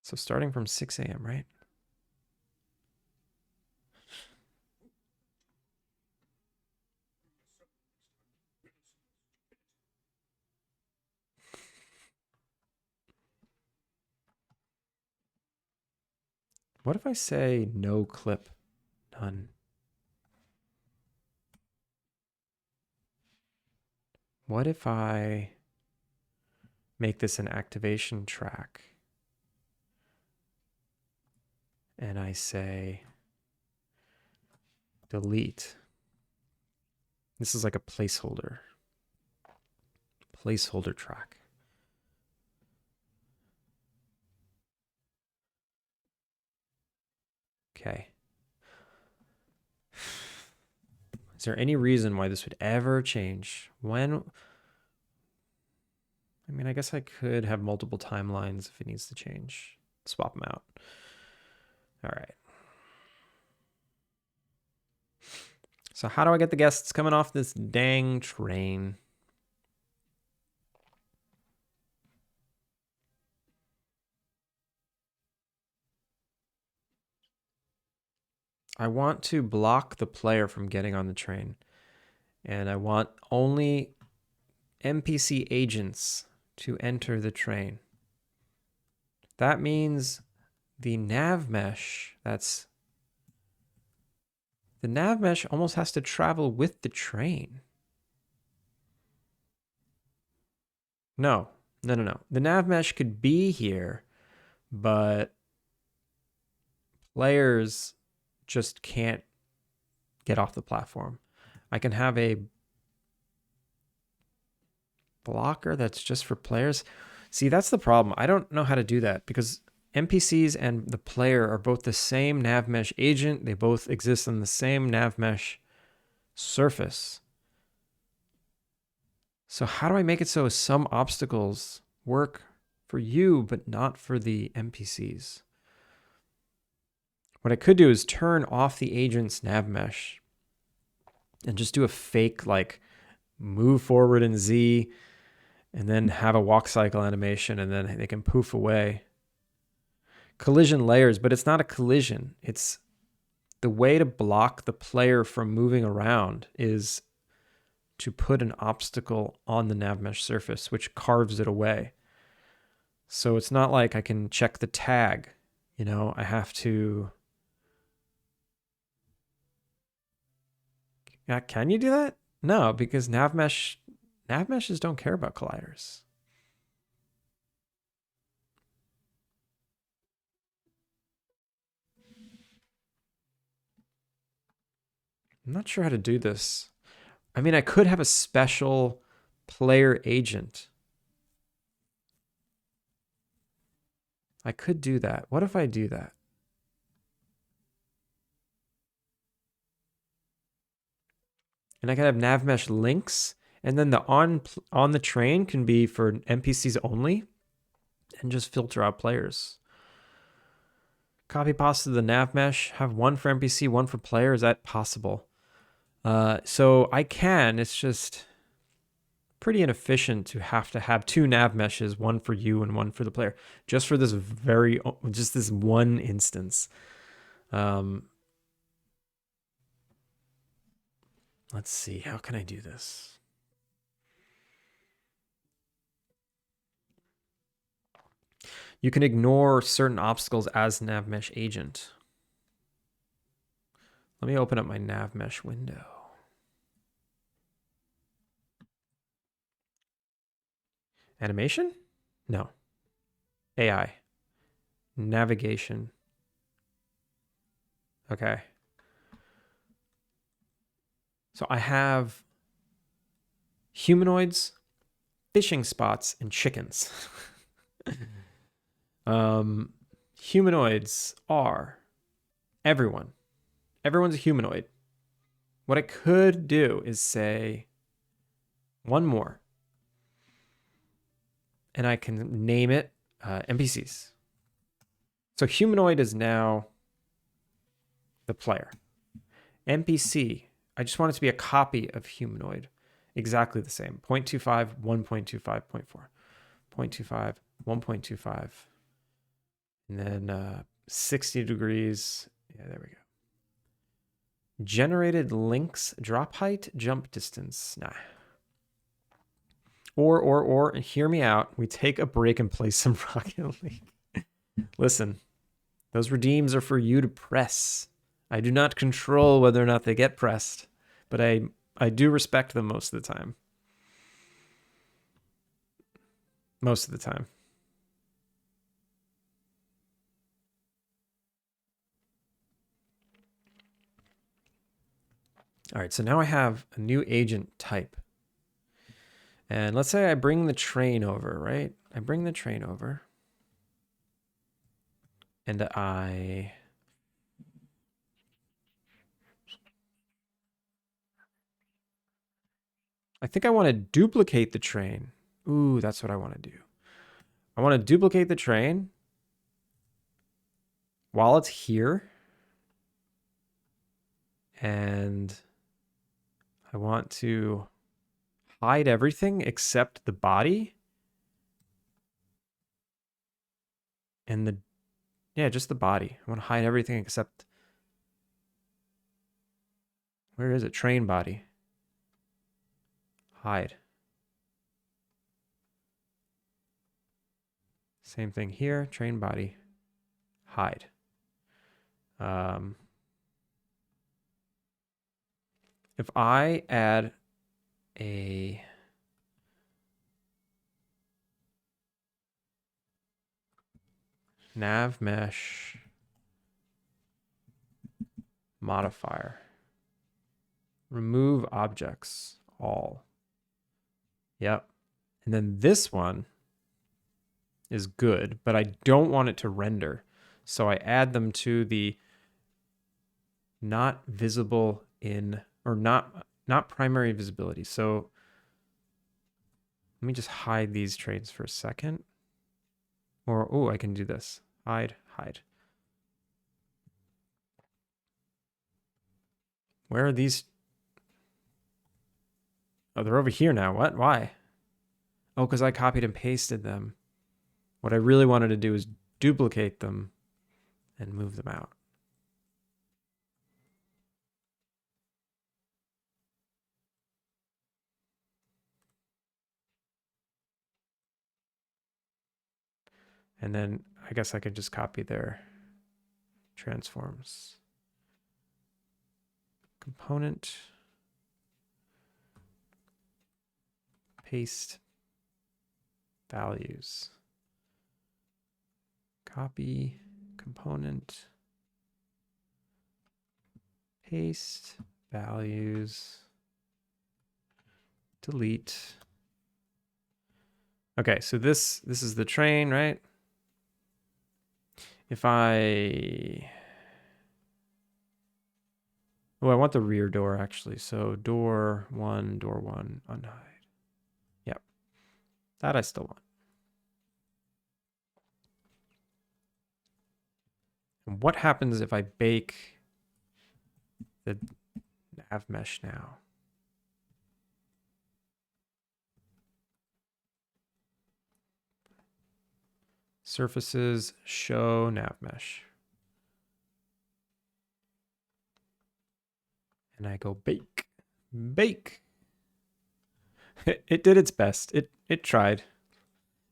So starting from 6 a.m., right? What if I say no clip? None. What if I make this an activation track? And I say delete. This is like a placeholder. Placeholder track. Okay. Is there any reason why this would ever change? When? I mean, I guess I could have multiple timelines if it needs to change. Swap them out. All right. So how do I get the guests coming off this dang train? I want to block the player from getting on the train. And I want only NPC agents to enter the train. That means the nav mesh, the nav mesh almost has to travel with the train. No. The nav mesh could be here, but players just can't get off the platform. I can have a blocker that's just for players. See, that's the problem. I don't know how to do that because NPCs and the player are both the same nav mesh agent. They both exist on the same nav mesh surface. So how do I make it so some obstacles work for you, but not for the NPCs? What I could do is turn off the agent's nav mesh and just do a fake like move forward in Z and then have a walk cycle animation and then they can poof away. Collision layers, but it's not a collision. It's the way to block the player from moving around is to put an obstacle on the nav mesh surface, which carves it away. So it's not like I can check the tag. You know, I have to... Can you do that? No, because nav meshes don't care about colliders. I'm not sure how to do this. I mean, I could have a special player agent. I could do that. What if I do that? And I could have navmesh links, and then the on the train can be for NPCs only, and just filter out players. Copy pasta to the navmesh. Have one for NPC, one for player. Is that possible? So I can. It's just pretty inefficient to have two nav meshes, one for you and one for the player, just for this just this one instance. Let's see, how can I do this? You can ignore certain obstacles as nav mesh agent. Let me open up my nav mesh window. Animation? No. AI. Navigation. Okay. So I have humanoids, fishing spots, and chickens. Humanoids are everyone. Everyone's a humanoid. What I could do is say one more. And I can name it NPCs. So humanoid is now the player. NPC, I just want it to be a copy of humanoid. Exactly the same. 0.25, 1.25, 0.4. 0.25, 1.25. And then 60 degrees. Yeah, there we go. Generated links, drop height, jump distance. Nah. Or, and hear me out. We take a break and play some Rocket League. Listen, those redeems are for you to press. I do not control whether or not they get pressed, but I do respect them most of the time. Most of the time. All right, so now I have a new agent type. And let's say I bring the train over, right? I bring the train over. And I think I want to duplicate the train. Ooh, that's what I want to do. I want to duplicate the train while it's here. And I want to hide everything except the body. And just the body. I want to hide everything except, where is it? Train body. Hide. Same thing here. Train body. Hide. If I add a nav mesh modifier, remove objects, all. Yep. And then this one is good, but I don't want it to render. So I add them to the not visible in, or not primary visibility. So let me just hide these traits for a second. Or, oh, I can do this. Hide. Where are these? Oh, they're over here now. What? Why? Oh, because I copied and pasted them. What I really wanted to do is duplicate them and move them out. And then I guess I could just copy their transforms. Component. Paste. Values. Copy. Component. Paste. values, delete. Okay, so this is the train, right? If I want the rear door actually. So door one, unhide. Yep. That I still want. And what happens if I bake the nav mesh now? Surfaces, show nav mesh. And I go bake. Bake. It did its best. It tried.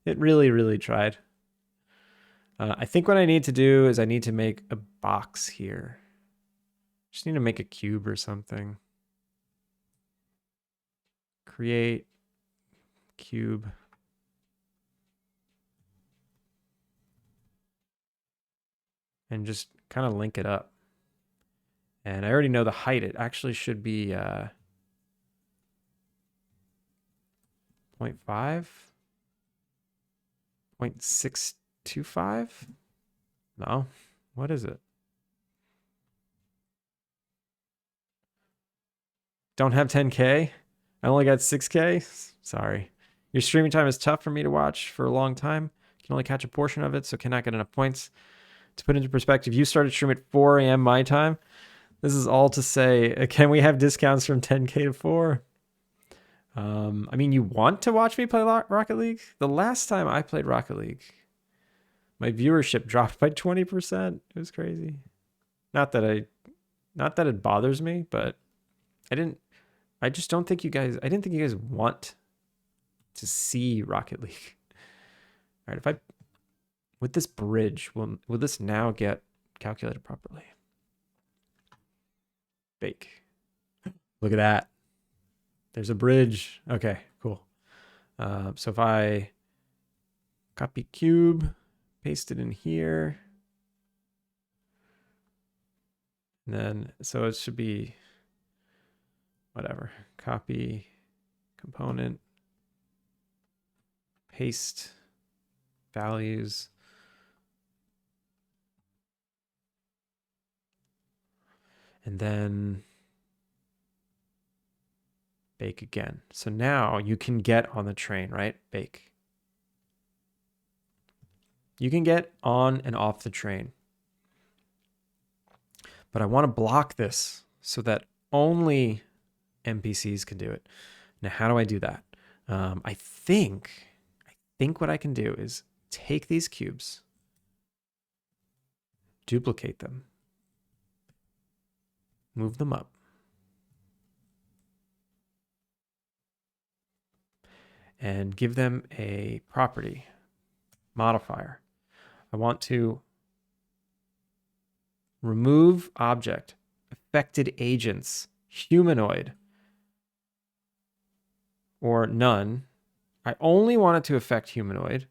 It really, really tried. I think what I need to do is I need to make a box here. Just need to make a cube or something. Create cube. And just kind of link it up. And I already know the height. It actually should be 0.5, 0.625. No, what is it? Don't have 10K. I only got 6K. Sorry. Your streaming time is tough for me to watch for a long time. Can only catch a portion of it, so cannot get enough points. To put into perspective, you started streaming at 4 a.m. my time. This is all to say, can we have discounts from 10K to 4? I mean, you want to watch me play Rocket League? The last time I played Rocket League, my viewership dropped by 20%. It was crazy. Not that it bothers me, but I just don't think I didn't think you guys want to see Rocket League. All right, with this bridge, will this now get calculated properly? Bake. Look at that. There's a bridge. Okay, cool. So if I copy cube, paste it in here, and then, so it should be whatever. Copy component, paste values. And then bake again. So now you can get on the train, right? Bake. You can get on and off the train. But I want to block this so that only NPCs can do it. Now, how do I do that? I think what I can do is take these cubes, duplicate them, move them up, and give them a property modifier. I want to remove object, affected agents, humanoid, or none. I only want it to affect humanoid.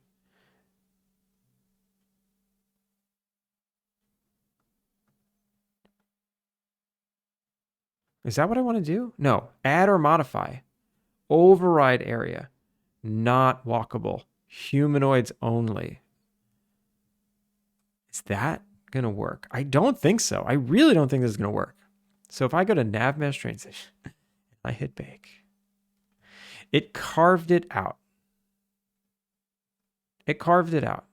Is that what I want to do? No, add or modify. Override area, not walkable. Humanoids only. Is that going to work? I don't think so. I really don't think this is going to work. So if I go to nav mesh train station, I hit bake. It carved it out. It carved it out.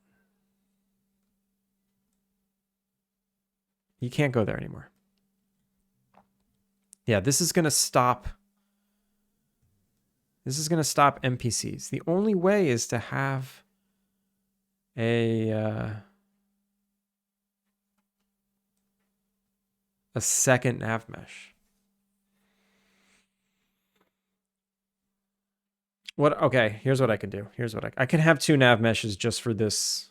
You can't go there anymore. Yeah, this is going to stop. This is going to stop NPCs. The only way is to have a second nav mesh. Okay, here's what I can do. Here's what I can have 2 nav meshes just for this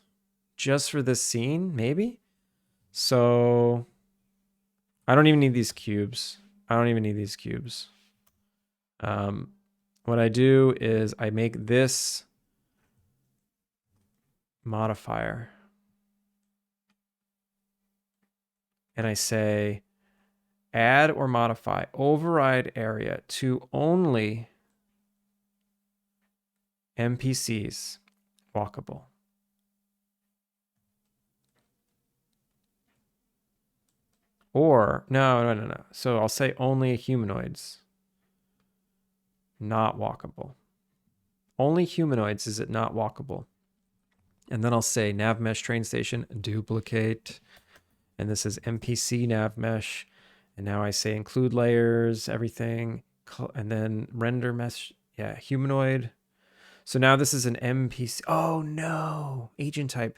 scene, maybe. So I don't even need these cubes. What I do is I make this modifier and I say add or modify override area to only NPCs walkable. Or, no. So I'll say only humanoids, not walkable. Only humanoids is it not walkable. And then I'll say nav mesh train station duplicate. And this is NPC nav mesh. And now I say include layers, everything. And then render mesh. Yeah, humanoid. So now this is an NPC. Oh no, agent type.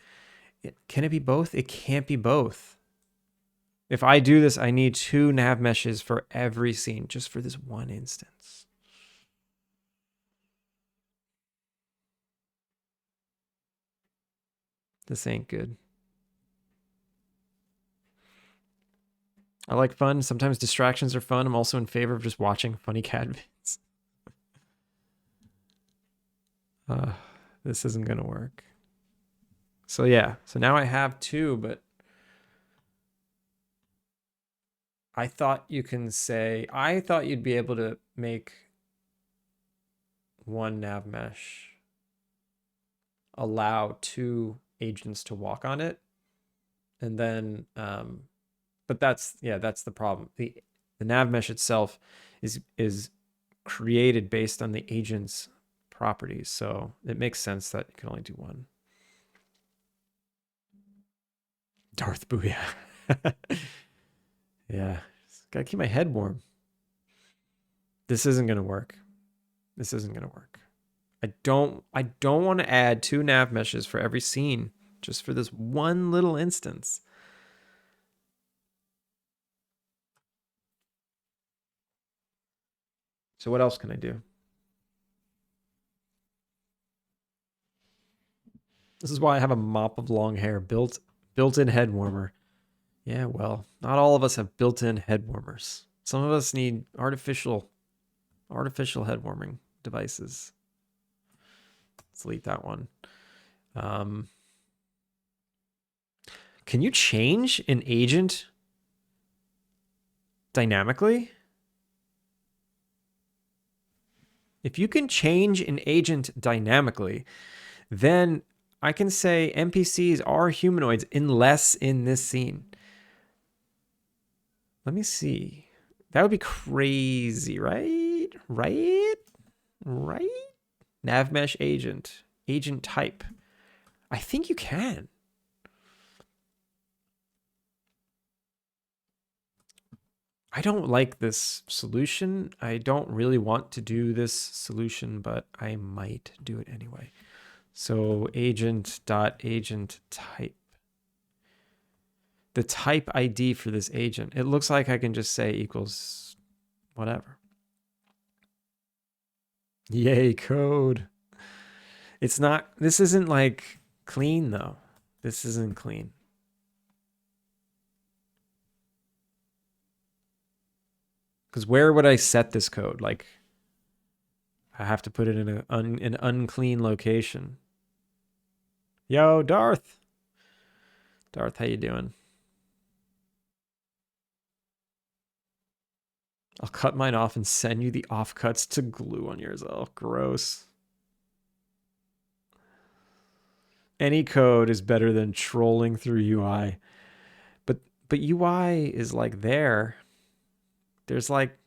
Can it be both? It can't be both. If I do this, I need 2 nav meshes for every scene, just for this one instance. This ain't good. I like fun. Sometimes distractions are fun. I'm also in favor of just watching funny cat vids. This isn't going to work. So yeah, so now I have 2, but I thought you'd be able to make 1 nav mesh allow 2 agents to walk on it. And then, but that's the problem. The nav mesh itself is created based on the agent's properties. So it makes sense that you can only do 1. Darth Booyah. Yeah. Just gotta keep my head warm. This isn't gonna work. This isn't gonna work. I don't want to add 2 nav meshes for every scene just for this one little instance. So what else can I do? This is why I have a mop of long hair, built-in head warmer. Yeah, well, not all of us have built-in head warmers. Some of us need artificial head warming devices. Let's delete that one. Can you change an agent dynamically? If you can change an agent dynamically, then I can say NPCs are humanoids unless in this scene. Let me see. That would be crazy, right? Right? Nav mesh agent type. I think you can. I don't like this solution. I don't really want to do this solution, but I might do it anyway. So agent type. The type ID for this agent. It looks like I can just say equals whatever. Yay, code. It's not, this isn't like clean though. This isn't clean. Because where would I set this code? Like, I have to put it in an unclean location. Yo, Darth. Darth, how you doing? I'll cut mine off and send you the offcuts to glue on yours. Oh, gross. Any code is better than trolling through UI. But UI is like there. There's like,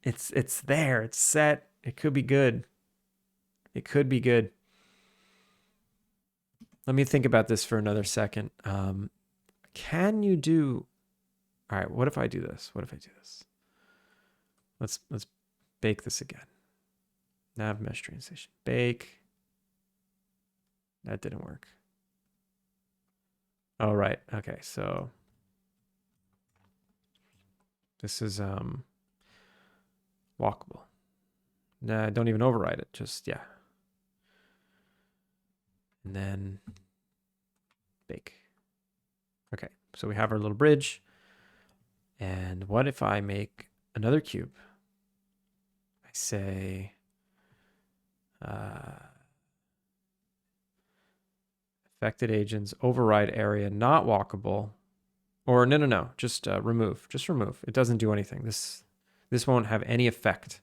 it's there. It's set. It could be good. It could be good. Let me think about this for another second. Can you do... All right, what if I do this? Let's bake this again. Nav mesh train station. Bake. That didn't work. Oh, right. Okay, so this is walkable. Nah, don't even override it. Just, yeah. And then bake. Okay, so we have our little bridge. And what if I make another cube? I say affected agents, override area, not walkable, Or no. Just remove. Just remove. It doesn't do anything. This won't have any effect.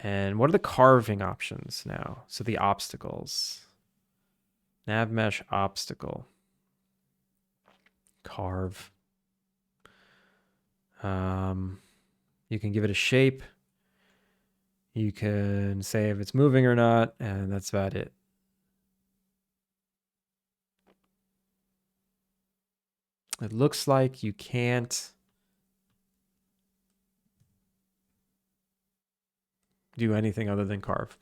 And what are the carving options now? So the obstacles. Nav mesh obstacle. Carve. You can give it a shape. You can say if it's moving or not, and that's about it. It looks like you can't do anything other than carve.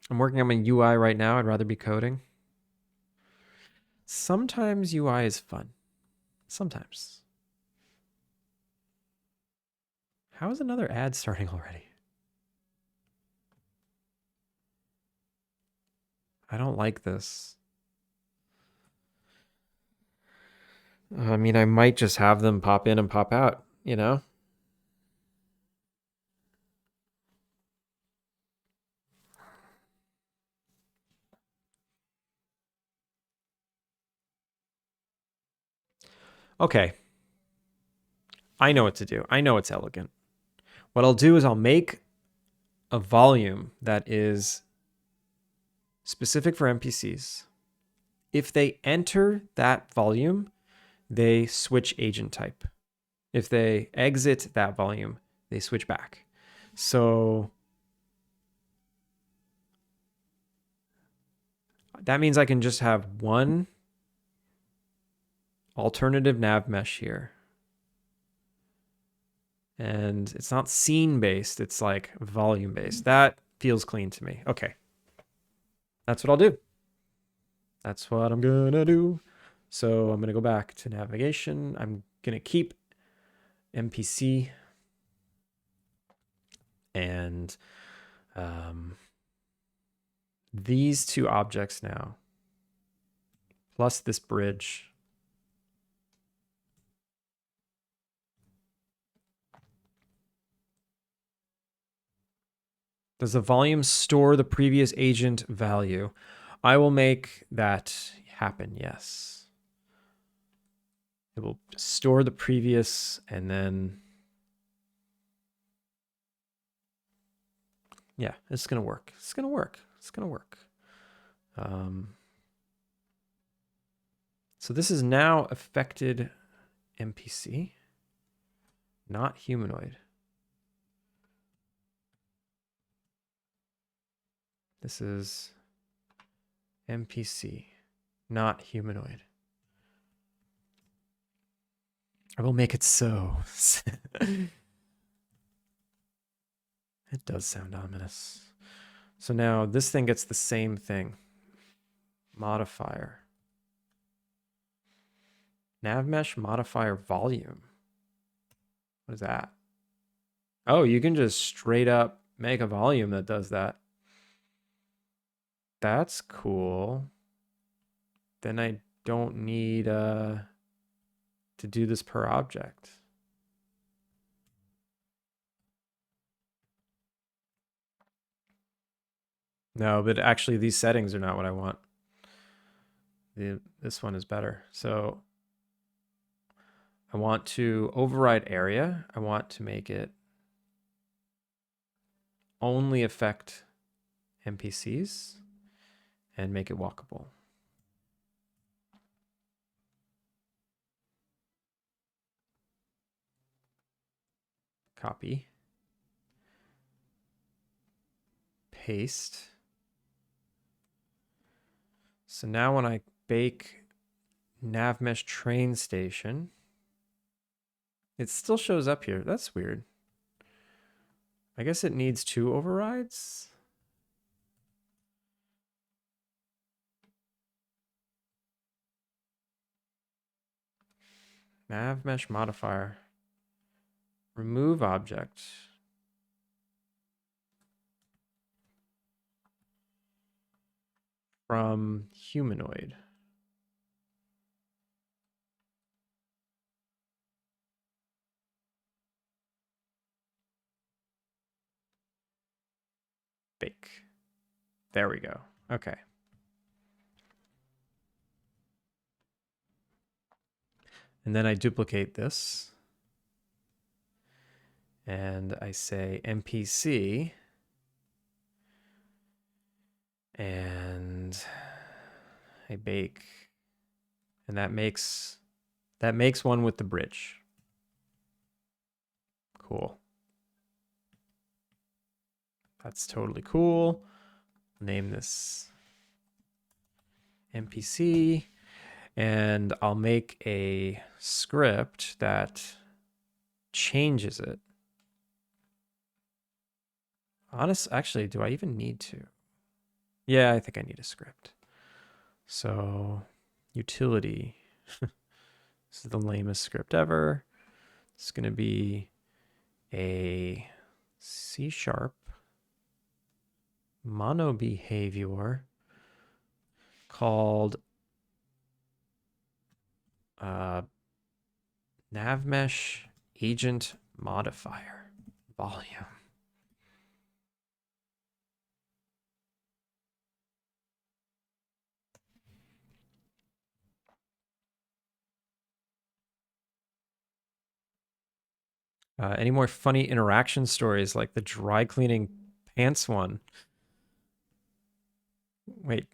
I'm working on my UI right now. I'd rather be coding. Sometimes UI is fun. Sometimes. How is another ad starting already? I don't like this. I mean, I might just have them pop in and pop out, you know? Okay. I know what to do. I know it's elegant. What I'll do is I'll make a volume that is specific for NPCs. If they enter that volume, they switch agent type. If they exit that volume, they switch back. So that means I can just have one alternative nav mesh here. And it's not scene based, it's like volume based. That feels clean to me. Okay. That's what I'll do. That's what I'm gonna do. So I'm gonna go back to navigation. I'm gonna keep NPC and these two objects now, plus this bridge. Does the volume store the previous agent value? I will make that happen, yes. It will store the previous and then... Yeah, it's going to work. It's going to work. It's going to work. So this is now affected NPC, not humanoid. This is NPC, not humanoid. I will make it so. It does sound ominous. So now this thing gets the same thing. Modifier. Nav mesh modifier volume. What is that? Oh, you can just straight up make a volume that does that. That's cool. Then I don't need to do this per object. No, but actually these settings are not what I want. This one is better. So I want to override area. I want to make it only affect NPCs and make it walkable. Copy. Paste. So now when I bake navmesh train station, it still shows up here. That's weird. I guess it needs 2 overrides. Navmesh modifier. Remove object. From humanoid. bake. There we go. Okay. And then I duplicate this. And I say NPC. And I bake. And that makes one with the bridge. Cool. That's totally cool. Name this NPC. And I'll make a script that changes it. Actually, do I even need to? Yeah, I think I need a script. So, utility. This is the lamest script ever. It's going to be a C# mono behavior called navmesh agent modifier volume. Any more funny interaction stories like the dry cleaning pants one? Wait.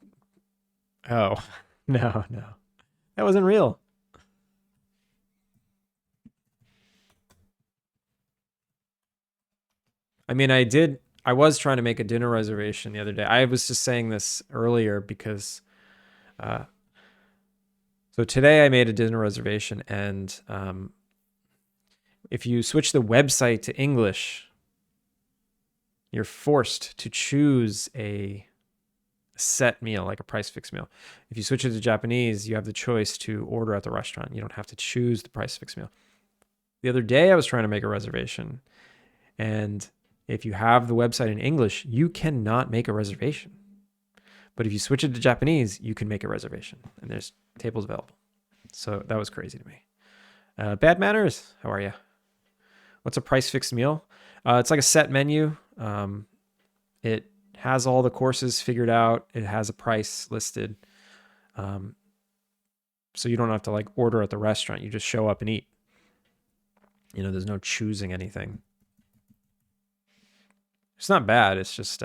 Oh, no. That wasn't real. I mean, I was trying to make a dinner reservation the other day. I was just saying this earlier because, so today I made a dinner reservation, and if you switch the website to English, you're forced to choose a set meal, like a price fixed meal. If you switch it to Japanese, you have the choice to order at the restaurant. You don't have to choose the price fixed meal. The other day I was trying to make a reservation, and if you have the website in English, you cannot make a reservation. But if you switch it to Japanese, you can make a reservation, and there's tables available. So that was crazy to me. Bad Manners, how are you? What's a price fixed meal? It's like a set menu. It has all the courses figured out. It has a price listed. So you don't have to like order at the restaurant. You just show up and eat. You know, there's no choosing anything. It's not bad. It's just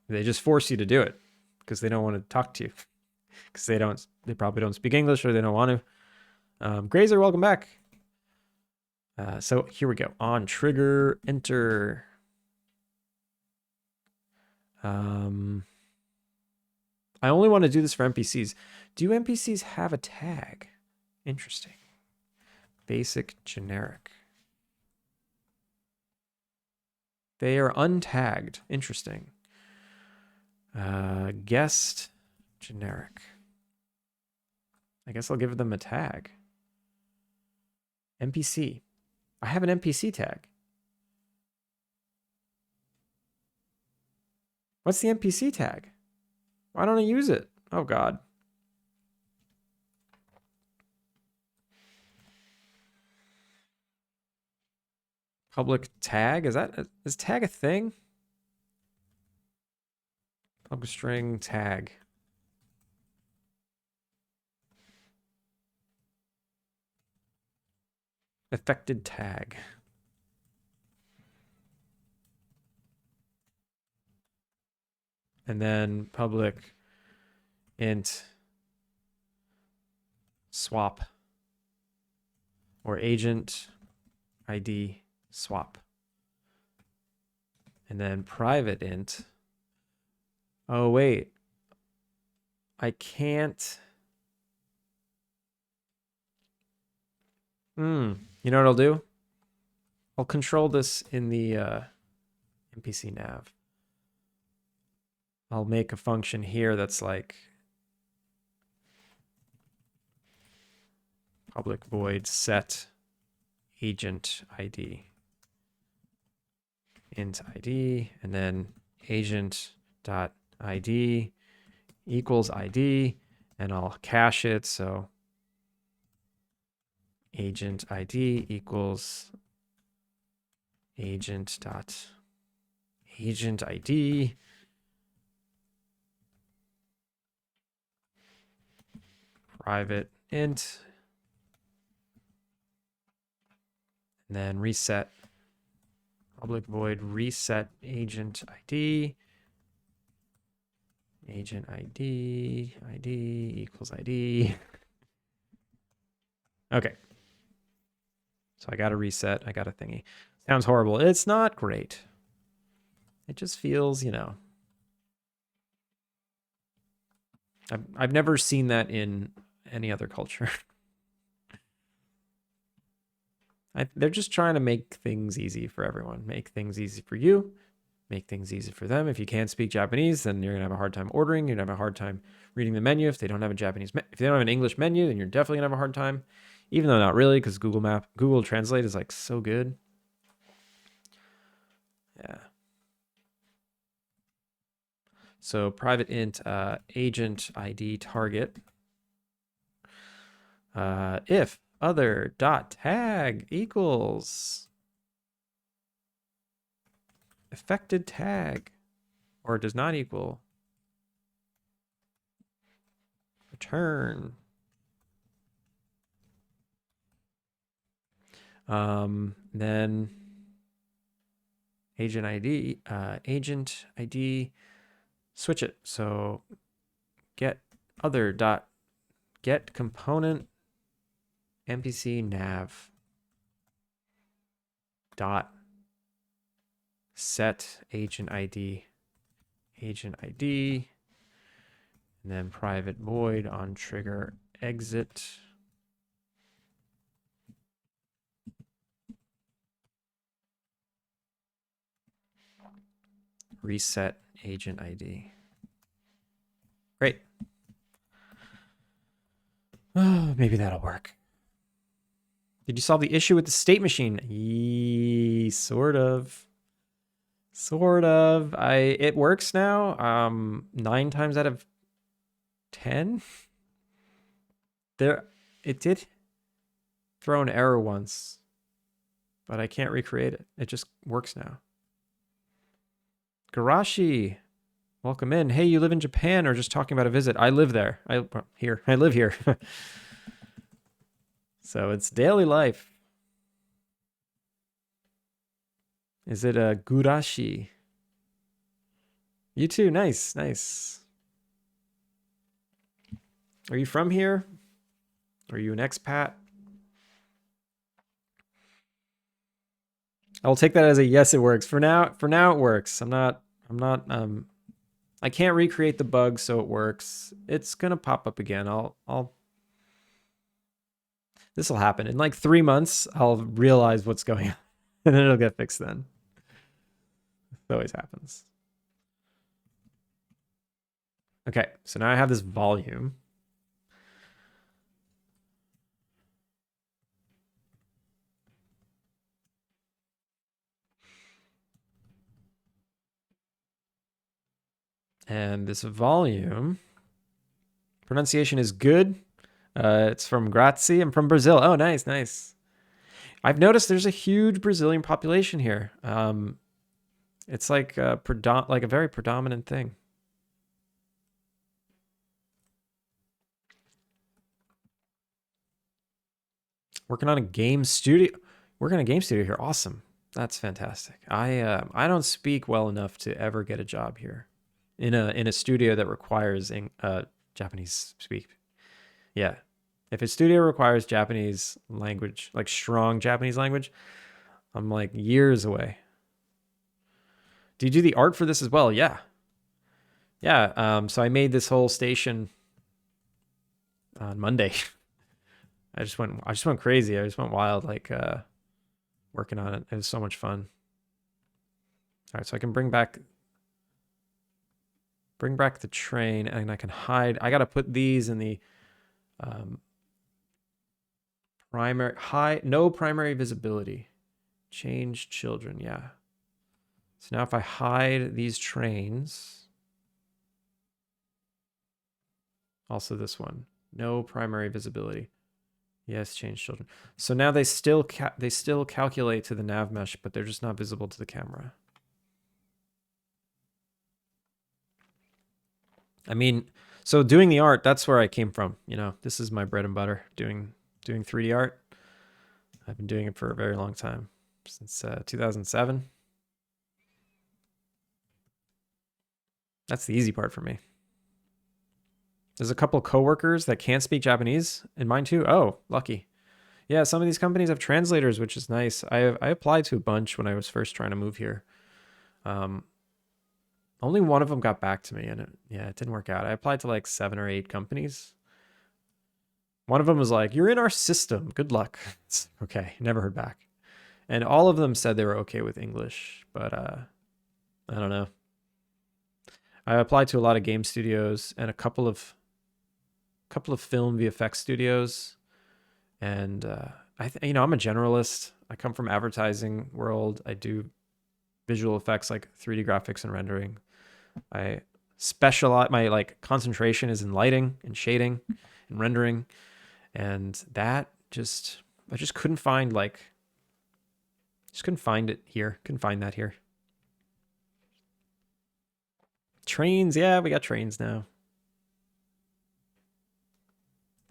they just force you to do it because they don't want to talk to you because they probably don't speak English or they don't want to. Grazer, welcome back. So here we go. On trigger, enter. I only want to do this for NPCs. Do NPCs have a tag? Interesting. Basic, generic. They are untagged. Interesting. Guest, generic. I guess I'll give them a tag. NPC. I have an NPC tag. What's the NPC tag? Why don't I use it? Oh, God. Public tag? Is tag a thing? Public string tag. Affected tag. And then public int swap or agent ID swap. And then private int. Oh, wait. I can't. You know what I'll do? I'll control this in the NPC nav. I'll make a function here that's like public void set agent ID int ID, and then agent dot ID equals ID, and I'll cache it. So agent ID equals agent dot agent ID, private int, and then reset public void reset agent ID. Agent ID equals ID. Okay. So I got a reset. I got a thingy. Sounds horrible. It's not great. It just feels, you know. I've never seen that in any other culture. They're just trying to make things easy for everyone. Make things easy for you. Make things easy for them. If you can't speak Japanese, then you're gonna have a hard time ordering. You're gonna have a hard time reading the menu. If they don't have a Japanese, if they don't have an English menu, then you're definitely gonna have a hard time. Even though not really, because Google Translate is like so good. Yeah. So private int agent ID target. If other dot tag equals affected tag or does not equal, return. Then agent ID, switch it. So get other dot get component NPC nav dot set agent ID, and then private void on trigger exit. Reset agent ID. Great. Oh, maybe that'll work. Did you solve the issue with the state machine? Sort of. Sort of. It works now. 9 times out of 10. It did throw an error once, but I can't recreate it. It just works now. Garashi, welcome in. Hey, you live in Japan or just talking about a visit? I live there. I live here. So it's daily life. Is it a gurashi? You too. Nice, nice. Are you from here? Are you an expat? I'll take that as a yes, it works. For now it works. I can't recreate the bug, so it works. It's gonna pop up again. This will happen. In like 3 months, I'll realize what's going on. And then it'll get fixed then. It always happens. Okay, so now I have this volume. And this volume pronunciation is good. It's from Grazie. I'm from Brazil. Oh, nice, nice. I've noticed there's a huge Brazilian population here. It's like a very predominant thing. Working on a game studio. Working on a game studio here. Awesome. That's fantastic. I don't speak well enough to ever get a job here in a studio that requires Japanese speak. Yeah. If a studio requires Japanese language, like strong Japanese language, I'm like years away. Do you do the art for this as well? Yeah. Yeah. So I made this whole station on Monday. I just went crazy. I just went wild, like working on it. It was so much fun. All right, so I can bring back the train, and I can hide. I got to put these in the no primary visibility. Change children, yeah. So now if I hide these trains, also this one, no primary visibility. Yes, change children. So now they still calculate to the nav mesh, but they're just not visible to the camera. I mean, So doing the art, that's where I came from. You know, this is my bread and butter, doing 3D art. I've been doing it for a very long time, since 2007. That's the easy part for me. There's a couple coworkers that can't speak Japanese, and mine too. Oh, lucky. Yeah, some of these companies have translators, which is nice. I applied to a bunch when I was first trying to move here. Only one of them got back to me, and it didn't work out. I applied to like 7 or 8 companies. One of them was like, "You're in our system. Good luck." It's okay. Never heard back. And all of them said they were okay with English, but I don't know. I applied to a lot of game studios and a couple of film VFX studios, and I'm a generalist. I come from advertising world. I do visual effects like 3D graphics and rendering. I specialize. My like concentration is in lighting and shading and rendering, and that I just couldn't find it here. Couldn't find that here. Trains, yeah, we got trains now.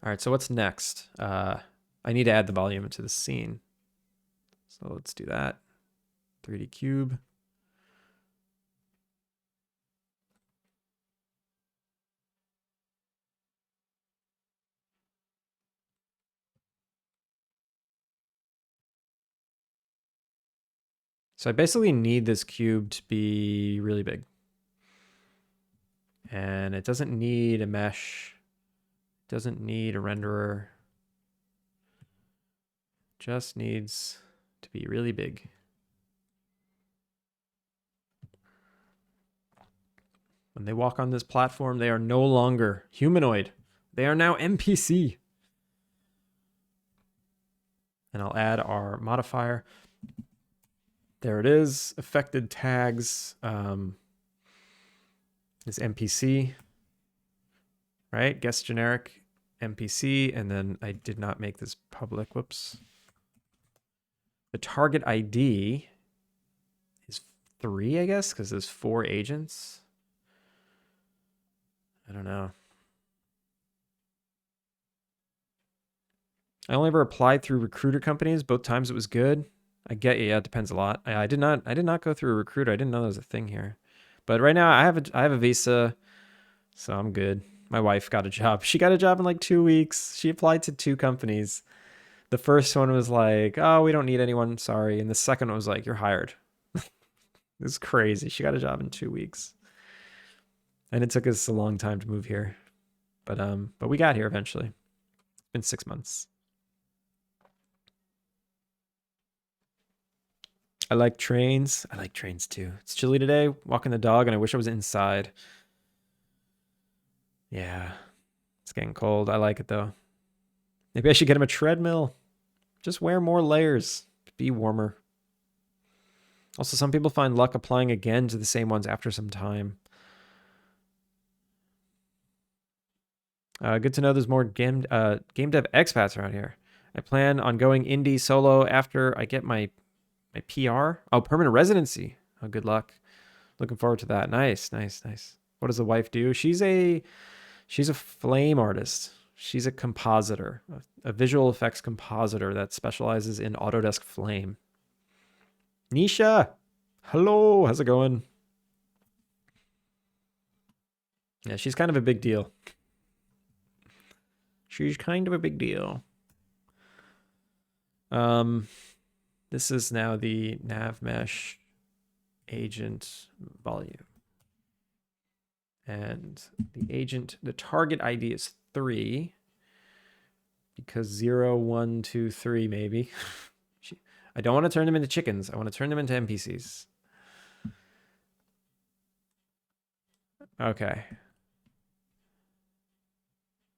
All right, so what's next? I need to add the volume into the scene. So let's do that. 3D cube. So I basically need this cube to be really big. And it doesn't need a mesh. It doesn't need a renderer. Just needs to be really big. When they walk on this platform, they are no longer humanoid. They are now NPC. And I'll add our modifier. There it is. Affected tags is NPC, right? Guest generic NPC. And then I did not make this public. Whoops. The target ID is 3, I guess, because there's 4 agents. I don't know. I only ever applied through recruiter companies. Both times it was good. I get you. Yeah, it depends a lot. I did not go through a recruiter. I didn't know there was a thing here. But right now I have a visa, so I'm good. My wife got a job. She got a job in like 2 weeks. She applied to 2 companies. The first one was like, "Oh, we don't need anyone, sorry." And the second one was like, "You're hired." It's crazy. She got a job in 2 weeks. And it took us a long time to move here. But we got here eventually. It's been 6 months. I like trains. I like trains too. It's chilly today, walking the dog, and I wish I was inside. Yeah, it's getting cold. I like it though. Maybe I should get him a treadmill. Just wear more layers. Be warmer. Also, some people find luck applying again to the same ones after some time. Good to know there's more game dev expats around here. I plan on going indie solo after I get my PR. Oh, permanent residency. Oh, good luck. Looking forward to that. Nice. What does the wife do? She's a flame artist. She's a compositor, a visual effects compositor that specializes in Autodesk Flame. Nisha, hello. How's it going? Yeah, she's kind of a big deal. She's kind of a big deal. This is now the nav mesh agent volume. And the target ID is 3 because 0, 1, 2, 3 maybe. I don't want to turn them into chickens. I want to turn them into NPCs. Okay.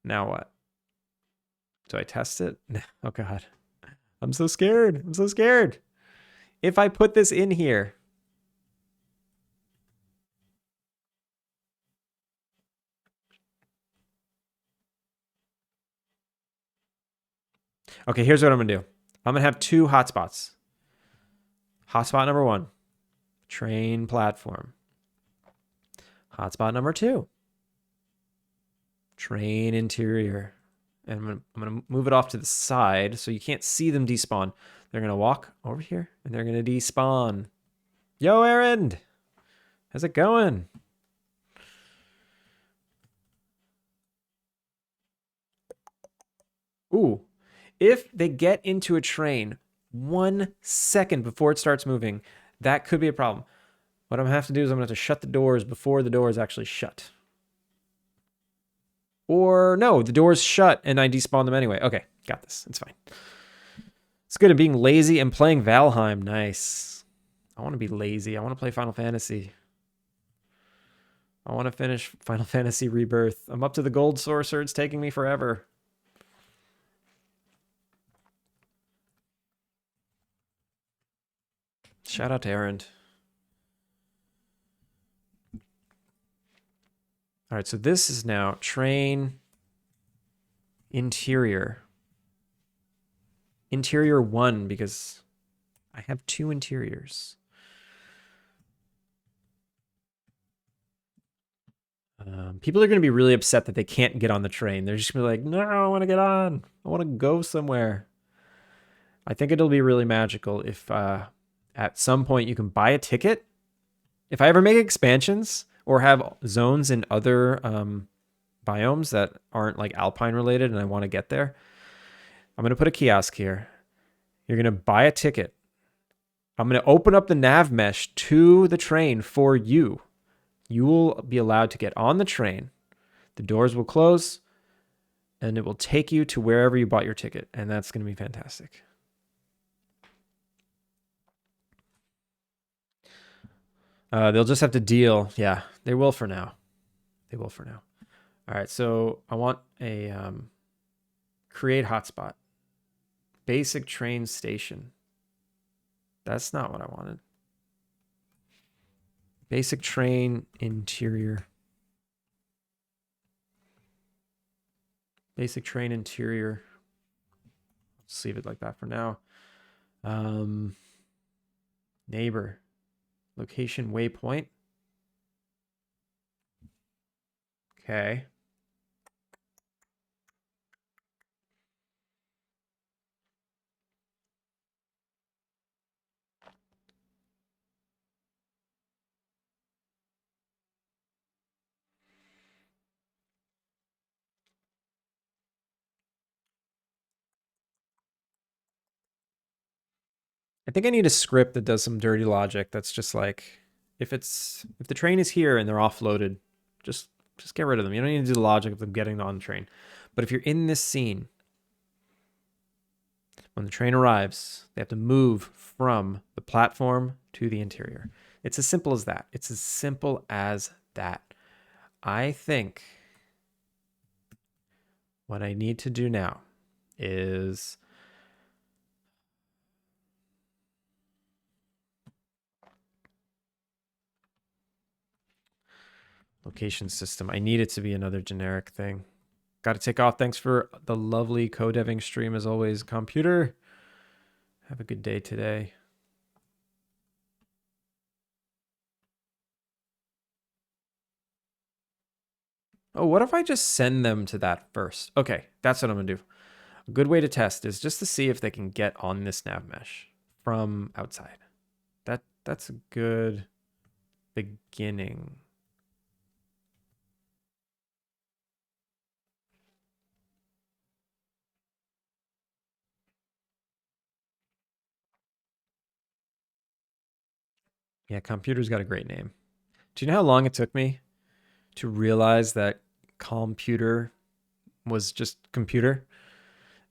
Now what? Do I test it? Oh God. I'm so scared. I'm so scared. If I put this in here. Okay, here's what I'm going to do. I'm going to have 2 hotspots. Hotspot number 1, train platform. Hotspot number 2, Train interior. And I'm gonna move it off to the side so you can't see them despawn. They're gonna walk over here and they're gonna despawn. Yo, Aaron! How's it going? Ooh, if they get into a train 1 second before it starts moving, that could be a problem. What I'm gonna have to do is I'm gonna have to shut the doors before the doors actually shut. Or no, the doors shut and I despawn them anyway. Okay, got this. It's fine. It's good at being lazy and playing Valheim. Nice. I want to be lazy. I want to play Final Fantasy. I want to finish Final Fantasy Rebirth. I'm up to the gold sorcerer. It's taking me forever. Shout out to Aaron. All right, so this is now train interior. Interior 1, because I have 2 interiors. People are going to be really upset that they can't get on the train. They're just going to be like, no, I want to get on. I want to go somewhere. I think it'll be really magical if at some point you can buy a ticket. If I ever make expansions or have zones in other biomes that aren't like Alpine related and I want to get there, I'm going to put a kiosk here. You're going to buy a ticket. I'm going to open up the nav mesh to the train for you. You will be allowed to get on the train. The doors will close and it will take you to wherever you bought your ticket. And that's going to be fantastic. They'll just have to deal. Yeah, they will for now. They will for now. All right, so I want a create hotspot. Basic train station. That's not what I wanted. Basic train interior. Basic train interior. Let's leave it like that for now. Neighbor. Location waypoint. Okay. I think I need a script that does some dirty logic that's just like, if the train is here and they're offloaded, just get rid of them. You don't need to do the logic of them getting on the train. But if you're in this scene, when the train arrives, they have to move from the platform to the interior. It's as simple as that. It's as simple as that. I think what I need to do now is location system. I need it to be another generic thing. Got to take off. Thanks for the lovely co-deving stream as always, computer. Have a good day today. Oh, what if I just send them to that first? Okay, that's what I'm gonna do. A good way to test is just to see if they can get on this nav mesh from outside. That's a good beginning. Yeah, computer's got a great name. Do you know how long it took me to realize that computer was just computer?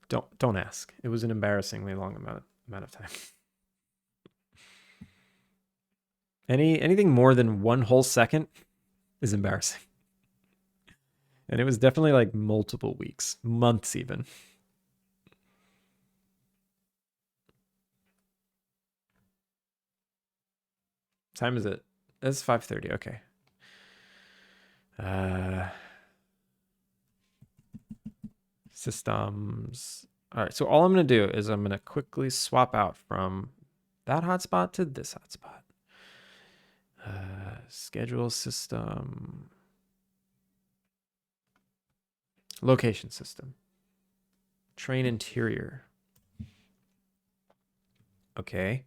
Don't ask. It was an embarrassingly long amount of time. Anything more than 1 whole second is embarrassing. And it was definitely like multiple weeks, months even. Time is it? It's 5:30. Okay. Systems. All right. So all I'm going to do is I'm going to quickly swap out from that hotspot to this hotspot. Schedule system. Location system. Train interior. Okay.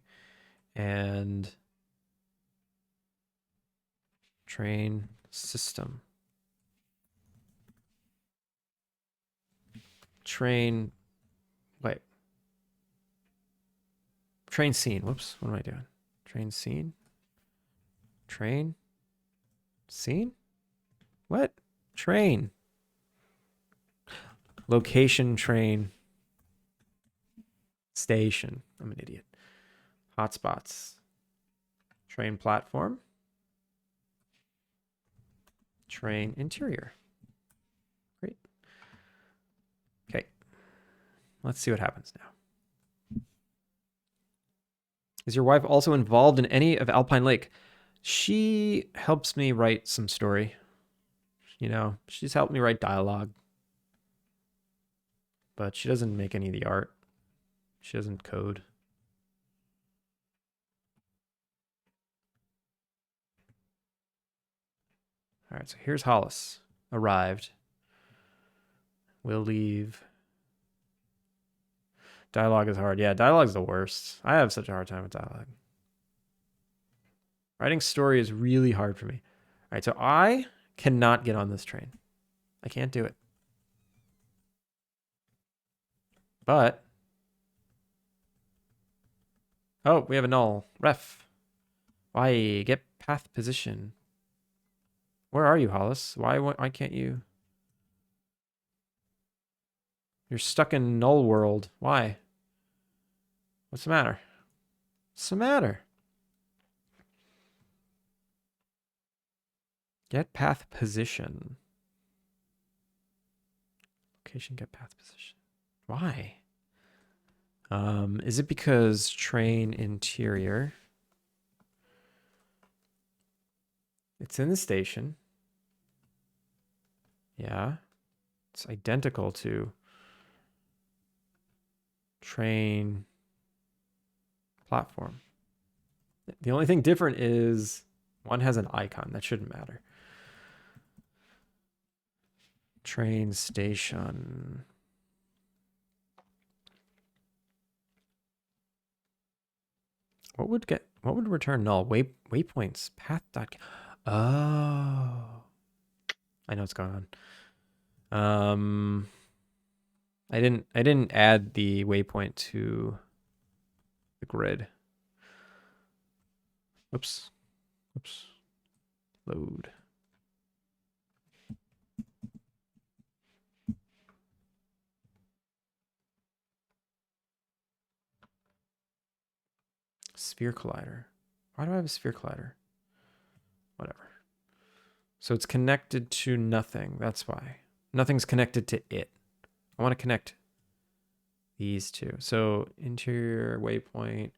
And train system. Train, wait. Train scene. Whoops. What am I doing? Train scene. Train scene. What? Train. Location train station. I'm an idiot. Hotspots. Train platform. Train interior. Great. Okay. Let's see what happens now. Is your wife also involved in any of Alpine Lake? She helps me write some story. You know, she's helped me write dialogue. But she doesn't make any of the art. She doesn't code. All right, so here's Hollis. Arrived. We'll leave. Dialogue is hard. Yeah, dialogue's the worst. I have such a hard time with dialogue. Writing story is really hard for me. All right, so I cannot get on this train. I can't do it. But, oh, we have a null. Ref. Why? Get path position. Where are you, Hollis? Why can't you? You're stuck in null world. Why? What's the matter? What's the matter? Get path position. Location, get path position. Why? Is it because train interior? It's in the station. Yeah. It's identical to train platform. The only thing different is one has an icon. That shouldn't matter. Train station. What would return null? Waypoints. Path dot. Oh. I know what's going on. I didn't add the waypoint to the grid. Oops. Oops. Load. Sphere collider. Why do I have a sphere collider? Whatever. So it's connected to nothing. That's why. Nothing's connected to it. I want to connect these two. So interior waypoint,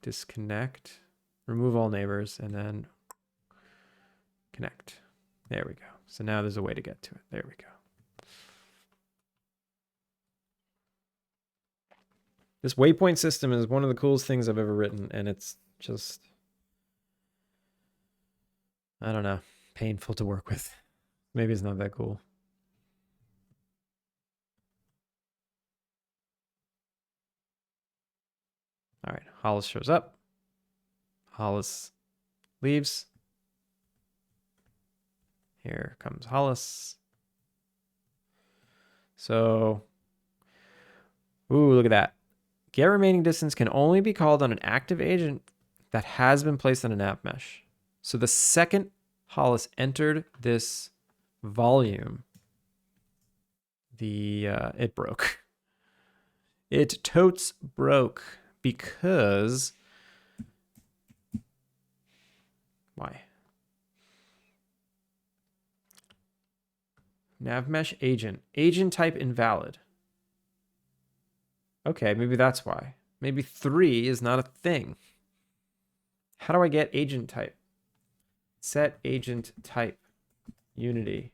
disconnect, remove all neighbors, and then connect. There we go. So now there's a way to get to it. There we go. This waypoint system is one of the coolest things I've ever written, and it's just, I don't know, painful to work with. Maybe it's not that cool. All right, Hollis shows up. Hollis leaves. Here comes Hollis. So, ooh, look at that. Get remaining distance can only be called on an active agent that has been placed on a nav mesh. So the second Hollis entered this volume, it broke. It totes broke because why? Nav mesh agent. Agent type invalid. Okay, maybe that's why. Maybe 3 is not a thing. How do I get agent type? Set agent type unity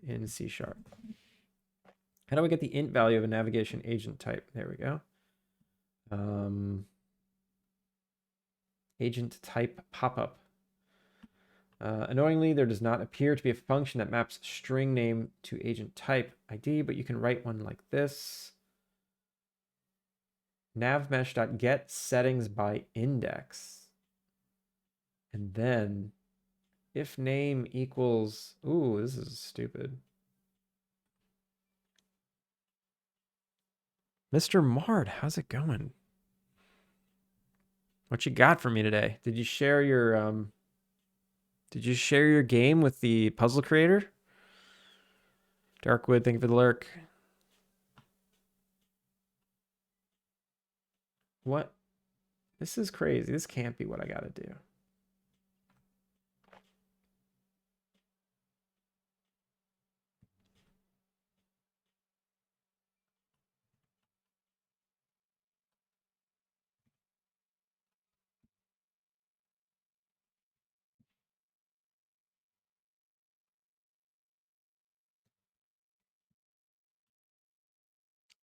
in C#. How do I get the int value of a navigation agent type? There we go. Agent type pop-up. Annoyingly, there does not appear to be a function that maps string name to agent type ID, but you can write one like this. Navmesh.get settings by index. And then if name equals, ooh, this is stupid. Mr. Mard, how's it going? What you got for me today? Did you share your game with the puzzle creator? Darkwood, thank you for the lurk. What? This is crazy. This can't be what I gotta do.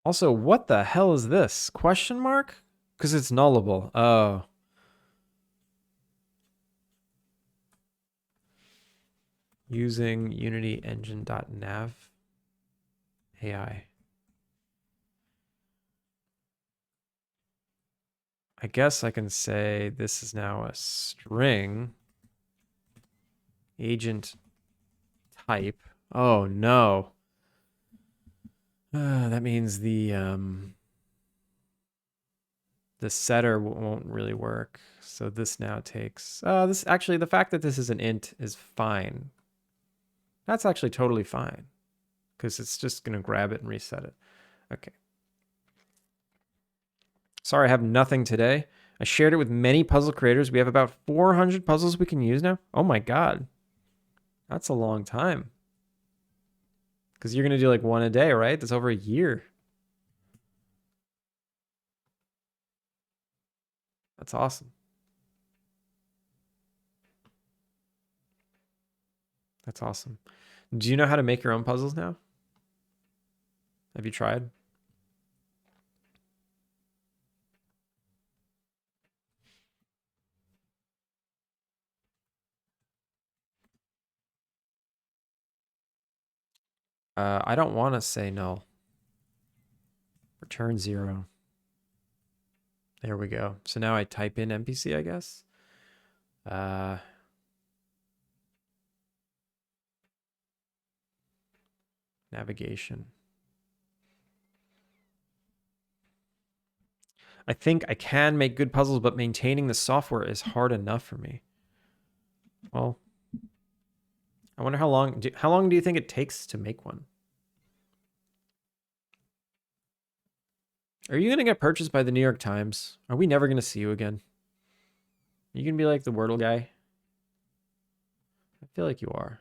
Also, what the hell is this? Question mark? Because it's nullable. Oh. Using Unity Engine.nav AI. I guess I can say this is now a string agent type. Oh no. That means the setter won't really work. So this now takes this actually the fact that this is an int is fine. That's actually totally fine because it's just going to grab it and reset it. Okay. Sorry, I have nothing today. I shared it with many puzzle creators. We have about 400 puzzles we can use now. Oh my God. That's a long time. Because you're going to do like one a day, right? That's over a year. That's awesome. That's awesome. Do you know how to make your own puzzles now? Have you tried? I don't want to say null. Return 0. There we go. So now I type in NPC, I guess. Navigation. I think I can make good puzzles, but maintaining the software is hard enough for me. Well, I wonder how long do you think it takes to make one? Are you going to get purchased by the New York Times? Are we never going to see you again? Are you going to be like the Wordle guy? I feel like you are.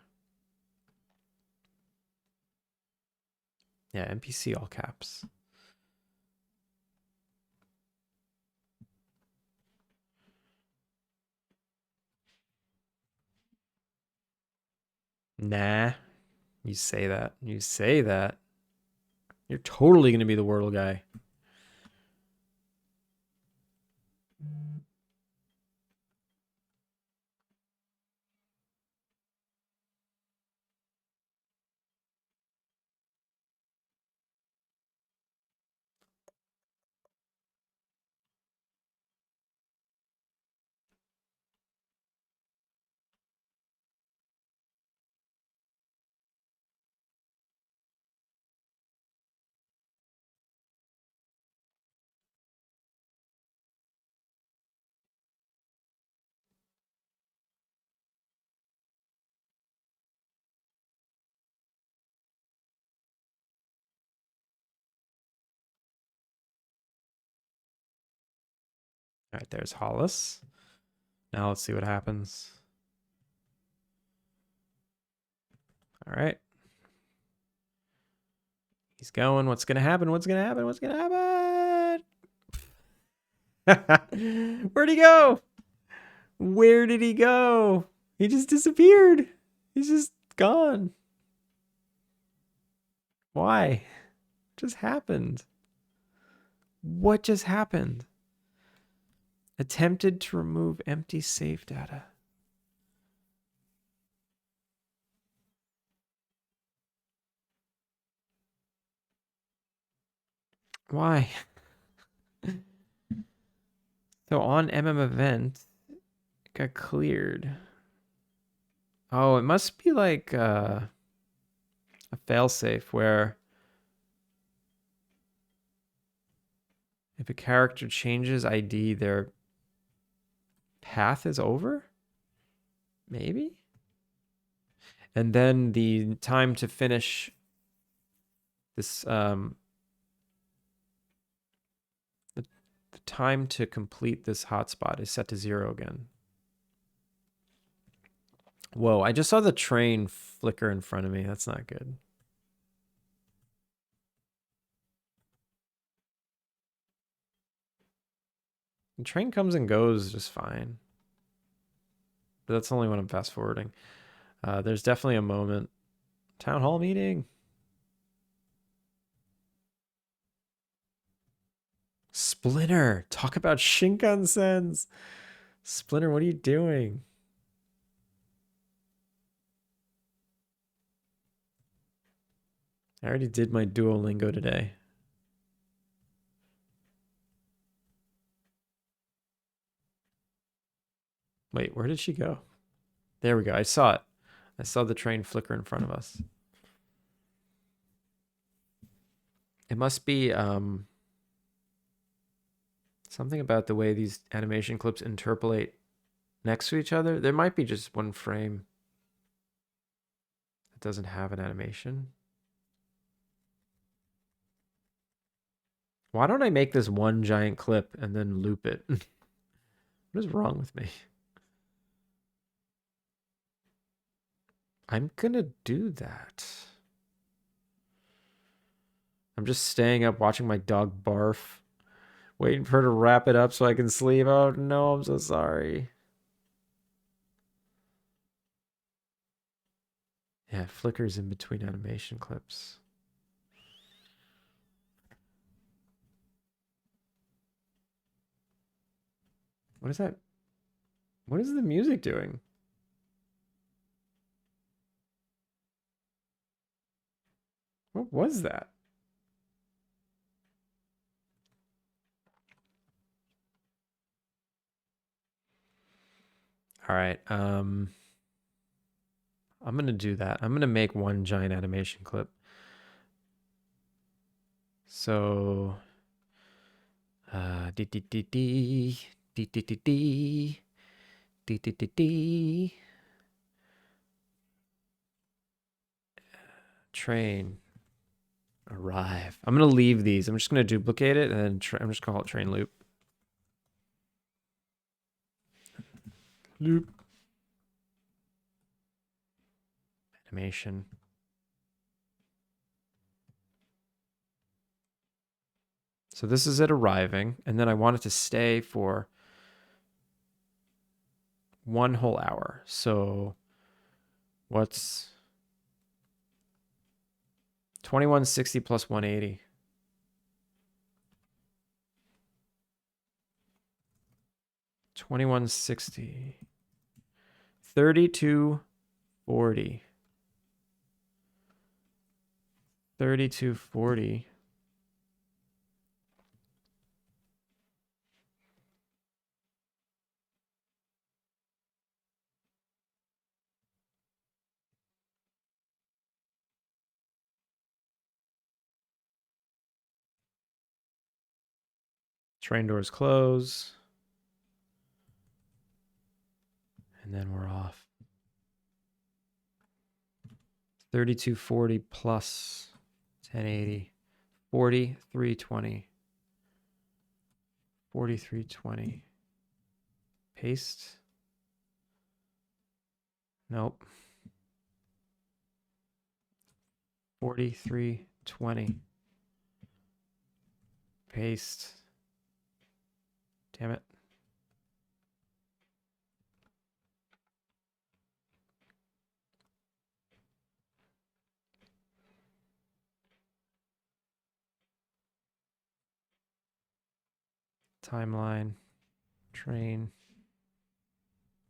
Yeah, NPC all caps. Nah. You say that. You say that. You're totally going to be the Wordle guy. All right, there's Hollis. Now let's see what happens. All right. He's going. What's going to happen? What's going to happen? What's going to happen? Where'd he go? Where did he go? He just disappeared. He's just gone. Why? What just happened? What just happened? Attempted to remove empty save data. Why? So on event, it got cleared. Oh, it must be like a failsafe where if a character changes ID, their path is over? Maybe? And then the time to finish this, the time to complete this hotspot is set to 0 again. Whoa, I just saw the train flicker in front of me. That's not good. The train comes and goes just fine. But that's only when I'm fast forwarding. There's definitely a moment. Town hall meeting. Splinter, talk about Shinkansen's. Splinter, what are you doing? I already did my Duolingo today. Wait, where did she go? There we go. I saw it. I saw the train flicker in front of us. It must be something about the way these animation clips interpolate next to each other. There might be just one frame that doesn't have an animation. Why don't I make this one giant clip and then loop it? What is wrong with me? I'm gonna do that. I'm just staying up watching my dog barf, waiting for her to wrap it up so I can sleep. Oh no, I'm so sorry. Yeah, it flickers in between animation clips. What is that? What is the music doing? What was that? All right. I'm gonna do that. I'm gonna make one giant animation clip. So, dee dee dee dee dee dee dee dee dee dee dee dee. Train arrive. I'm gonna leave these. I'm just gonna duplicate it and then I'm just gonna call it train loop. Loop. Animation. So this is it arriving, and then I want it to stay for 1 whole hour. So what's 2160 plus 180? 2160. 3240. 3240. Train doors close. And then we're off. 3240 plus 1080. 4320. 4320. Paste. Nope. 4320. Paste. Damn it. Timeline. Train.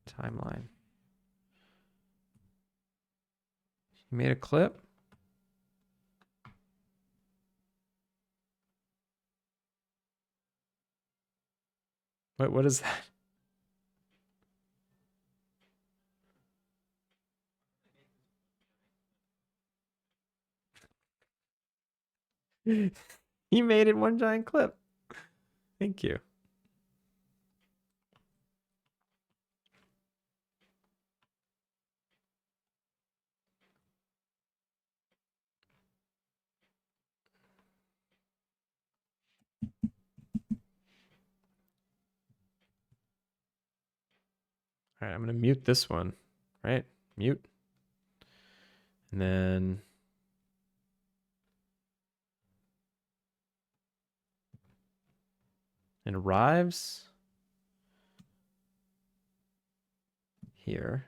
Timeline. You made a clip? What is that? You made it one giant clip. Thank you. All right, I'm going to mute this one, right? Mute. And then it arrives here.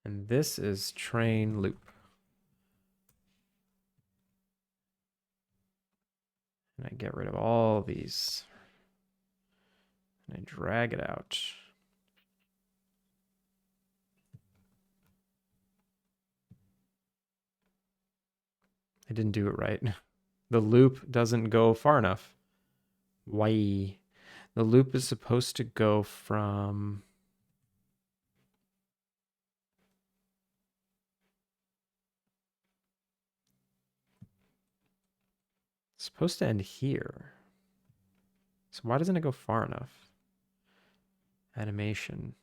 And this is train loop. And I get rid of all these. And I drag it out. I didn't do it right. The loop doesn't go far enough. Why? The loop is supposed to go from... It's supposed to end here. So why doesn't it go far enough? Animation.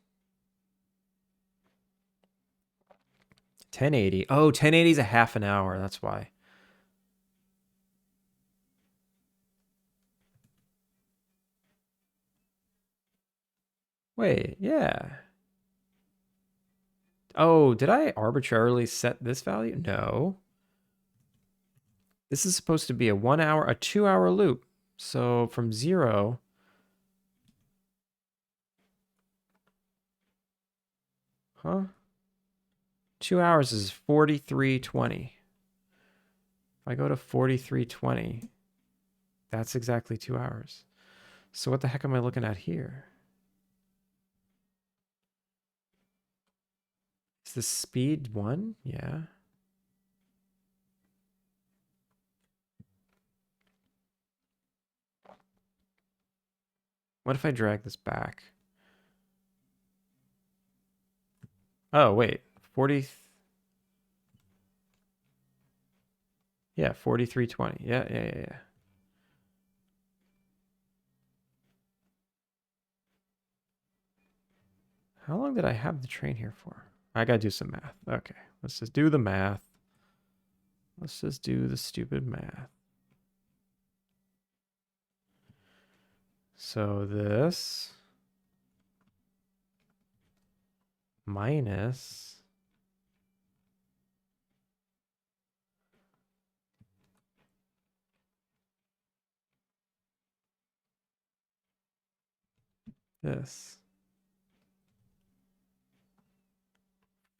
1080. Oh, 1080 is a half an hour. That's why. Wait, yeah. Oh, did I arbitrarily set this value? No. This is supposed to be a 1 hour, a 2 hour loop. So from 0. Huh? 2 hours is 43:20. If I go to 43:20, that's exactly 2 hours. So what the heck am I looking at here? Is the speed 1? Yeah. What if I drag this back? Oh, wait. 40. Yeah, 43:20. Yeah. How long did I have the train here for? I gotta do some math. Okay, let's just do the math. Let's just do the stupid math. So this minus this.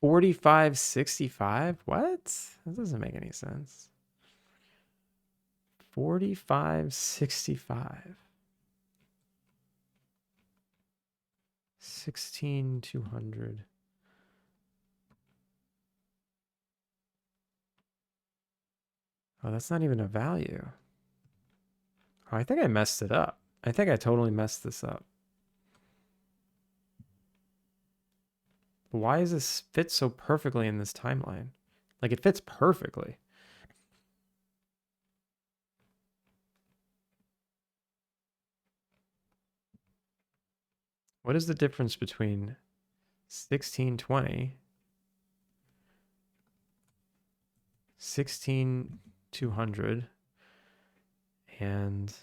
4565? What? That doesn't make any sense. 4565. 16,200. Oh, that's not even a value. Oh, I think I messed it up. I think I totally messed this up. Why does this fit so perfectly in this timeline? Like, it fits perfectly. What is the difference between 1620, 16,200, and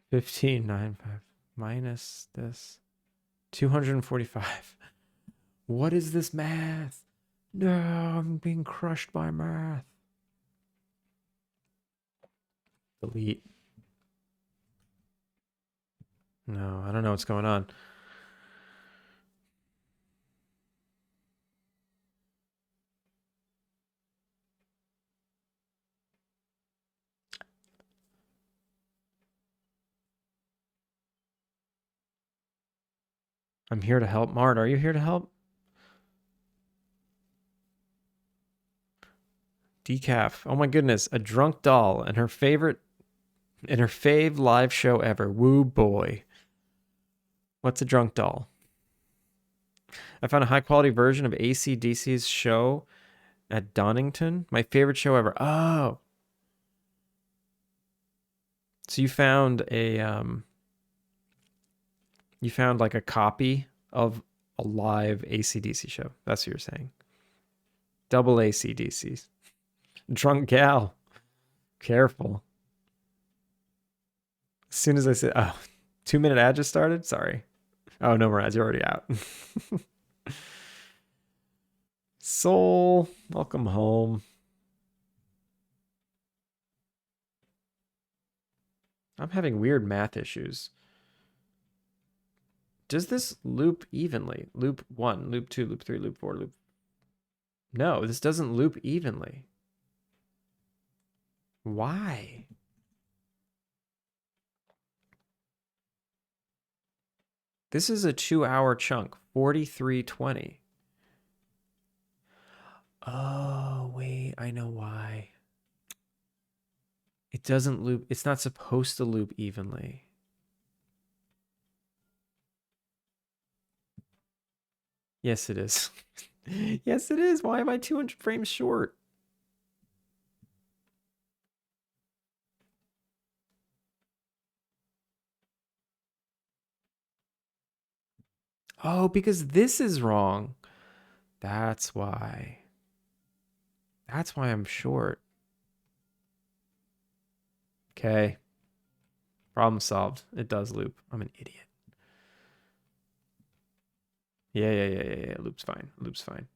1595 minus this 245? What is this math? No, I'm being crushed by math. Delete. No, I don't know what's going on. I'm here to help. Mart, are you here to help? Decaf. Oh my goodness, a drunk doll and her favorite and her fave live show ever. Woo boy. What's a drunk doll? I found a high quality version of AC/DC's show at Donington. My favorite show ever. Oh. So you found like a copy of a live AC/DC show. That's what you're saying. Double AC/DCs. Drunk gal. Careful. As soon as I said, oh, 2-minute ad just started? Sorry. Oh, no more ads. You're already out. Soul, welcome home. I'm having weird math issues. Does this loop evenly? Loop 1, loop 2, loop 3, loop 4, loop... No, this doesn't loop evenly. Why? This is a 2-hour chunk, 43:20. Oh, wait, I know why. It doesn't loop. It's not supposed to loop evenly. Yes, it is. Yes, it is. Why am I 200 frames short? Oh, because this is wrong. That's why. That's why I'm short. Okay. Problem solved. It does loop. I'm an idiot. Yeah. Loop's fine. Loop's fine.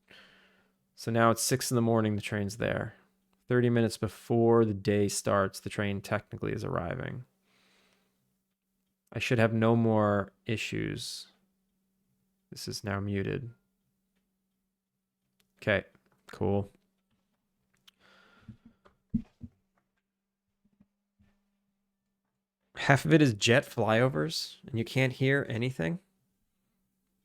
So now it's 6 in the morning. The train's there. 30 minutes before the day starts, the train technically is arriving. I should have no more issues. This is now muted. Okay, cool. Half of it is jet flyovers, and you can't hear anything.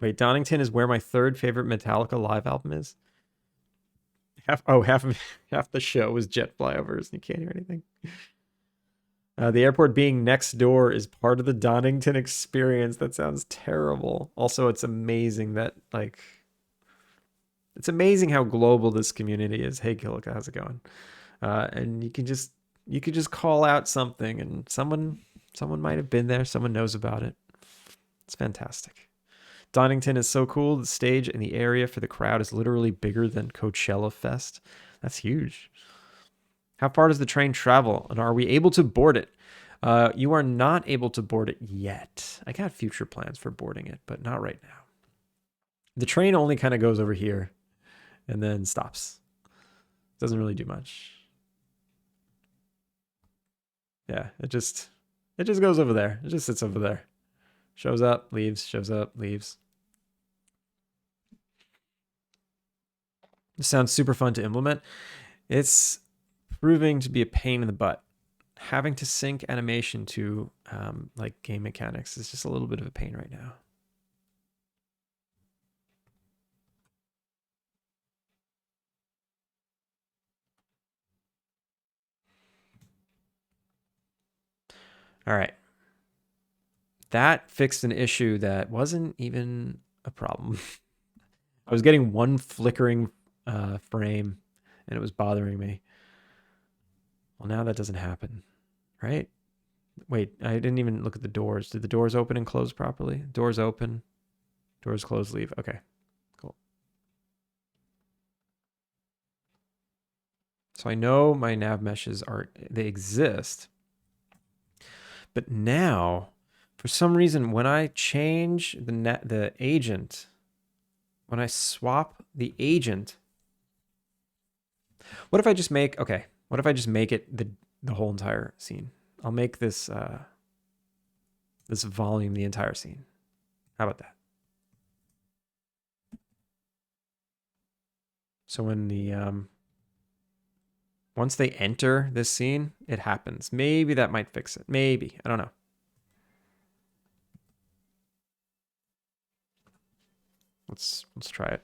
Wait, Donington is where my third favorite Metallica live album is. Half the show is jet flyovers, and you can't hear anything. The airport being next door is part of the Donington experience. That sounds terrible. Also, it's amazing that it's amazing how global this community is. Hey, Kilika, how's it going? And you could just call out something, and someone might have been there. Someone knows about it. It's fantastic. Donington is so cool. The stage and the area for the crowd is literally bigger than Coachella Fest. That's huge. How far does the train travel, and are we able to board it? You are not able to board it yet. I got future plans for boarding it, but not right now. The train only kind of goes over here and then stops. Doesn't really do much. Yeah, it just goes over there. It just sits over there. Shows up, leaves, shows up, leaves. This sounds super fun to implement. It's proving to be a pain in the butt. Having to sync animation to like game mechanics is just a little bit of a pain right now. All right. That fixed an issue that wasn't even a problem. I was getting one flickering frame and it was bothering me. Well, now that doesn't happen, right? Wait, I didn't even look at the doors. Did the doors open and close properly? Doors open, doors close, leave. Okay, cool. So I know my nav meshes they exist. But now, for some reason, when I change the agent, when I swap the agent, what if I just make it the whole entire scene? I'll make this this volume the entire scene. How about that? So when the once they enter this scene, it happens. Maybe that might fix it. Maybe. I don't know. Let's try it.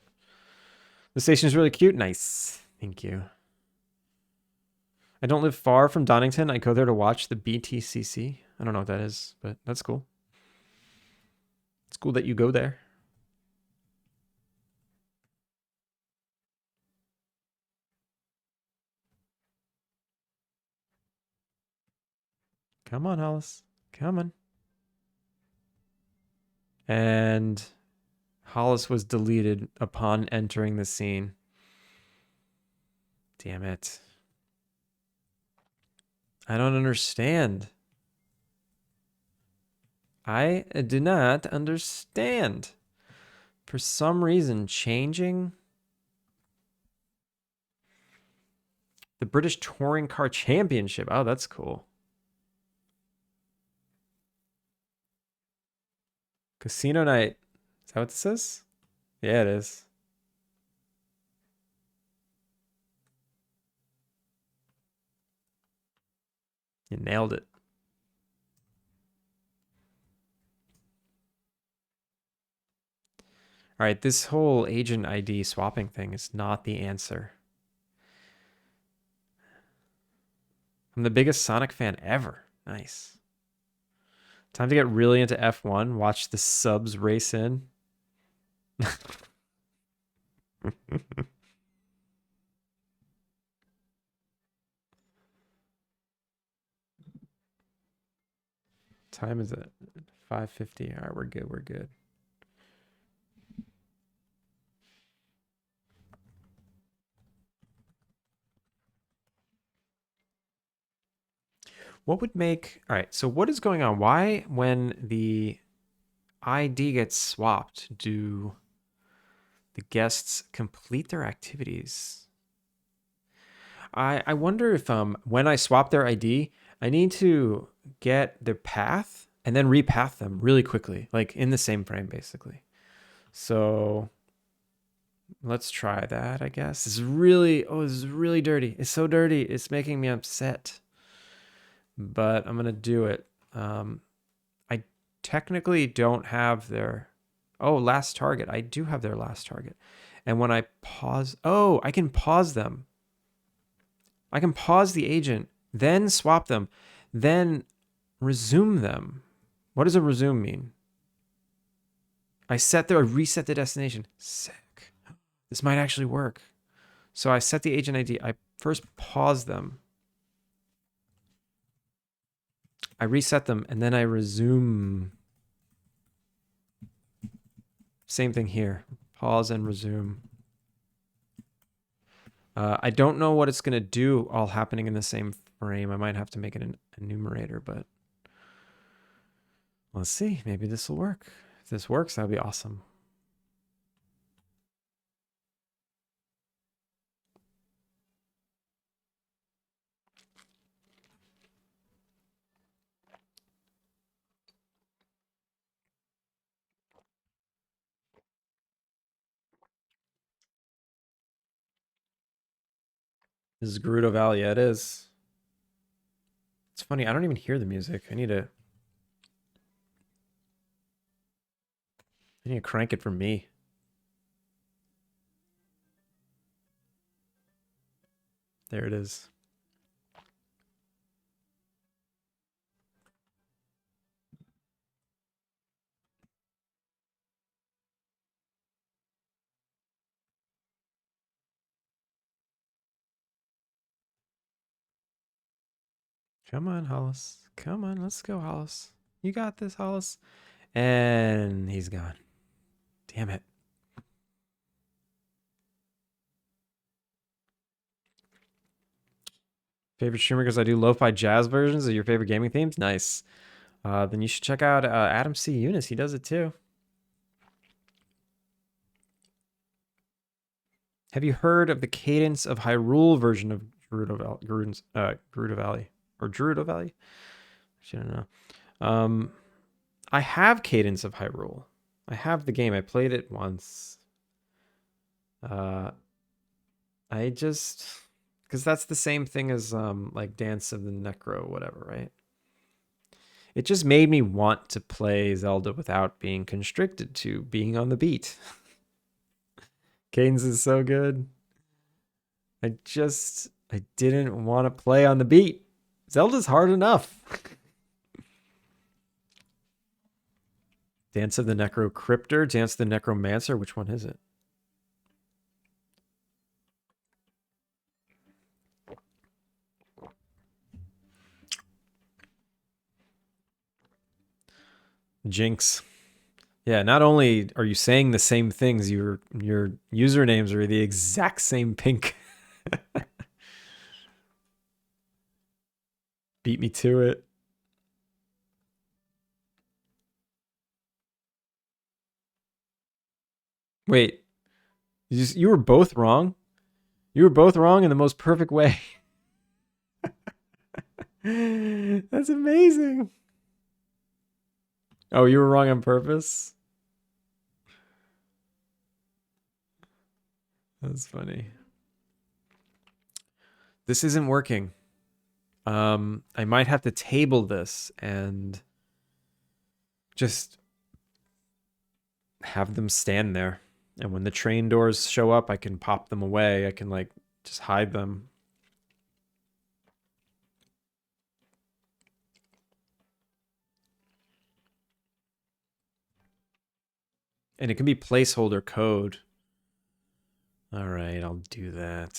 The station is really cute. Nice. Thank you. I don't live far from Donington. I go there to watch the BTCC. I don't know what that is, but that's cool. It's cool that you go there. Come on, Hollis. Come on. And Hollis was deleted upon entering the scene. Damn it. I don't understand. I do not understand. For some reason, changing the British Touring Car Championship. Oh, that's cool. Casino night. Is that what this is? Yeah, it is. You nailed it. All right, this whole agent ID swapping thing is not the answer. I'm the biggest Sonic fan ever. Nice. Time to get really into F1. Watch the subs race in. Time is at 5:50. All right, we're good. We're good. What would make... All right, so what is going on? Why, when the ID gets swapped, do the guests complete their activities? I wonder if when I swap their ID, I need to get their path and then repath them really quickly, like in the same frame, basically. So let's try that, I guess. This is really dirty. It's so dirty. It's making me upset. But I'm going to do it. I technically don't have their... Oh, last target. I do have their last target. And when I pause... Oh, I can pause them. I can pause the agent, then swap them, then resume them. What does a resume mean? I reset the destination. Sick. This might actually work. So I set the agent ID. I first pause them. I reset them, and then I resume. Same thing here. Pause and resume. I don't know what it's going to do all happening in the same frame. I might have to make it an enumerator, but let's see. Maybe this will work. If this works, that'd be awesome. This is Gerudo Valley. Yeah, it is. It's funny. I don't even hear the music. I need to crank it for me. There it is. Come on, Hollis. Come on, let's go, Hollis. You got this, Hollis. And he's gone. Damn it. Favorite streamer because I do lo-fi jazz versions of your favorite gaming themes? Nice. Then you should check out Adam C. Eunice. He does it too. Have you heard of the Cadence of Hyrule version of Gerudo Valley? Or Gerudo Valley? I don't know. I have Cadence of Hyrule. I have the game. I played it once. I just... Because that's the same thing as like Dance of the Necro, whatever, right? It just made me want to play Zelda without being constricted to being on the beat. Cadence is so good. I didn't want to play on the beat. Zelda's hard enough. Dance of the Necrocryptor, Dance of the Necromancer. Which one is it? Jinx. Yeah, not only are you saying the same things, your usernames are the exact same pink. Beat me to it. Wait, you were both wrong? You were both wrong in the most perfect way. That's amazing. Oh, you were wrong on purpose? That's funny. This isn't working. I might have to table this and just have them stand there. And when the train doors show up, I can pop them away. I can like just hide them. And it can be placeholder code. All right, I'll do that.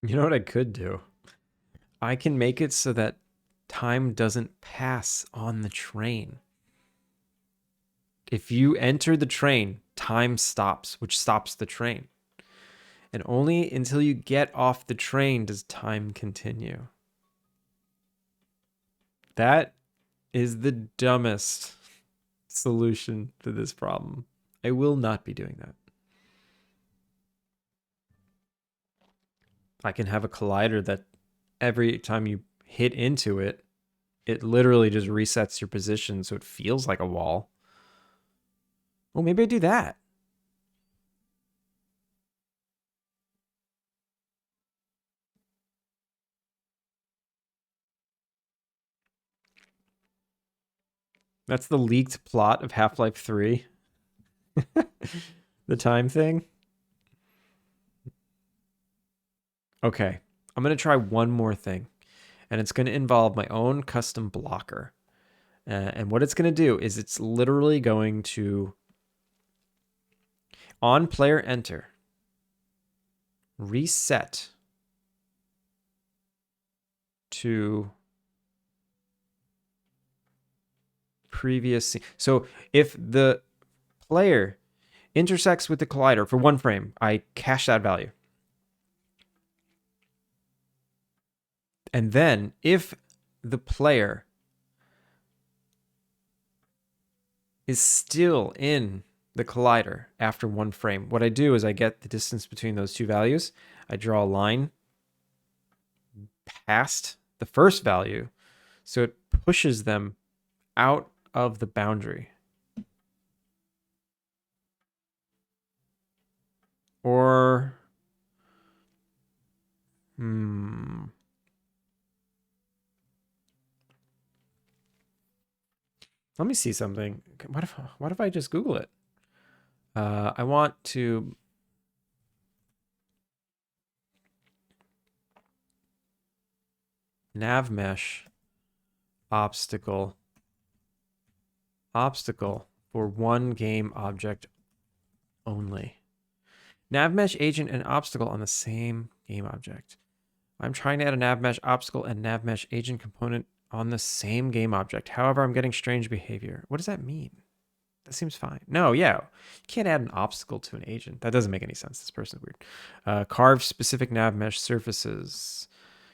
You know what I could do? I can make it so that time doesn't pass on the train. If you enter the train, time stops, which stops the train. And only until you get off the train does time continue. That is the dumbest solution to this problem. I will not be doing that. I can have a collider that every time you hit into it, it literally just resets your position so it feels like a wall. Well, maybe I do that. That's the leaked plot of Half-Life 3. The time thing. Okay, I'm going to try one more thing, and it's going to involve my own custom blocker. And what it's going to do is it's literally going to, on player enter, reset to previous scene. So if the player intersects with the collider for 1 frame, I cache that value. And then if the player is still in the collider after 1 frame, what I do is I get the distance between those two values. I draw a line past the first value, so it pushes them out of the boundary. Or, let me see something. What if I just Google it? I want to nav mesh obstacle for 1 game object only. Nav mesh agent and obstacle on the same game object. I'm trying to add a nav mesh obstacle and nav mesh agent component on the same game object. However, I'm getting strange behavior. What does that mean? That seems fine. No, yeah. You can't add an obstacle to an agent. That doesn't make any sense. This person's weird. Carve specific nav mesh surfaces.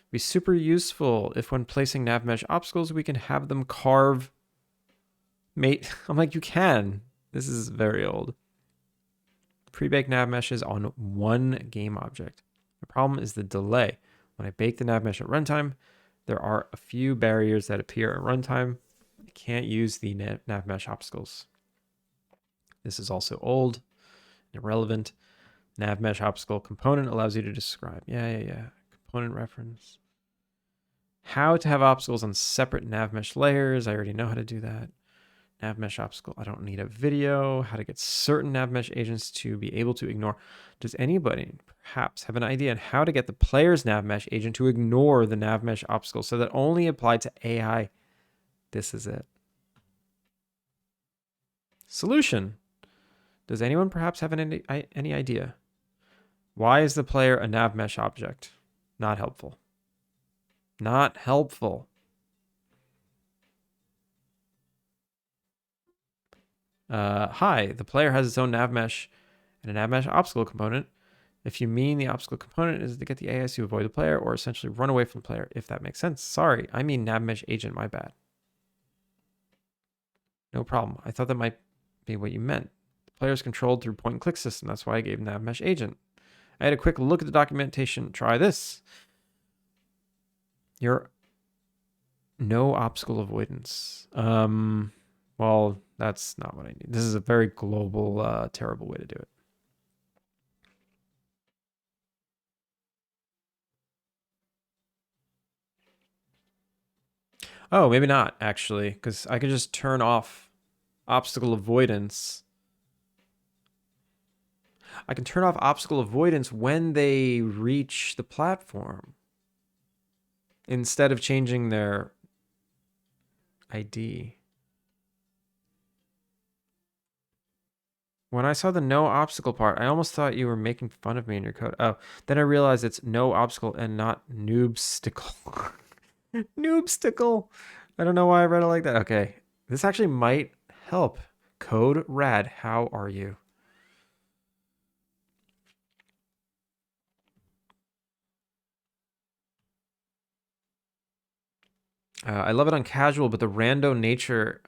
Be super useful if when placing nav mesh obstacles, we can have them carve mate. I'm like, you can. This is very old. Pre-bake nav meshes on 1 game object. The problem is the delay. When I bake the nav mesh at runtime, there are a few barriers that appear at runtime. I can't use the nav mesh obstacles. This is also old, irrelevant. Nav mesh obstacle component allows you to describe. Yeah. Component reference. How to have obstacles on separate nav mesh layers. I already know how to do that. Nav mesh obstacle. I don't need a video. How to get certain nav mesh agents to be able to ignore. Does anybody perhaps have an idea on how to get the player's nav mesh agent to ignore the nav mesh obstacle so that only apply to AI? This is it. Solution. Does anyone perhaps have any idea? Why is the player a nav mesh object? Not helpful. Not helpful. Hi, the player has its own nav mesh and a nav mesh obstacle component. If you mean the obstacle component is to get the AIs to avoid the player or essentially run away from the player, if that makes sense. Sorry, I mean nav mesh agent, my bad. No problem. I thought that might be what you meant. The player is controlled through point and click system. That's why I gave nav mesh agent. I had a quick look at the documentation. Try this. You're no obstacle avoidance. Well, that's not what I need. This is a very global, terrible way to do it. Oh, maybe not, actually, because I could just turn off obstacle avoidance. I can turn off obstacle avoidance when they reach the platform instead of changing their ID. When I saw the no obstacle part, I almost thought you were making fun of me in your code. Oh, then I realized it's no obstacle and not noobsticle. Noobsticle. I don't know why I read it like that. Okay. This actually might help. Code Rad, how are you? I love it on casual, but the rando nature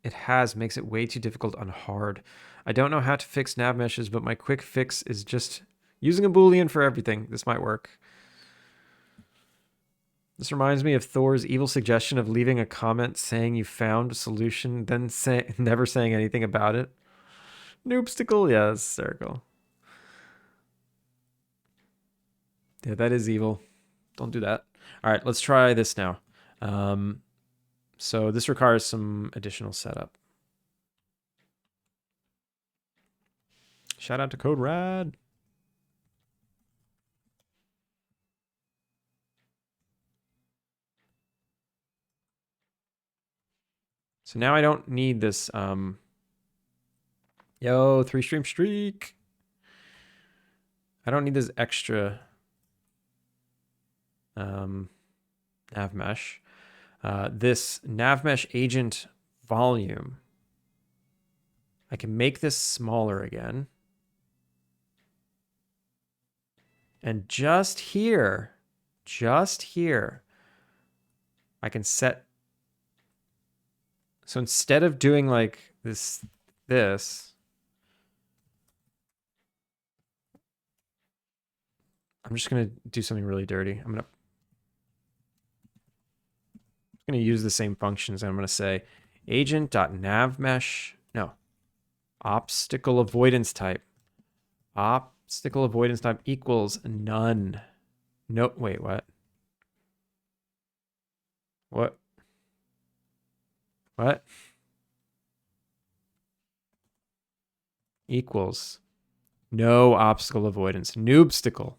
it has makes it way too difficult on hard. I don't know how to fix nav meshes, but my quick fix is just using a Boolean for everything. This might work. This reminds me of Thor's evil suggestion of leaving a comment saying you found a solution, then never saying anything about it. Noobsticle, yeah, that's hysterical. Yeah, that is evil. Don't do that. All right, let's try this now. So this requires some additional setup. Shout out to Code Rad. So now I don't need this. Yo, 3-stream streak. I don't need this extra nav mesh. This nav mesh agent volume. I can make this smaller again. And just here, I can set. So instead of doing like this, I'm just going to do something really dirty. I'm going to use the same functions. And I'm going to say agent.navmesh. No. Obstacle avoidance type. Obstacle avoidance type equals none. No, wait, what? What? Equals no obstacle avoidance. Noobsticle.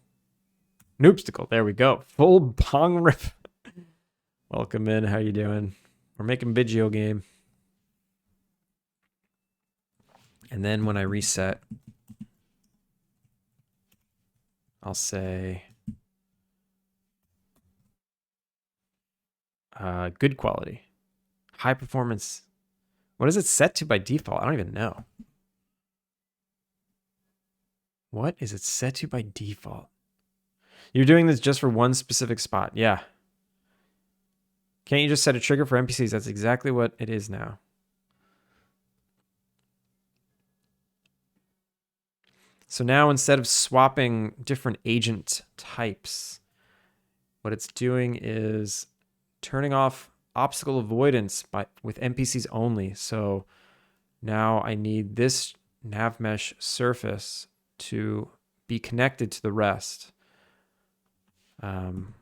There we go. Full bong rip. Welcome in. How you doing? We're making video game. And then when I reset, I'll say good quality. High performance. What is it set to by default? I don't even know. What is it set to by default? You're doing this just for one specific spot. Yeah. Can't you just set a trigger for NPCs? That's exactly what it is now. So now instead of swapping different agent types, what it's doing is turning off obstacle avoidance with NPCs only. So Now I need this nav mesh surface to be connected to the rest. And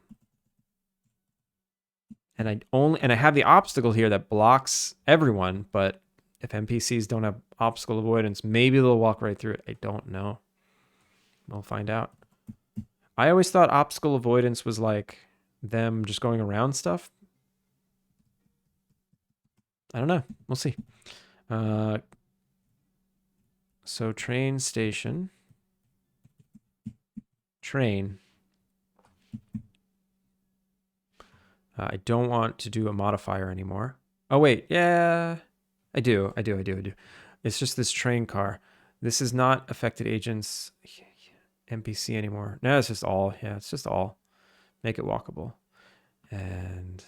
I have the obstacle here that blocks everyone, but if NPCs don't have obstacle avoidance, maybe they'll walk right through it. I don't know. We'll find out. I always thought obstacle avoidance was like them just going around stuff. I don't know. We'll see. So train station. Train. I don't want to do a modifier anymore. Oh, wait. Yeah, I do. It's just this train car. This is not affected agents NPC anymore. No, it's just all. Yeah, it's just all. Make it walkable. And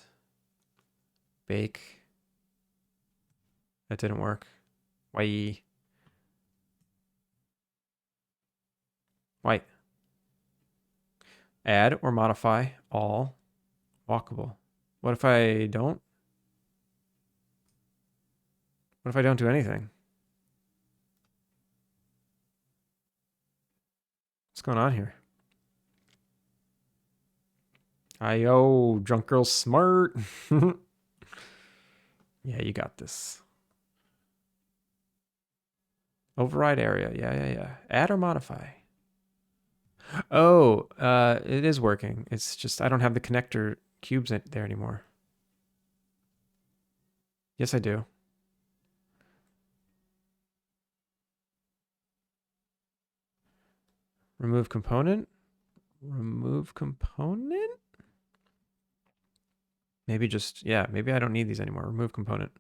bake. That didn't work. Why? Why? Add or modify all walkable. What if I don't? What if I don't do anything? What's going on here? Yo, drunk girl smart. Yeah, you got this. Override area. Yeah. Add or modify. Oh, it is working. It's just I don't have the connector cubes there anymore. Yes, I do. Remove component. Remove component? Maybe just, yeah, maybe I don't need these anymore. Remove component.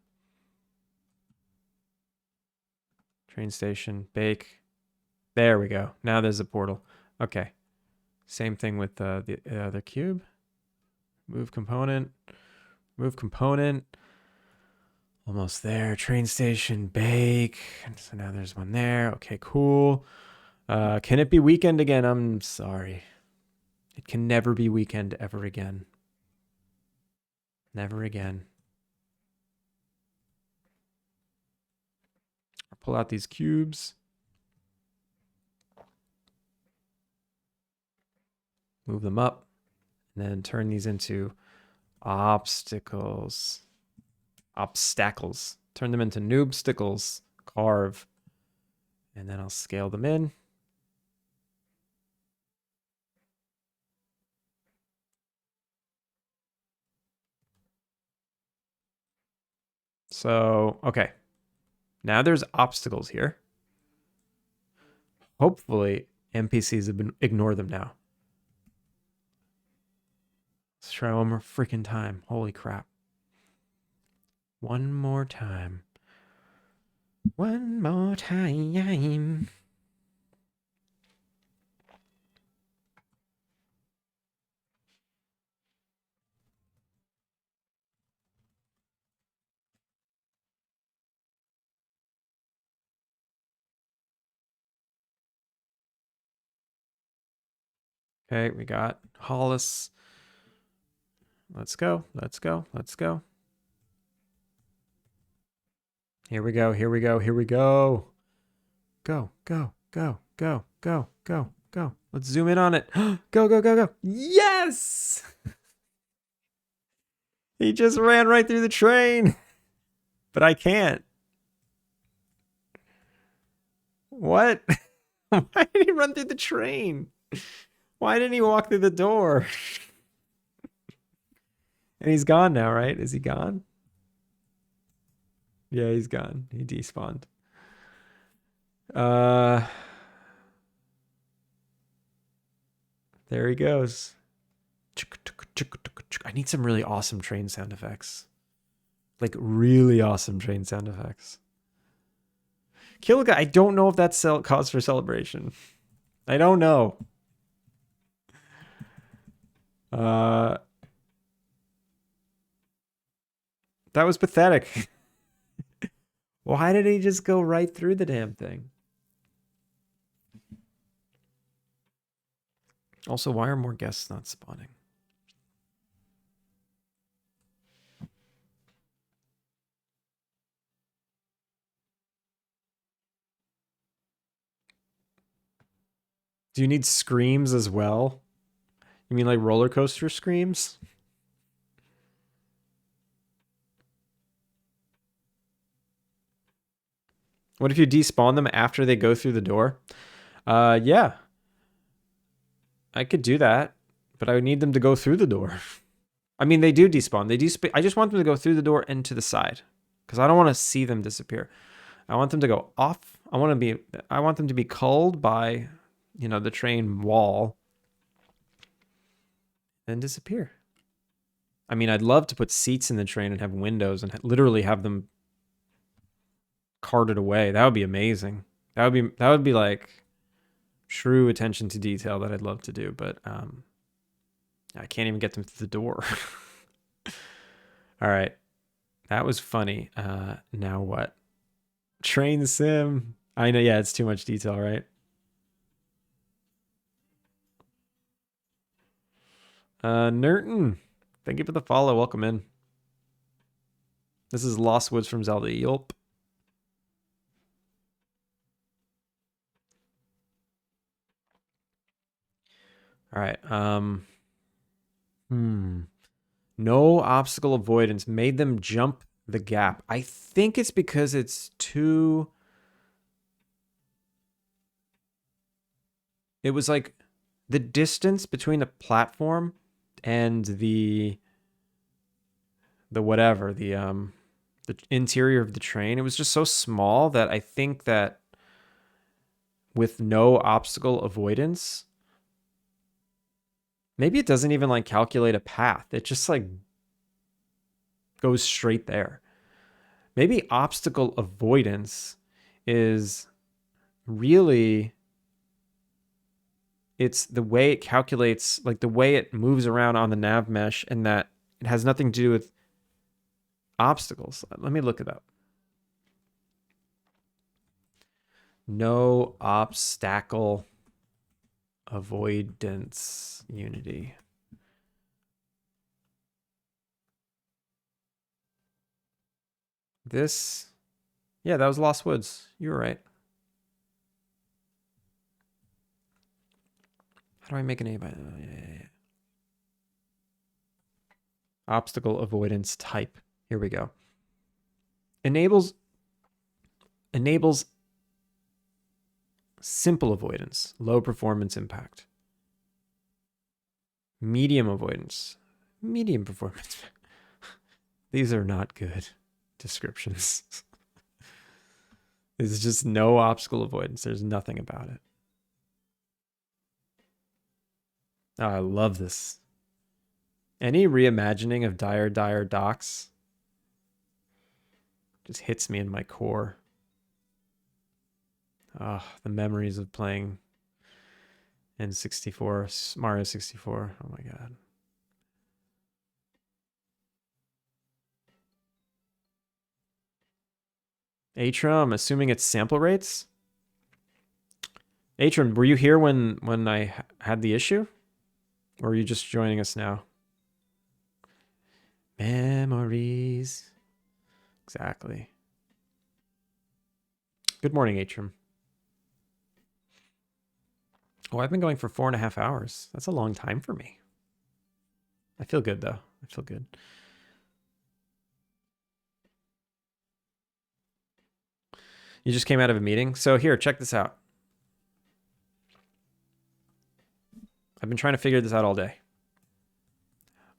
Train station, bake. There we go. Now there's a portal. Okay. Same thing with the other cube. Move component. Move component. Almost there. Train station, bake. So now there's one there. Okay, cool. Can it be weekend again? I'm sorry. It can never be weekend ever again. Never again. I'll pull out these cubes. Move them up. And then turn these into obstacles. Obstacles. Turn them into noobsticles. Carve. And then I'll scale them in. So, okay. Now there's obstacles here. Hopefully, NPCs have been ignore them now. Let's try one more freaking time. Holy crap. One more time. One more time. Okay, we got Hollis. Let's go. Let's go. Let's go. Here we go. Here we go. Here we go. Go, go, go, go, go, go, go. Let's zoom in on it. Go, go, go, go. Yes! He just ran right through the train. But I can't. What? Why did he run through the train? Why didn't he walk through the door? And he's gone now, right? Is he gone? Yeah, he's gone. He despawned. There he goes. I need some really awesome train sound effects. Like really awesome train sound effects. Kill a guy. I don't know if that's cause for celebration. I don't know. That was pathetic. Why did he just go right through the damn thing? Also, why are more guests not spawning? Do you need screams as well? You mean like roller coaster screams? What if you despawn them after they go through the door? Yeah, I could do that, but I would need them to go through the door. I mean, they do despawn. I just want them to go through the door and to the side, because I don't want to see them disappear. I want them to go off. I want them to be culled by, the train wall, and disappear. I mean, I'd love to put seats in the train and have windows and literally have them carted away. That would be amazing. That would be like true attention to detail that I'd love to do, but I can't even get them through the door. All right. That was funny. Now what? Train sim. I know, yeah, it's too much detail, right? Nerton, thank you for the follow. Welcome in. This is Lost Woods from Zelda. Yelp. All right. No obstacle avoidance made them jump the gap. I think it's because it's too... It was like the distance between the platform and the whatever, the interior of the train, it was just so small that I think that with no obstacle avoidance, maybe it doesn't even like calculate a path. It just like goes straight there. Maybe obstacle avoidance is really, it's the way it calculates, like the way it moves around on the nav mesh, and that it has nothing to do with obstacles. Let me look it up. No obstacle avoidance unity. This, yeah, that was Lost Woods. You were right. How do I make an A by? Yeah. Obstacle avoidance type. Here we go. Enables simple avoidance, low performance impact. Medium avoidance, medium performance. These are not good descriptions. There's just no obstacle avoidance. There's nothing about it. Oh, I love this. Any reimagining of Dire Docks just hits me in my core. Ah, oh, the memories of playing N64, Mario 64. Oh my god. Atrum, assuming it's sample rates? Atrum, were you here when I had the issue? Or are you just joining us now? Memories. Exactly. Good morning, Atrum. Oh, I've been going for 4.5 hours. That's a long time for me. I feel good, though. I feel good. You just came out of a meeting? So here, check this out. I've been trying to figure this out all day.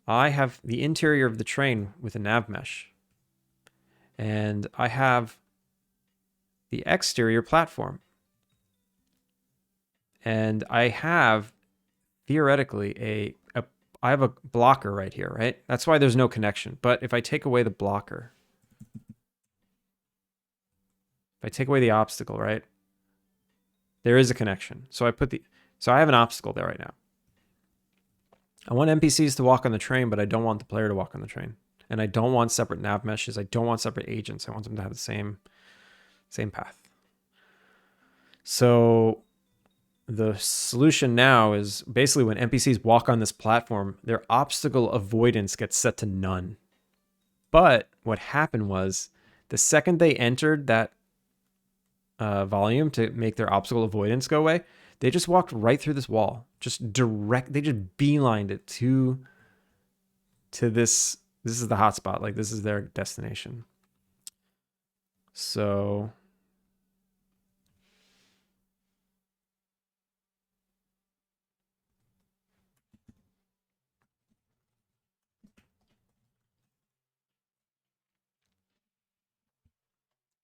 I have the interior of the train with a nav mesh. And I have the exterior platform. And I have, theoretically, I have a blocker right here, right? That's why there's no connection. But if I take away the blocker, if I take away the obstacle, right? There is a connection. So I have an obstacle there right now. I want NPCs to walk on the train, but I don't want the player to walk on the train. And I don't want separate nav meshes. I don't want separate agents. I want them to have the same path. So the solution now is basically when NPCs walk on this platform, their obstacle avoidance gets set to none. But what happened was the second they entered that volume to make their obstacle avoidance go away, They just walked right through this wall. Just direct. They just beelined it to this. This is the hotspot. Like, this is their destination. So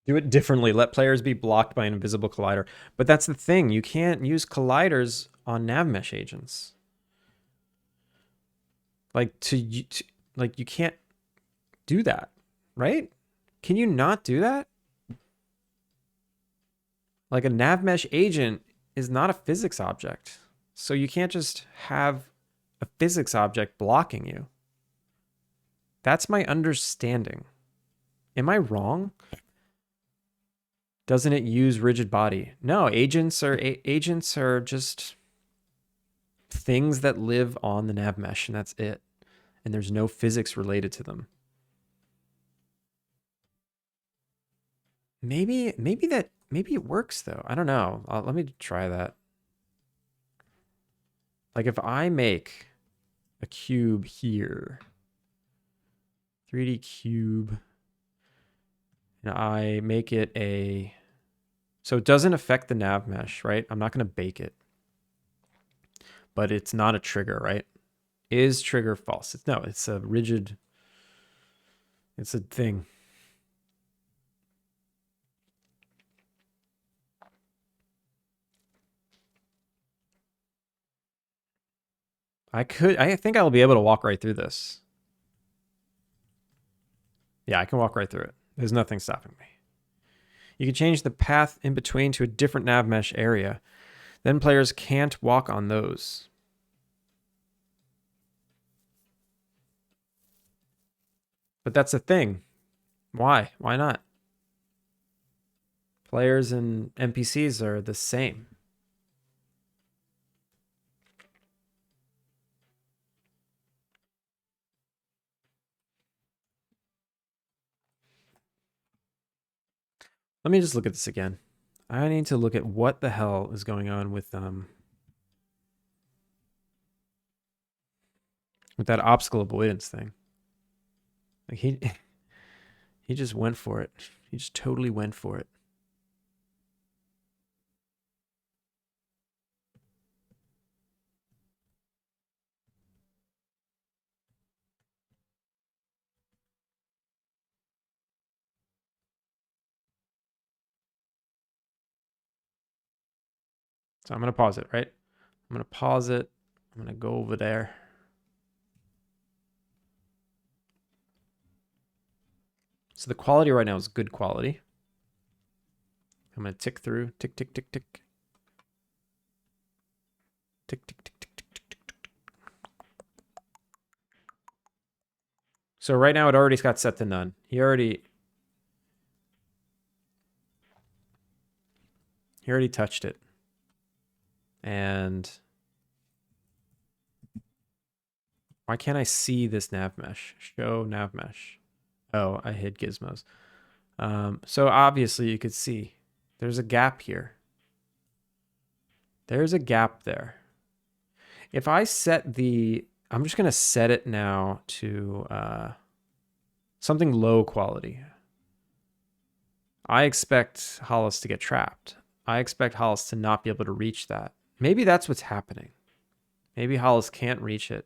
do it differently. Let players be blocked by an invisible collider. But that's the thing. You can't use colliders on nav mesh agents. Like like you can't do that, right? Can you not do that? Like a nav mesh agent is not a physics object. So you can't just have a physics object blocking you. That's my understanding. Am I wrong? Doesn't it use rigid body? No, agents are just things that live on the nav mesh, and that's it. And there's no physics related to them. Maybe it works though. I don't know. Let me try that. Like if I make a cube here, 3D cube, and I make it a, so it doesn't affect the nav mesh, right? I'm not going to bake it, but it's not a trigger, right? Is trigger false? No, it's a rigid, it's a thing. I think I'll be able to walk right through this. Yeah, I can walk right through it. There's nothing stopping me. You can change the path in between to a different nav mesh area. Then players can't walk on those. But that's the thing. Why? Why not? Players and NPCs are the same. Let me just look at this again. I need to look at what the hell is going on with that obstacle avoidance thing. Like he just went for it. He just totally went for it. So I'm going to pause it, right? I'm going to pause it. I'm going to go over there. So the quality right now is good quality. I'm going to tick through. Tick, tick, tick, tick. Tick, tick, tick, tick, tick, tick, tick, tick. So right now it already got set to none. He already touched it. And why can't I see this nav mesh? Show nav mesh. Oh, I hid gizmos. So obviously you could see there's a gap here. There's a gap there. If I set the, I'm just going to set it now to something low quality. I expect Hollis to get trapped. I expect Hollis to not be able to reach that. Maybe that's what's happening. Maybe Hollis can't reach it.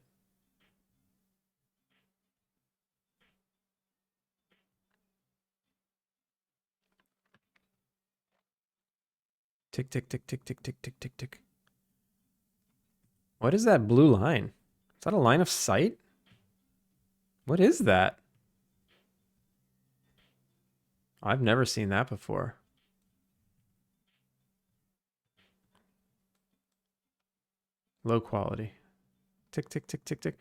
Tick, tick, tick, tick, tick, tick, tick, tick, tick. What is that blue line? Is that a line of sight? What is that? I've never seen that before. Low quality. Tick, tick, tick, tick, tick.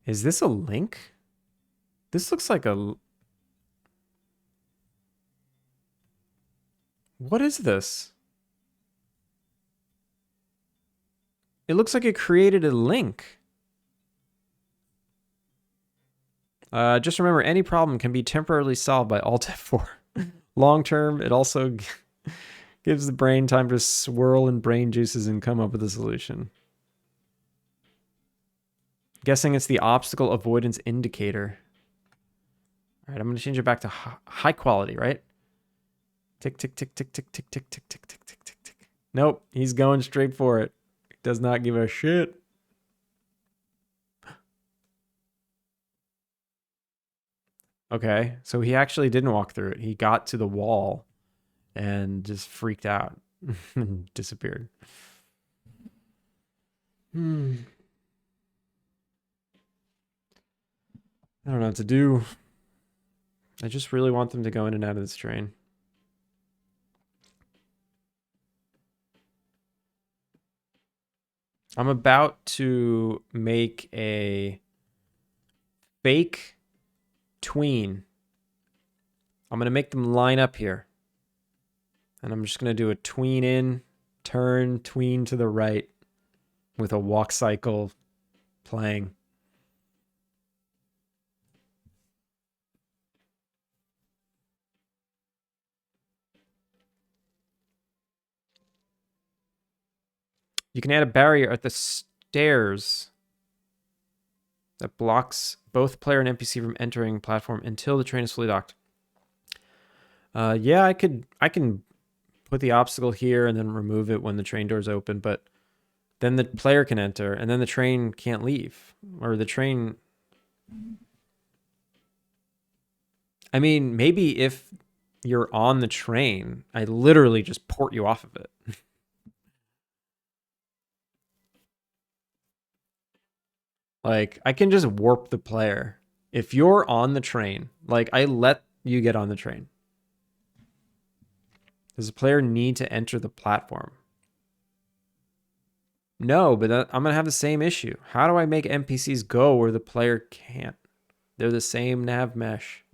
Is this a link? This looks like a... What is this? It looks like it created a link. Just remember, any problem can be temporarily solved by Alt F4. long term, it also gives the brain time to swirl in brain juices and come up with a solution. Guessing it's the obstacle avoidance indicator. All right, I'm going to change it back to high quality, right? Tick, tick, tick, tick, tick, tick, tick, tick, tick, tick, tick, tick, tick. Nope, he's going straight for it. Does not give a shit. Okay, so he actually didn't walk through it. He got to the wall and just freaked out and disappeared. I don't know what to do. I just really want them to go in and out of this train. I'm about to make a fake tween. I'm going to make them line up here. And I'm just going to do a tween in, turn, tween to the right with a walk cycle playing. You can add a barrier at the stairs that blocks both player and NPC from entering platform until the train is fully docked. Yeah, I can put the obstacle here and then remove it when the train doors open, but then the player can enter and then the train can't leave. Or the train... I mean, maybe if you're on the train, I literally just port you off of it. Like, I can just warp the player. If you're on the train, like, I let you get on the train. Does the player need to enter the platform? No, but I'm going to have the same issue. How do I make NPCs go where the player can't? They're the same nav mesh.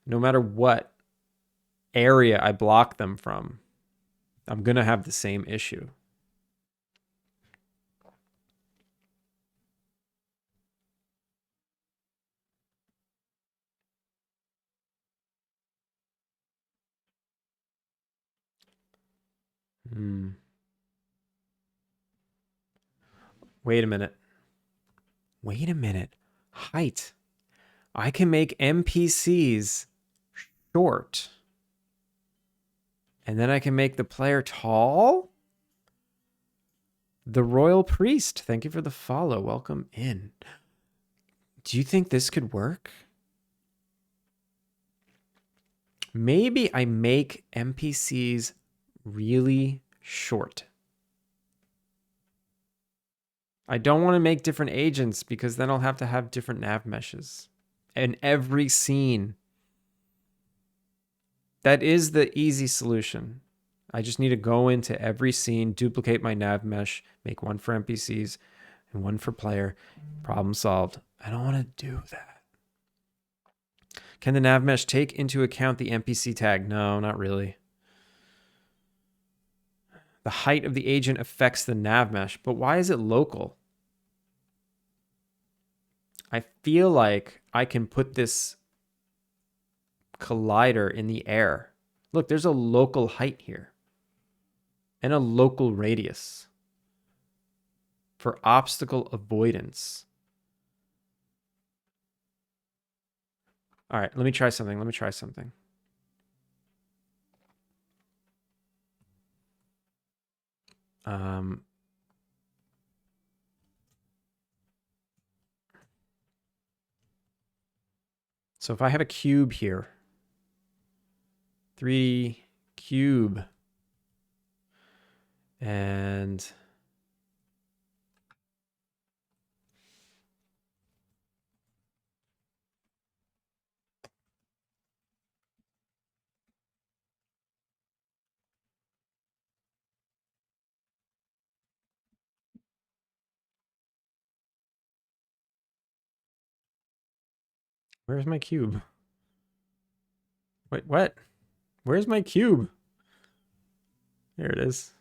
No matter what area I block them from, I'm going to have the same issue. Wait a minute. Wait a minute. Height. I can make NPCs short. And then I can make the player tall? The Royal Priest. Thank you for the follow. Welcome in. Do you think this could work? Maybe I make NPCs really short. I don't want to make different agents because then I'll have to have different nav meshes in every scene. That is the easy solution. I just need to go into every scene, duplicate my nav mesh, make one for NPCs and one for player. Problem solved. I don't want to do that. Can the nav mesh take into account the NPC tag? No, not really. The height of the agent affects the nav mesh, but why is it local? I feel like I can put this collider in the air. Look, there's a local height here and a local radius for obstacle avoidance. All right, let me try something. So if I have a cube here, 3 cube, and where's my cube? Wait, what? Where's my cube? There it is.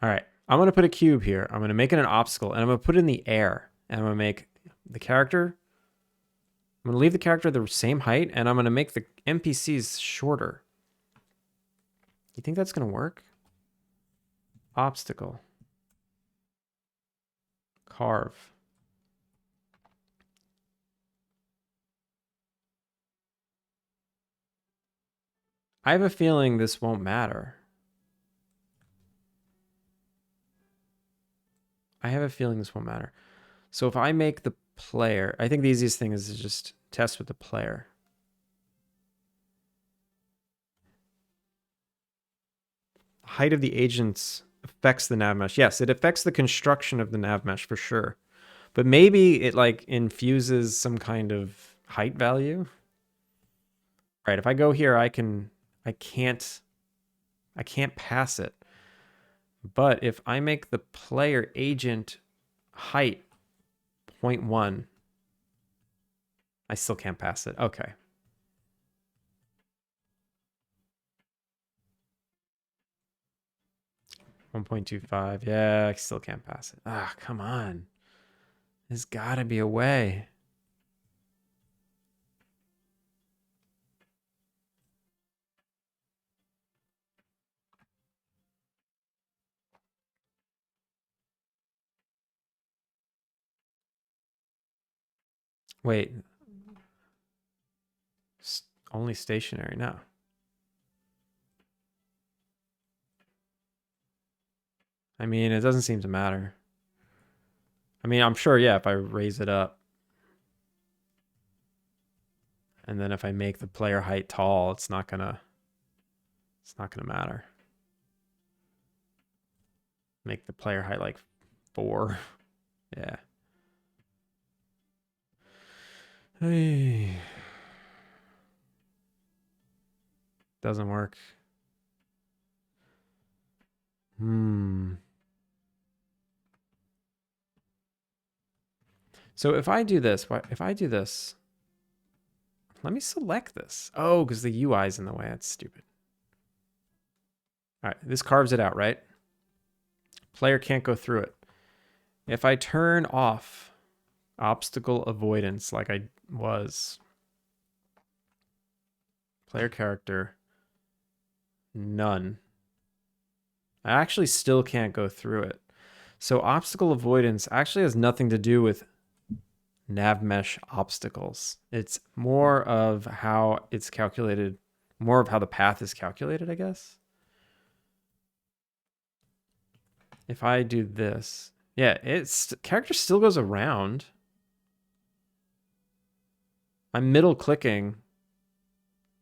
All right, I'm going to put a cube here. I'm going to make it an obstacle, and I'm going to put it in the air. And I'm going to make the character. I'm going to leave the character the same height, and I'm going to make the NPCs shorter. You think that's going to work? Obstacle. Carve. I have a feeling this won't matter. I have a feeling this won't matter. So if I make the player, I think the easiest thing is to just test with the player. Height of the agents affects the nav mesh. Yes, it affects the construction of the nav mesh for sure. But maybe it like infuses some kind of height value. Right, if I go here, I can't pass it. But if I make the player agent height 0.1, I still can't pass it. Okay. $1.25. Yeah, I still can't pass it. Ah, come on. There's gotta be a way. Wait. Only stationary now. I mean, it doesn't seem to matter. I mean, I'm sure, yeah, if I raise it up. And then if I make the player height tall, it's not gonna matter. Make the player height like 4. Yeah. Hey. Doesn't work. So if I do this, let me select this. Oh, because the UI is in the way. That's stupid. All right, this carves it out, right? Player can't go through it. If I turn off obstacle avoidance like I was, player character, none. I actually still can't go through it. So obstacle avoidance actually has nothing to do with nav mesh obstacles. It's more of how it's calculated, more of how the path is calculated, I guess. If I do this, yeah, character still goes around. I'm middle clicking.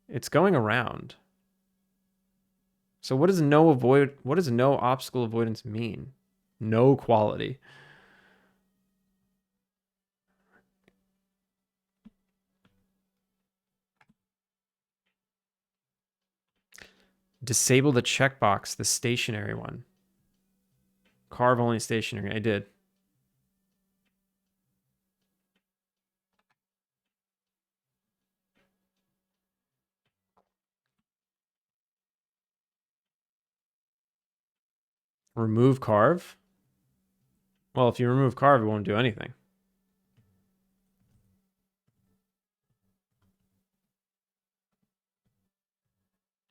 It's going around. So what does no obstacle avoidance mean? No quality. Disable the checkbox, the stationary one. Carve only stationary. I did. Remove carve? Well, if you remove carve, it won't do anything.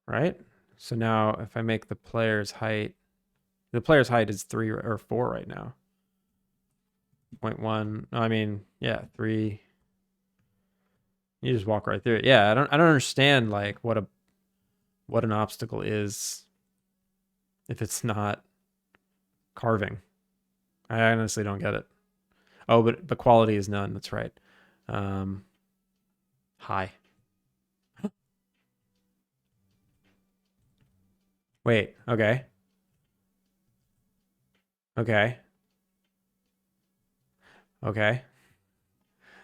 Right? So now if I make the player's height is 3 or 4 right now. 0.1. I mean, yeah, 3. You just walk right through it. Yeah, I don't understand like what an obstacle is if it's not carving. I honestly don't get it. Oh, but the quality is none. That's right. High. Wait, okay. Okay. Okay.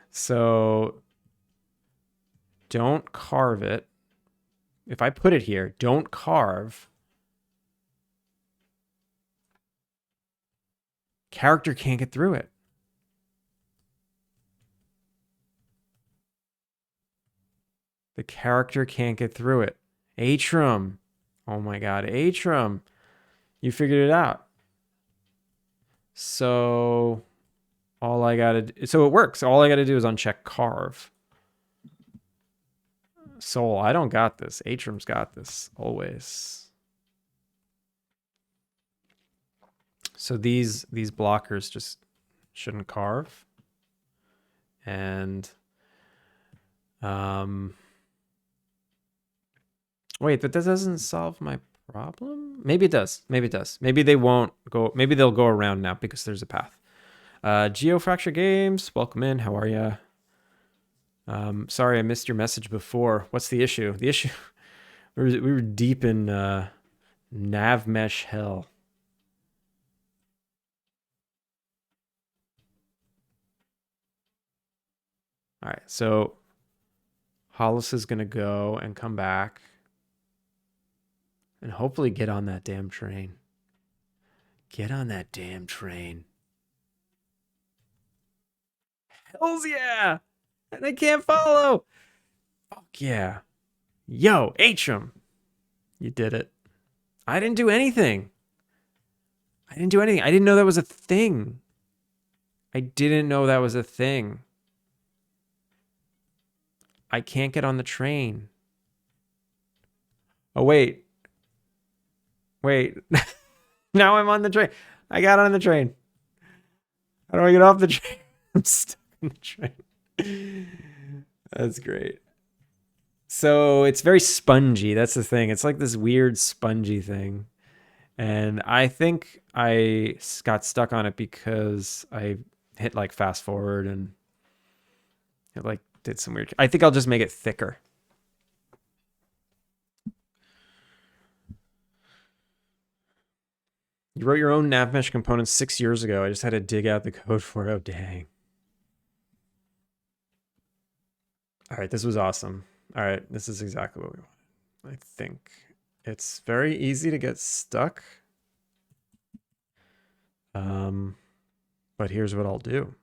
So don't carve it. If I put it here, don't carve. Character can't get through it. The character can't get through it. Atrum. Oh my god, Atrum. You figured it out. So all I gotta do, so it works. All I gotta do is uncheck carve. Soul, I don't got this. Atrium's got this always. So these blockers just shouldn't carve. And wait, but that doesn't solve my problem? Maybe it does. Maybe it does. Maybe they won't go, maybe they'll go around now because there's a path. Geofracture Games, welcome in. How are you? Sorry, I missed your message before. What's the issue? The issue, we were deep in nav mesh hell. All right, so Hollis is going to go and come back and hopefully get on that damn train. Get on that damn train. Hells yeah! And I can't follow. Fuck yeah. Yo, Atrium. You did it. I didn't do anything. I didn't know that was a thing. I didn't know that was a thing. I can't get on the train. Oh, wait. Wait. Now I'm on the train. I got on the train. How do I get off the train? I'm stuck on the train. That's great. So it's very spongy. That's the thing. It's like this weird spongy thing. And I think I got stuck on it because I hit like fast forward and it like did some weird. I think I'll just make it thicker. You wrote your own nav mesh components 6 years ago. I just had to dig out the code for it. Oh, dang. All right, this was awesome. All right, this is exactly what we want. I think it's very easy to get stuck. But here's what I'll do.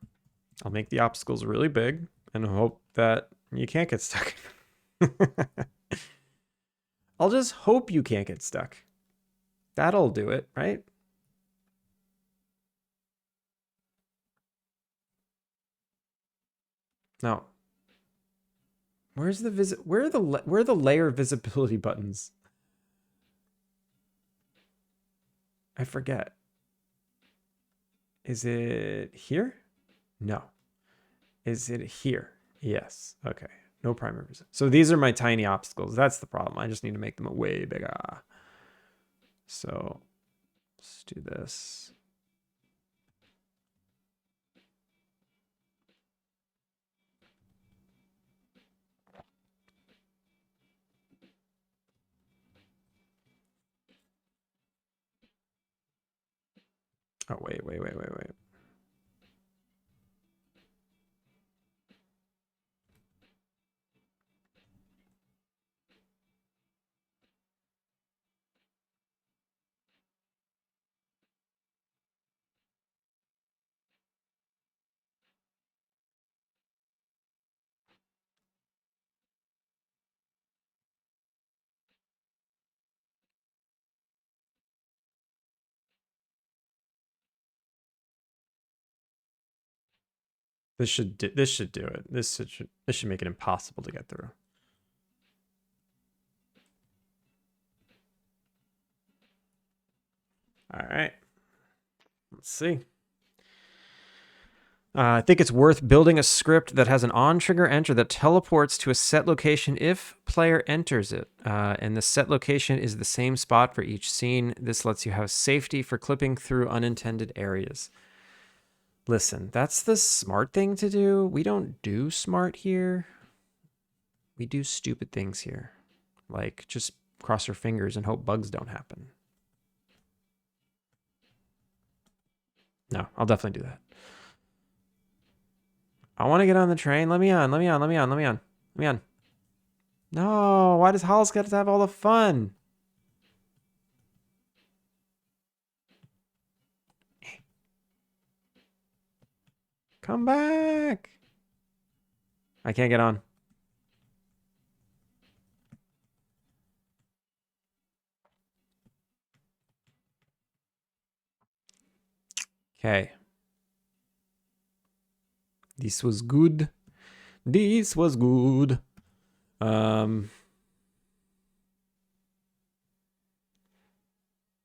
I'll make the obstacles really big and hope that you can't get stuck. I'll just hope you can't get stuck. That'll do it, right? Now, where are the layer visibility buttons? I forget. Is it here? No. Is it here? Yes. Okay. No primary visit. So these are my tiny obstacles. That's the problem. I just need to make them way bigger. So let's do this. Oh, wait. This should do it. This should make it impossible to get through. All right. Let's see. I think it's worth building a script that has an on-trigger enter that teleports to a set location if player enters it. And the set location is the same spot for each scene. This lets you have safety for clipping through unintended areas. Listen, that's the smart thing to do. We don't do smart here. We do stupid things here. Like, just cross your fingers and hope bugs don't happen. No, I'll definitely do that. I want to get on the train. Let me on. No, why does Hollis get to have all the fun? Come back. I can't get on. Okay. This was good. This was good. Then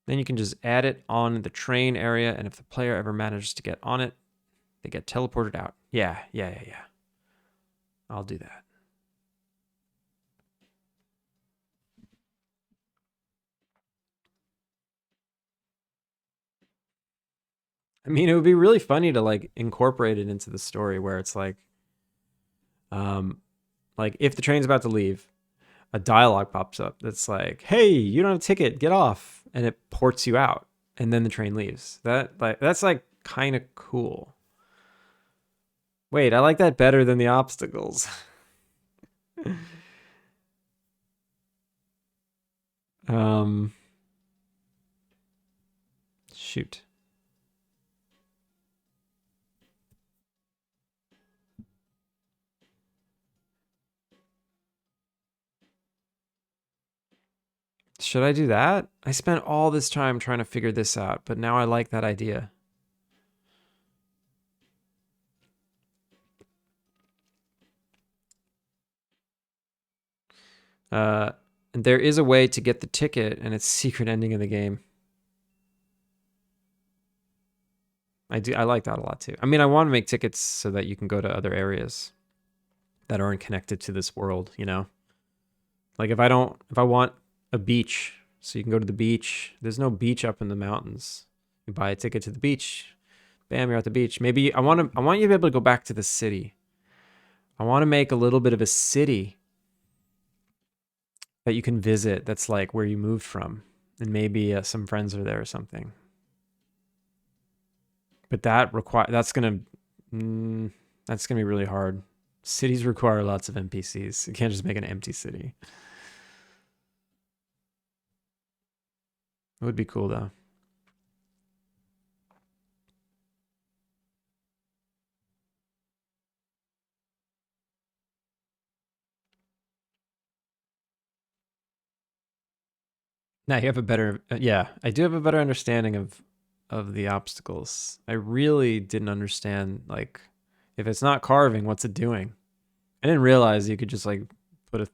you can just add it on the train area, and if the player ever manages to get on it, they get teleported out. Yeah. I'll do that. I mean, it would be really funny to like incorporate it into the story where it's like if the train's about to leave, a dialogue pops up that's like, "Hey, you don't have a ticket, get off," and it ports you out, and then the train leaves. That's like kind of cool. Wait, I like that better than the obstacles. um, shoot. Should I do that? I spent all this time trying to figure this out, but now I like that idea. Uh, and there is a way to get the ticket, and it's secret ending in the game. I like that a lot too. I mean, I want to make tickets so that you can go to other areas that aren't connected to this world, you know? Like if I want a beach, so you can go to the beach. There's no beach up in the mountains. You buy a ticket to the beach. Bam, you're at the beach. Maybe I want you to be able to go back to the city. I want to make a little bit of a city that you can visit that's like where you moved from, and maybe some friends are there or something. But that's gonna be really hard. Cities require lots of NPCs. You can't just make an empty city. It would be cool though. Now you have a better, yeah, I do have a better understanding of the obstacles. I really didn't understand like if it's not carving, what's it doing? I didn't realize you could just like put a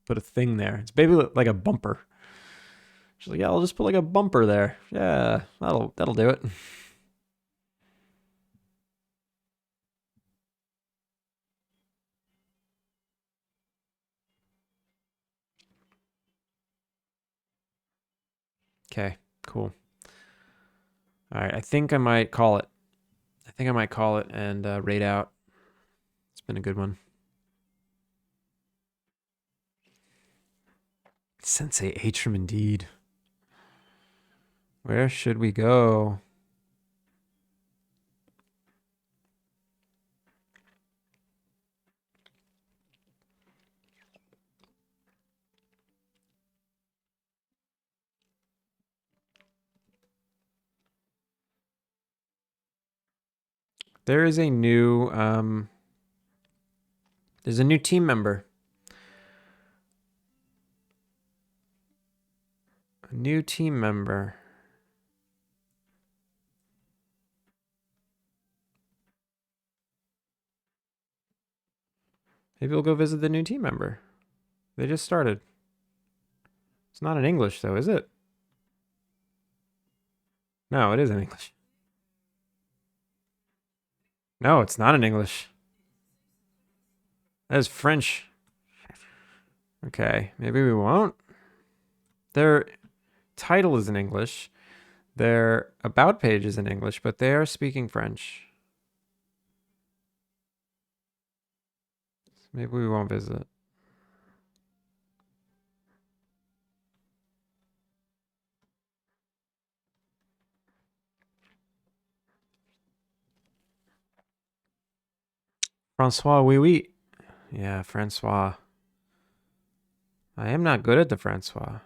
put a thing there. It's maybe like a bumper. She's like, yeah, I'll just put like a bumper there. Yeah, that'll do it. Okay, cool. All right, I think I might call it. I think I might call it and raid out. It's been a good one. Sensei Atram indeed. Where should we go? There is a new there's a new team member. A new team member. Maybe we'll go visit the new team member. They just started. It's not in English though, is it? No, it is in English. No, it's not in English. That is French. Okay, maybe we won't. Their title is in English. Their about page is in English, but they are speaking French. Maybe we won't visit. Francois, oui, oui. Yeah, Francois. I am not good at the Francois.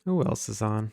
Who else is on?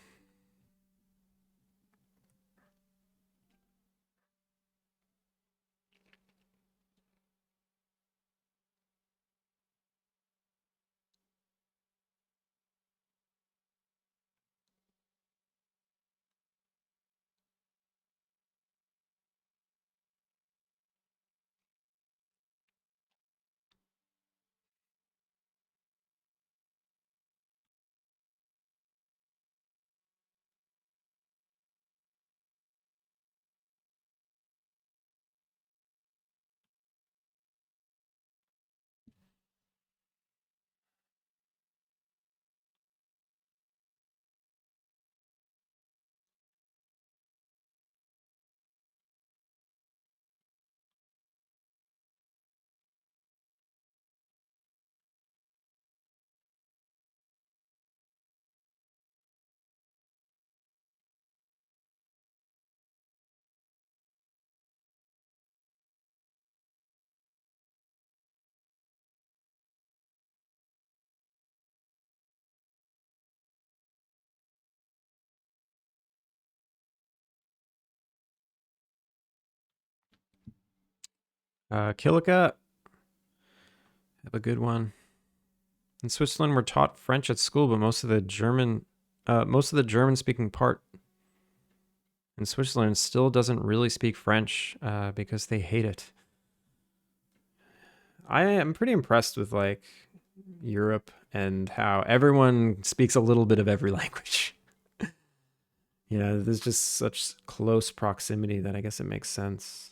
Kilika, have a good one. In Switzerland, we're taught French at school, but most of the German-speaking part in Switzerland still doesn't really speak French because they hate it. I am pretty impressed with like Europe and how everyone speaks a little bit of every language. You know, there's just such close proximity that I guess it makes sense.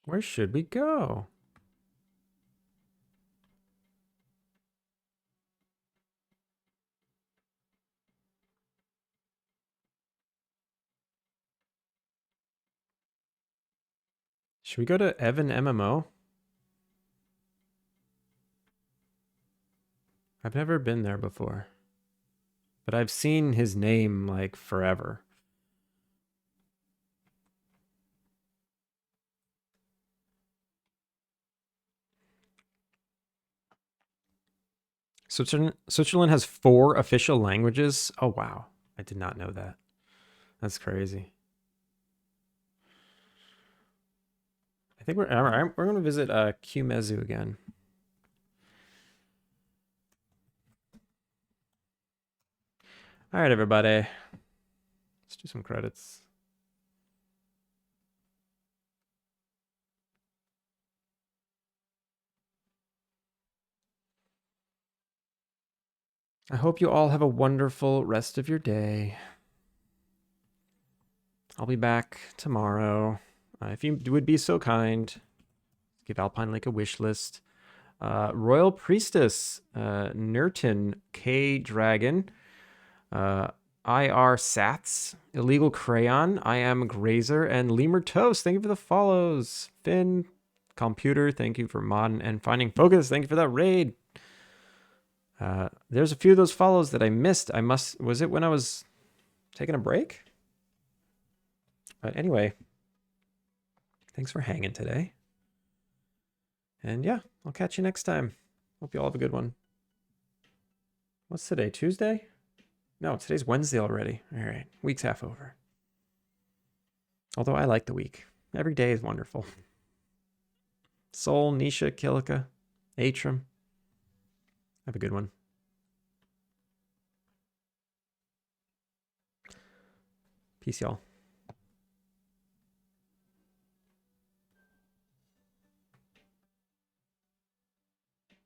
Where should we go? Should we go to Evan MMO? I've never been there before, but I've seen his name like forever. Switzerland has 4 official languages. Oh wow, I did not know that. That's crazy. I think we're going to visit Kimezu again. All right, everybody. Let's do some credits. I hope you all have a wonderful rest of your day. I'll be back tomorrow. If you would be so kind, give Alpine Lake a wish list. Royal Priestess, Nurton, K Dragon, IR Sats, Illegal Crayon, I Am Grazer, and Lemur Toast. Thank you for the follows. Finn, Computer, thank you for modding and finding focus. Thank you for that raid. There's a few of those follows that I missed. Was it when I was taking a break? But anyway, thanks for hanging today. And yeah, I'll catch you next time. Hope you all have a good one. What's today? Tuesday? No, today's Wednesday already. All right, week's half over. Although I like the week. Every day is wonderful. Soul, Nisha, Kilika, Atrum. Have a good one. Peace, y'all.